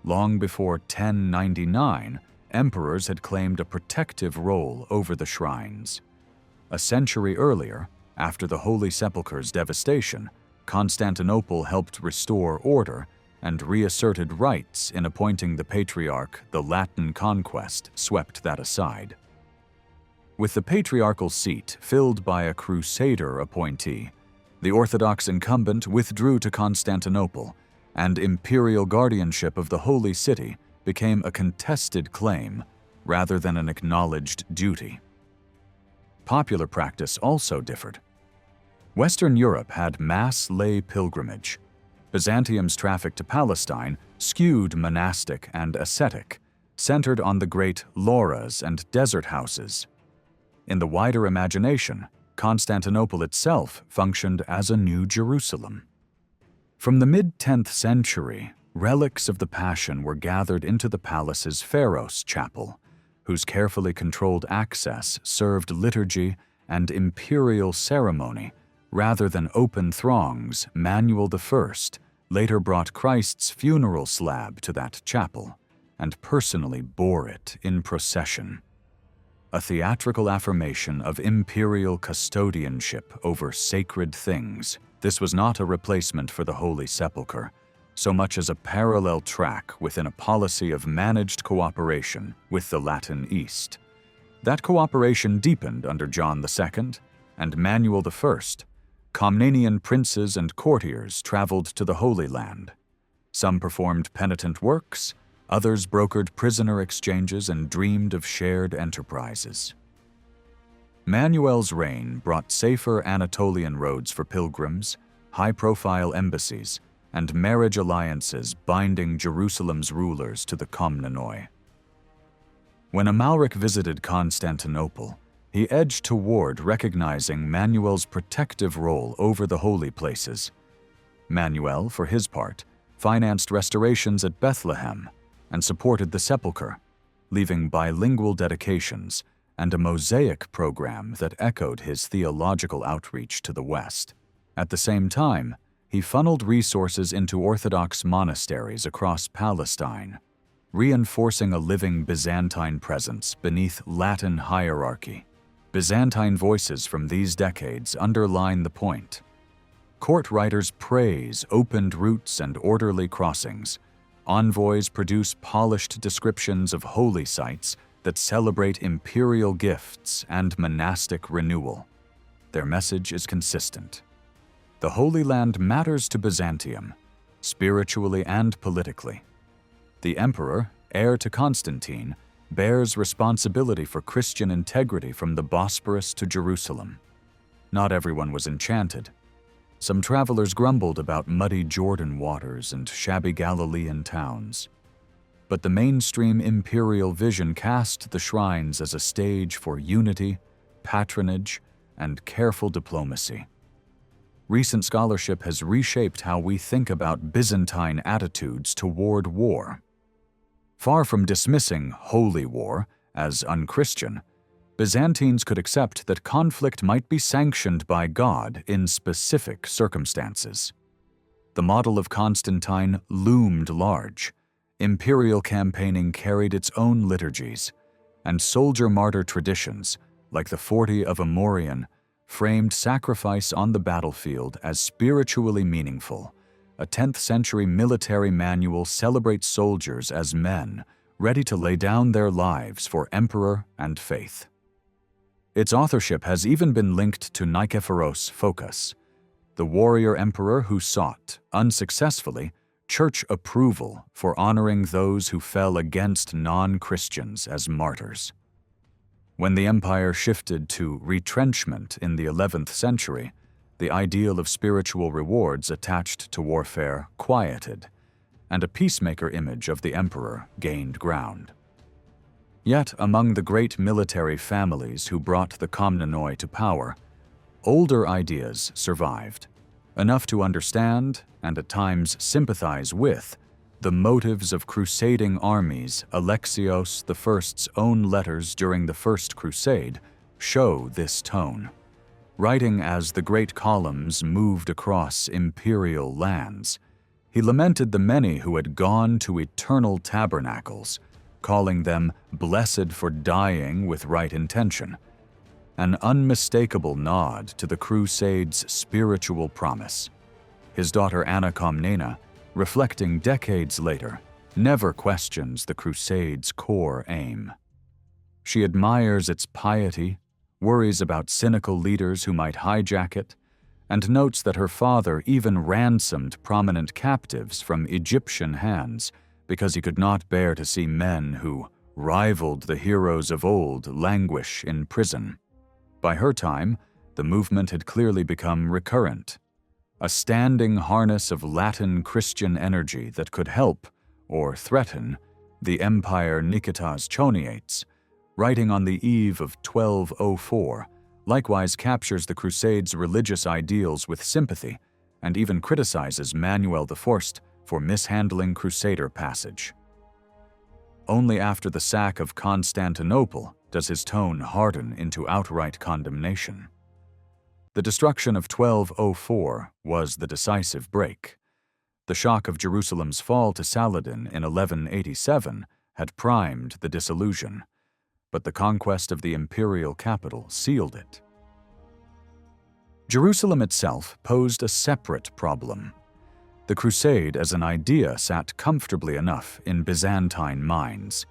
Long before 1099, emperors had claimed a protective role over the shrines. A century earlier, after the Holy Sepulchre's devastation, Constantinople helped restore order and reasserted rights in appointing the patriarch. The Latin conquest swept that aside. With the patriarchal seat filled by a Crusader appointee, the Orthodox incumbent withdrew to Constantinople, and imperial guardianship of the Holy City became a contested claim rather than an acknowledged duty. Popular practice also differed. Western Europe had mass lay pilgrimage. Byzantium's traffic to Palestine skewed monastic and ascetic, centered on the great lauras and desert houses. In the wider imagination, Constantinople itself functioned as a new Jerusalem. From the mid-10th century, relics of the Passion were gathered into the palace's Pharos chapel, whose carefully controlled access served liturgy and imperial ceremony rather than open throngs. Manuel I later brought Christ's funeral slab to that chapel and personally bore it in procession. A theatrical affirmation of imperial custodianship over sacred things. This was not a replacement for the Holy Sepulchre, so much as a parallel track within a policy of managed cooperation with the Latin East. That cooperation deepened under John II and Manuel I, Comnenian princes and courtiers traveled to the Holy Land. Some performed penitent works, others brokered prisoner exchanges and dreamed of shared enterprises. Manuel's reign brought safer Anatolian roads for pilgrims, high-profile embassies, and marriage alliances binding Jerusalem's rulers to the Komnenoi. When Amalric visited Constantinople, he edged toward recognizing Manuel's protective role over the holy places. Manuel, for his part, financed restorations at Bethlehem and supported the Sepulchre, leaving bilingual dedications and a mosaic program that echoed his theological outreach to the West. At the same time, he funneled resources into Orthodox monasteries across Palestine, reinforcing a living Byzantine presence beneath Latin hierarchy. Byzantine voices from these decades underline the point. Court writers praise opened routes and orderly crossings. Envoys produce polished descriptions of holy sites that celebrate imperial gifts and monastic renewal. Their message is consistent. The Holy Land matters to Byzantium, spiritually and politically. The emperor, heir to Constantine, bears responsibility for Christian integrity from the Bosporus to Jerusalem. Not everyone was enchanted. Some travelers grumbled about muddy Jordan waters and shabby Galilean towns. But the mainstream imperial vision cast the shrines as a stage for unity, patronage, and careful diplomacy. Recent scholarship has reshaped how we think about Byzantine attitudes toward war. Far from dismissing holy war as unchristian, Byzantines could accept that conflict might be sanctioned by God in specific circumstances. The model of Constantine loomed large. Imperial campaigning carried its own liturgies, and soldier-martyr traditions, like the 40 of Amorian, framed sacrifice on the battlefield as spiritually meaningful. A 10th-century military manual celebrates soldiers as men, ready to lay down their lives for emperor and faith. Its authorship has even been linked to Nikephoros Phocas, the warrior emperor who sought, unsuccessfully, church approval for honoring those who fell against non-Christians as martyrs. When the empire shifted to retrenchment in the 11th century, the ideal of spiritual rewards attached to warfare quieted, and a peacemaker image of the emperor gained ground. Yet, among the great military families who brought the Komnenoi to power, older ideas survived, enough to understand, and at times sympathize with, the motives of crusading armies. Alexios I's own letters during the First Crusade show this tone. Writing as the great columns moved across imperial lands, he lamented the many who had gone to eternal tabernacles, calling them blessed for dying with right intention, an unmistakable nod to the Crusades' spiritual promise. His daughter Anna Komnena, reflecting decades later, never questions the Crusades' core aim. She admires its piety, worries about cynical leaders who might hijack it, and notes that her father even ransomed prominent captives from Egyptian hands because he could not bear to see men who rivaled the heroes of old languish in prison. By her time, the movement had clearly become recurrent, a standing harness of Latin Christian energy that could help, or threaten, the empire Nikitas Choniates. Writing on the eve of 1204, likewise captures the Crusades' religious ideals with sympathy and even criticizes Manuel I for mishandling Crusader passage. Only after the sack of Constantinople does his tone harden into outright condemnation. The destruction of 1204 was the decisive break. The shock of Jerusalem's fall to Saladin in 1187 had primed the disillusion, but the conquest of the imperial capital sealed it. Jerusalem itself posed a separate problem. The Crusade as an idea sat comfortably enough in Byzantine minds.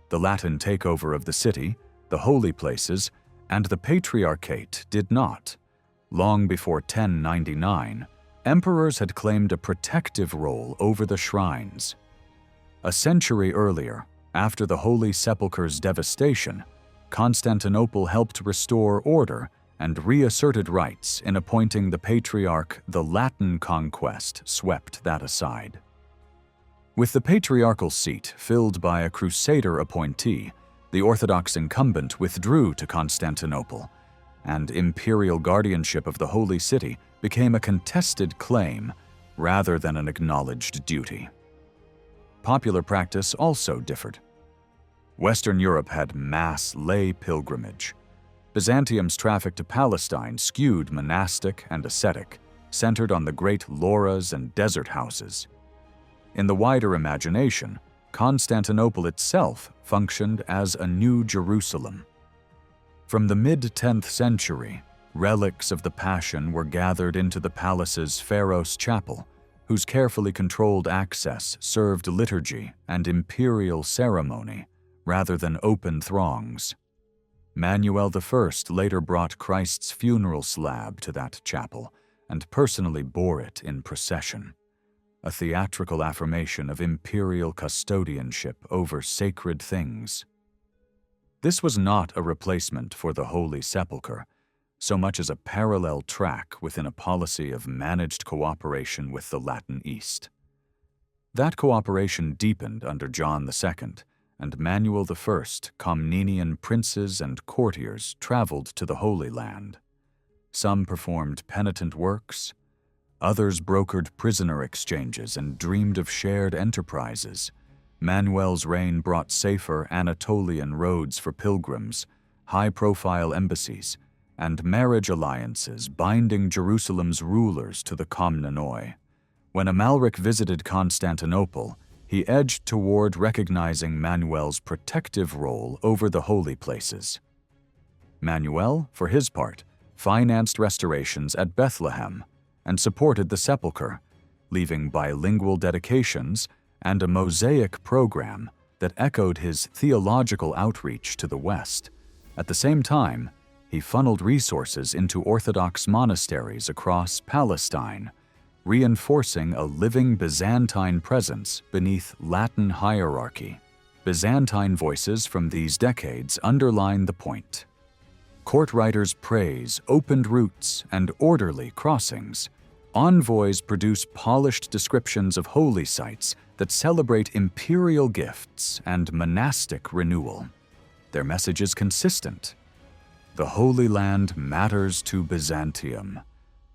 The Latin takeover of the city, the holy places, and the Patriarchate did not. Long before 1099, emperors had claimed a protective role over the shrines. A century earlier, after the Holy Sepulchre's devastation, Constantinople helped restore order and reasserted rights in appointing the Patriarch. The Latin conquest swept that aside. With the patriarchal seat filled by a Crusader appointee, the Orthodox incumbent withdrew to Constantinople, and imperial guardianship of the Holy City became a contested claim rather than an acknowledged duty. Popular practice also differed. Western Europe had mass lay pilgrimage. Byzantium's traffic to Palestine skewed monastic and ascetic, centered on the great lauras and desert houses. In the wider imagination, Constantinople itself functioned as a new Jerusalem. From the mid-10th century, relics of the Passion were gathered into the palace's Pharos Chapel, whose carefully controlled access served liturgy and imperial ceremony rather than open throngs. Manuel I later brought Christ's funeral slab to that chapel and personally bore it in procession, a theatrical affirmation of imperial custodianship over sacred things. This was not a replacement for the Holy Sepulchre, so much as a parallel track within a policy of managed cooperation with the Latin East. That cooperation deepened under John II, and Manuel I, Comnenian princes and courtiers traveled to the Holy Land. Some performed penitent works, others brokered prisoner exchanges and dreamed of shared enterprises. Manuel's reign brought safer Anatolian roads for pilgrims, high-profile embassies, and marriage alliances binding Jerusalem's rulers to the Komnenoi. When Amalric visited Constantinople, he edged toward recognizing Manuel's protective role over the holy places. Manuel, for his part, financed restorations at Bethlehem and supported the Sepulchre, leaving bilingual dedications and a mosaic program that echoed his theological outreach to the West. At the same time, he funneled resources into Orthodox monasteries across Palestine, reinforcing a living Byzantine presence beneath Latin hierarchy. Byzantine voices from these decades underline the point. Court writers praise opened routes and orderly crossings. Envoys produce polished descriptions of holy sites that celebrate imperial gifts and monastic renewal. Their message is consistent. The Holy Land matters to Byzantium,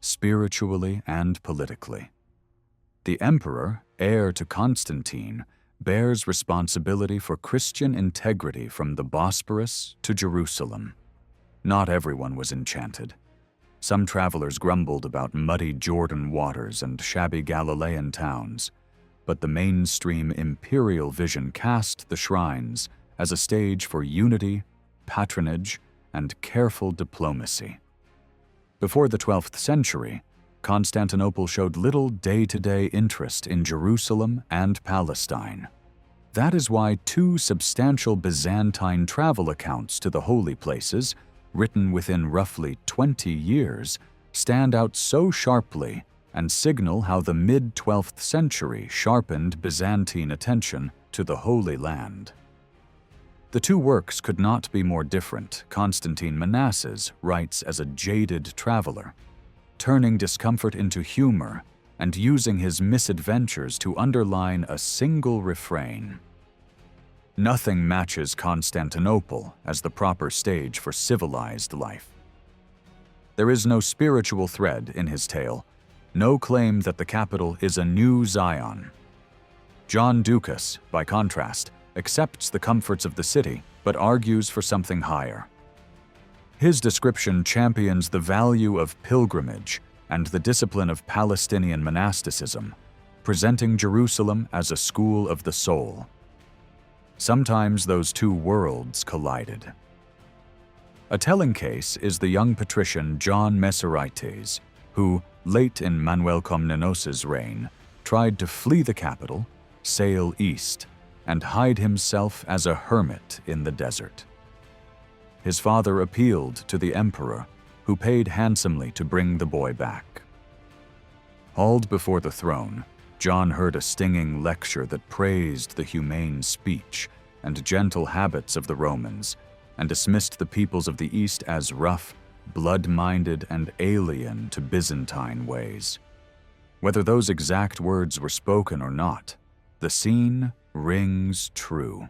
spiritually and politically. The emperor, heir to Constantine, bears responsibility for Christian integrity from the Bosporus to Jerusalem. Not everyone was enchanted. Some travelers grumbled about muddy Jordan waters and shabby Galilean towns, but the mainstream imperial vision cast the shrines as a stage for unity, patronage, and careful diplomacy. Before the 12th century, Constantinople showed little day-to-day interest in Jerusalem and Palestine. That is why two substantial Byzantine travel accounts to the holy places, written within roughly 20 years, stand out so sharply and signal how the mid-12th century sharpened Byzantine attention to the Holy Land. The two works could not be more different. Constantine Manasses writes as a jaded traveler, turning discomfort into humor and using his misadventures to underline a single refrain. Nothing matches Constantinople as the proper stage for civilized life. There is no spiritual thread in his tale, no claim that the capital is a new Zion. John Ducas, by contrast, accepts the comforts of the city but argues for something higher. His description champions the value of pilgrimage and the discipline of Palestinian monasticism, presenting Jerusalem as a school of the soul. Sometimes those two worlds collided. A telling case is the young patrician John Meserites, who, late in Manuel Comnenos's reign, tried to flee the capital, sail east, and hide himself as a hermit in the desert. His father appealed to the emperor, who paid handsomely to bring the boy back. Hauled before the throne, John heard a stinging lecture that praised the humane speech and gentle habits of the Romans, and dismissed the peoples of the East as rough, blood-minded, and alien to Byzantine ways. Whether those exact words were spoken or not, the scene rings true.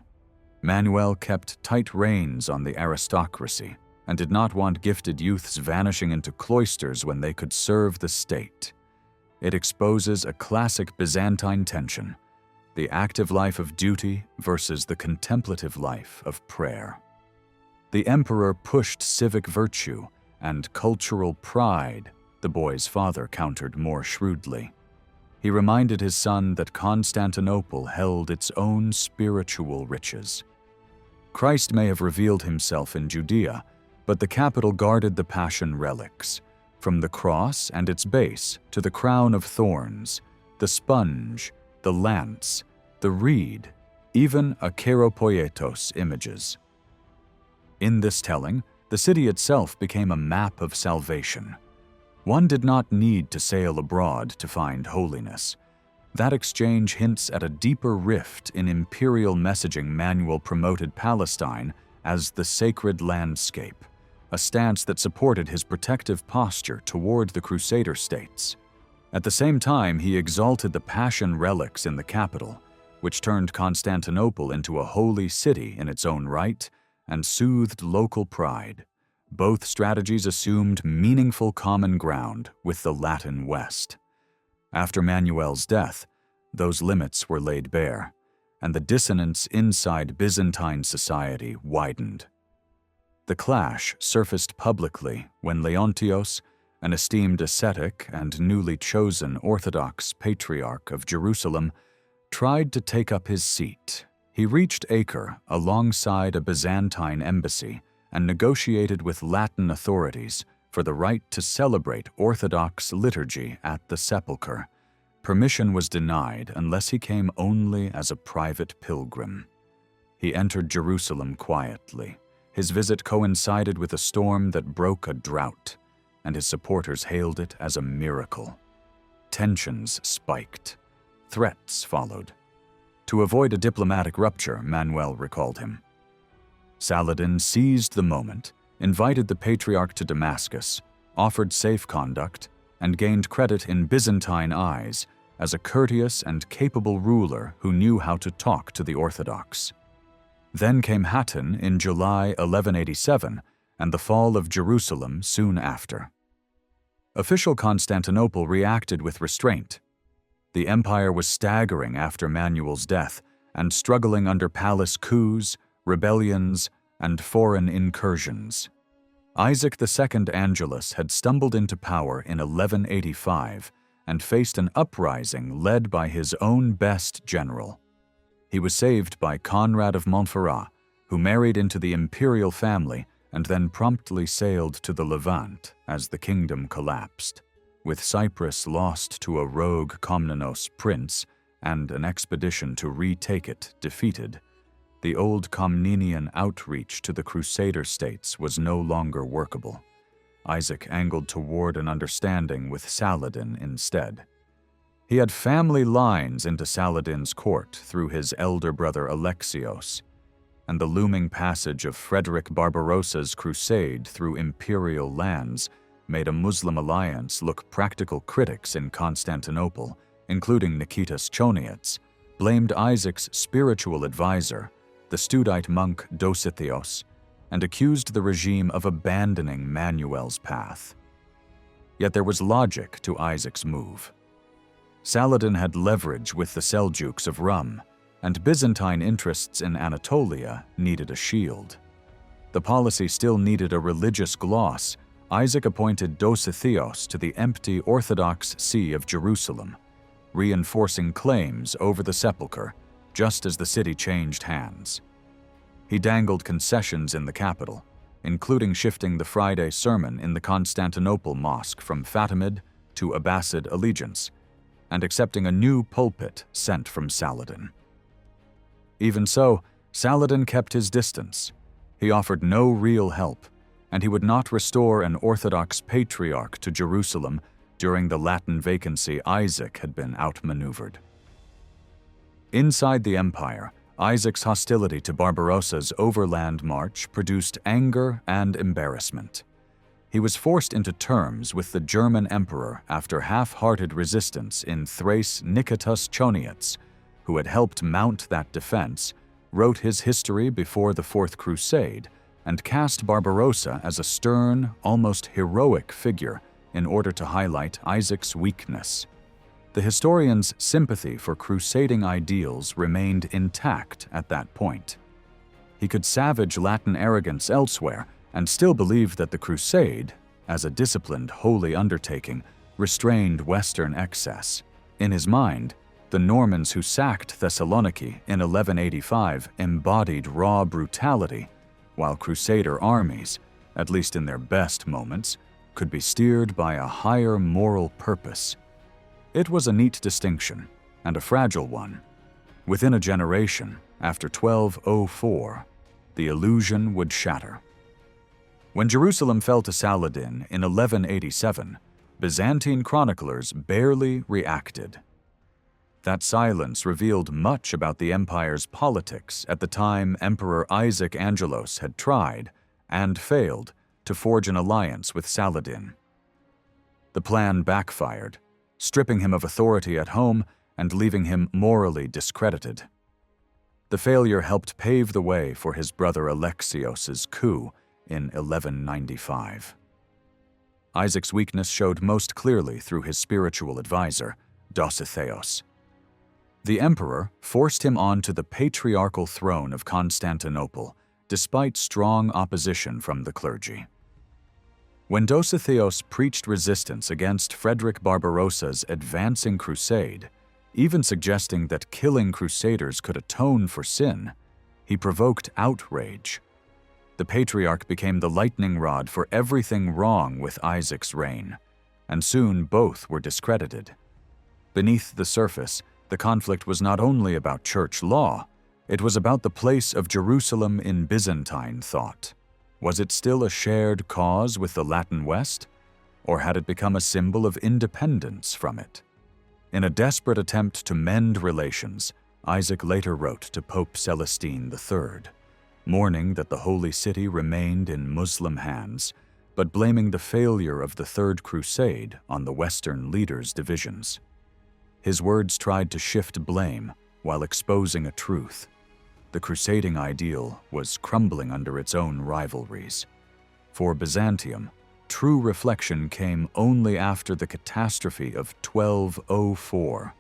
Manuel kept tight reins on the aristocracy and did not want gifted youths vanishing into cloisters when they could serve the state. It exposes a classic Byzantine tension, the active life of duty versus the contemplative life of prayer. The emperor pushed civic virtue and cultural pride, the boy's father countered more shrewdly. He reminded his son that Constantinople held its own spiritual riches. Christ may have revealed himself in Judea, but the capital guarded the Passion relics, from the cross and its base to the crown of thorns, the sponge, the lance, the reed, even Akeropoietos images. In this telling, the city itself became a map of salvation. One did not need to sail abroad to find holiness. That exchange hints at a deeper rift in imperial messaging. Manuel promoted Palestine as the sacred landscape, a stance that supported his protective posture toward the Crusader states. At the same time, he exalted the Passion relics in the capital, which turned Constantinople into a holy city in its own right and soothed local pride. Both strategies assumed meaningful common ground with the Latin West. After Manuel's death, those limits were laid bare, and the dissonance inside Byzantine society widened. The clash surfaced publicly when Leontios, an esteemed ascetic and newly chosen Orthodox Patriarch of Jerusalem, tried to take up his seat. He reached Acre alongside a Byzantine embassy and negotiated with Latin authorities for the right to celebrate Orthodox liturgy at the sepulchre. Permission was denied unless he came only as a private pilgrim. He entered Jerusalem quietly. His visit coincided with a storm that broke a drought, and his supporters hailed it as a miracle. Tensions spiked. Threats followed. To avoid a diplomatic rupture, Manuel recalled him. Saladin seized the moment, invited the Patriarch to Damascus, offered safe conduct, and gained credit in Byzantine eyes as a courteous and capable ruler who knew how to talk to the Orthodox. Then came Hattin in July 1187 and the fall of Jerusalem soon after. Official Constantinople reacted with restraint. The empire was staggering after Manuel's death and struggling under palace coups, rebellions, and foreign incursions. Isaac II Angelus had stumbled into power in 1185 and faced an uprising led by his own best general. He was saved by Conrad of Montferrat, who married into the imperial family and then promptly sailed to the Levant as the kingdom collapsed. With Cyprus lost to a rogue Komnenos prince and an expedition to retake it defeated, the old Komnenian outreach to the Crusader states was no longer workable. Isaac angled toward an understanding with Saladin instead. He had family lines into Saladin's court through his elder brother Alexios, and the looming passage of Frederick Barbarossa's crusade through imperial lands made a Muslim alliance look practical. Critics in Constantinople, including Nikitas Choniates, blamed Isaac's spiritual advisor, the Studite monk Dosithios, and accused the regime of abandoning Manuel's path. Yet there was logic to Isaac's move. Saladin had leverage with the Seljuks of Rum, and Byzantine interests in Anatolia needed a shield. The policy still needed a religious gloss. Isaac appointed Dosithios to the empty Orthodox See of Jerusalem, reinforcing claims over the sepulchre just as the city changed hands. He dangled concessions in the capital, including shifting the Friday sermon in the Constantinople mosque from Fatimid to Abbasid allegiance, and accepting a new pulpit sent from Saladin. Even so, Saladin kept his distance. He offered no real help, and he would not restore an Orthodox patriarch to Jerusalem during the Latin vacancy. Isaac had been outmaneuvered. Inside the empire, Isaac's hostility to Barbarossa's overland march produced anger and embarrassment. He was forced into terms with the German emperor after half-hearted resistance in Thrace. Nicetas Choniates, who had helped mount that defense, wrote his history before the Fourth Crusade and cast Barbarossa as a stern, almost heroic figure in order to highlight Isaac's weakness. The historian's sympathy for crusading ideals remained intact at that point. He could savage Latin arrogance elsewhere and still believe that the Crusade, as a disciplined, holy undertaking, restrained Western excess. In his mind, the Normans who sacked Thessaloniki in 1185 embodied raw brutality, while Crusader armies, at least in their best moments, could be steered by a higher moral purpose. It was a neat distinction, and a fragile one. Within a generation, after 1204, the illusion would shatter. When Jerusalem fell to Saladin in 1187, Byzantine chroniclers barely reacted. That silence revealed much about the empire's politics at the time Emperor Isaac Angelos had tried, and failed, to forge an alliance with Saladin. The plan backfired, stripping him of authority at home and leaving him morally discredited. The failure helped pave the way for his brother Alexios's coup in 1195. Isaac's weakness showed most clearly through his spiritual advisor, Dositheos. The emperor forced him onto the patriarchal throne of Constantinople, despite strong opposition from the clergy. When Dositheos preached resistance against Frederick Barbarossa's advancing crusade, even suggesting that killing Crusaders could atone for sin, he provoked outrage. The patriarch became the lightning rod for everything wrong with Isaac's reign, and soon both were discredited. Beneath the surface, the conflict was not only about church law, it was about the place of Jerusalem in Byzantine thought. Was it still a shared cause with the Latin West, or had it become a symbol of independence from it? In a desperate attempt to mend relations, Isaac later wrote to Pope Celestine III, mourning that the Holy City remained in Muslim hands, but blaming the failure of the Third Crusade on the Western leaders' divisions. His words tried to shift blame while exposing a truth. The crusading ideal was crumbling under its own rivalries. For Byzantium, true reflection came only after the catastrophe of 1204.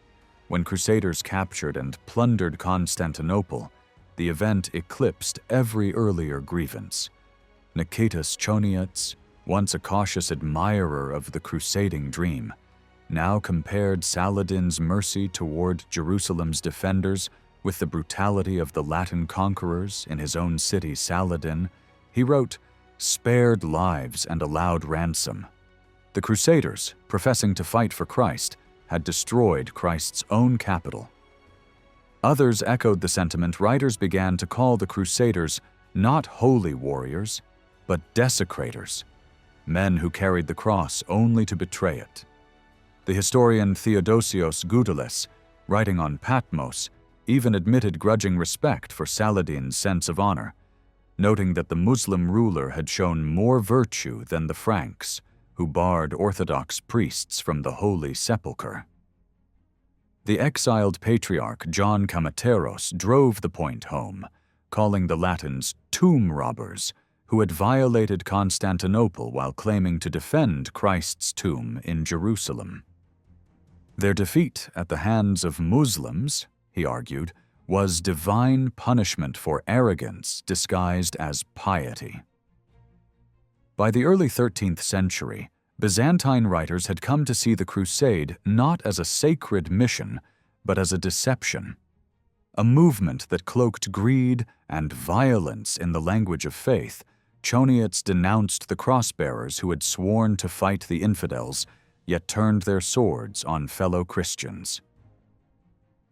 When Crusaders captured and plundered Constantinople, the event eclipsed every earlier grievance. Nicetas Choniates, once a cautious admirer of the crusading dream, now compared Saladin's mercy toward Jerusalem's defenders with the brutality of the Latin conquerors in his own city Saladin. He wrote, "Spared lives and allowed ransom." The Crusaders, professing to fight for Christ, had destroyed Christ's own capital. Others echoed the sentiment. Writers began to call the Crusaders not holy warriors, but desecrators, men who carried the cross only to betray it. The historian Theodosios Goudelis, writing on Patmos, even admitted grudging respect for Saladin's sense of honor, noting that the Muslim ruler had shown more virtue than the Franks, who barred Orthodox priests from the Holy Sepulchre. The exiled patriarch John Kamateros drove the point home, calling the Latins tomb robbers who had violated Constantinople while claiming to defend Christ's tomb in Jerusalem. Their defeat at the hands of Muslims, he argued, was divine punishment for arrogance disguised as piety. By the early 13th century, Byzantine writers had come to see the Crusade not as a sacred mission, but as a deception, a movement that cloaked greed and violence in the language of faith. Choniates denounced the cross-bearers who had sworn to fight the infidels, yet turned their swords on fellow Christians.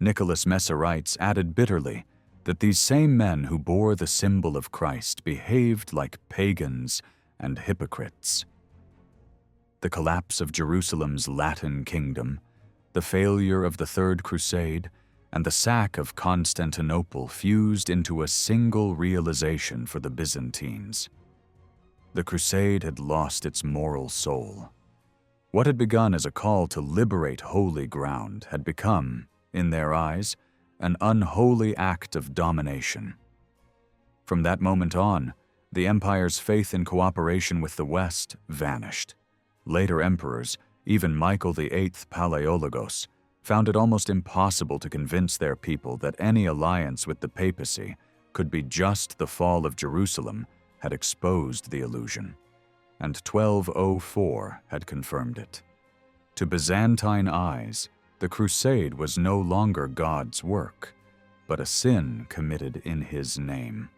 Nicholas Messerites added bitterly, that these same men who bore the symbol of Christ behaved like pagans and hypocrites. The collapse of Jerusalem's Latin kingdom, the failure of the Third Crusade, and the sack of Constantinople fused into a single realization for the Byzantines. The Crusade had lost its moral soul. What had begun as a call to liberate holy ground had become, in their eyes, an unholy act of domination. From that moment on, the empire's faith in cooperation with the West vanished. Later emperors, even Michael VIII Palaiologos, found it almost impossible to convince their people that any alliance with the papacy could be just the fall of Jerusalem had exposed the illusion, and 1204 had confirmed it. To Byzantine eyes, the crusade was no longer God's work, but a sin committed in his name.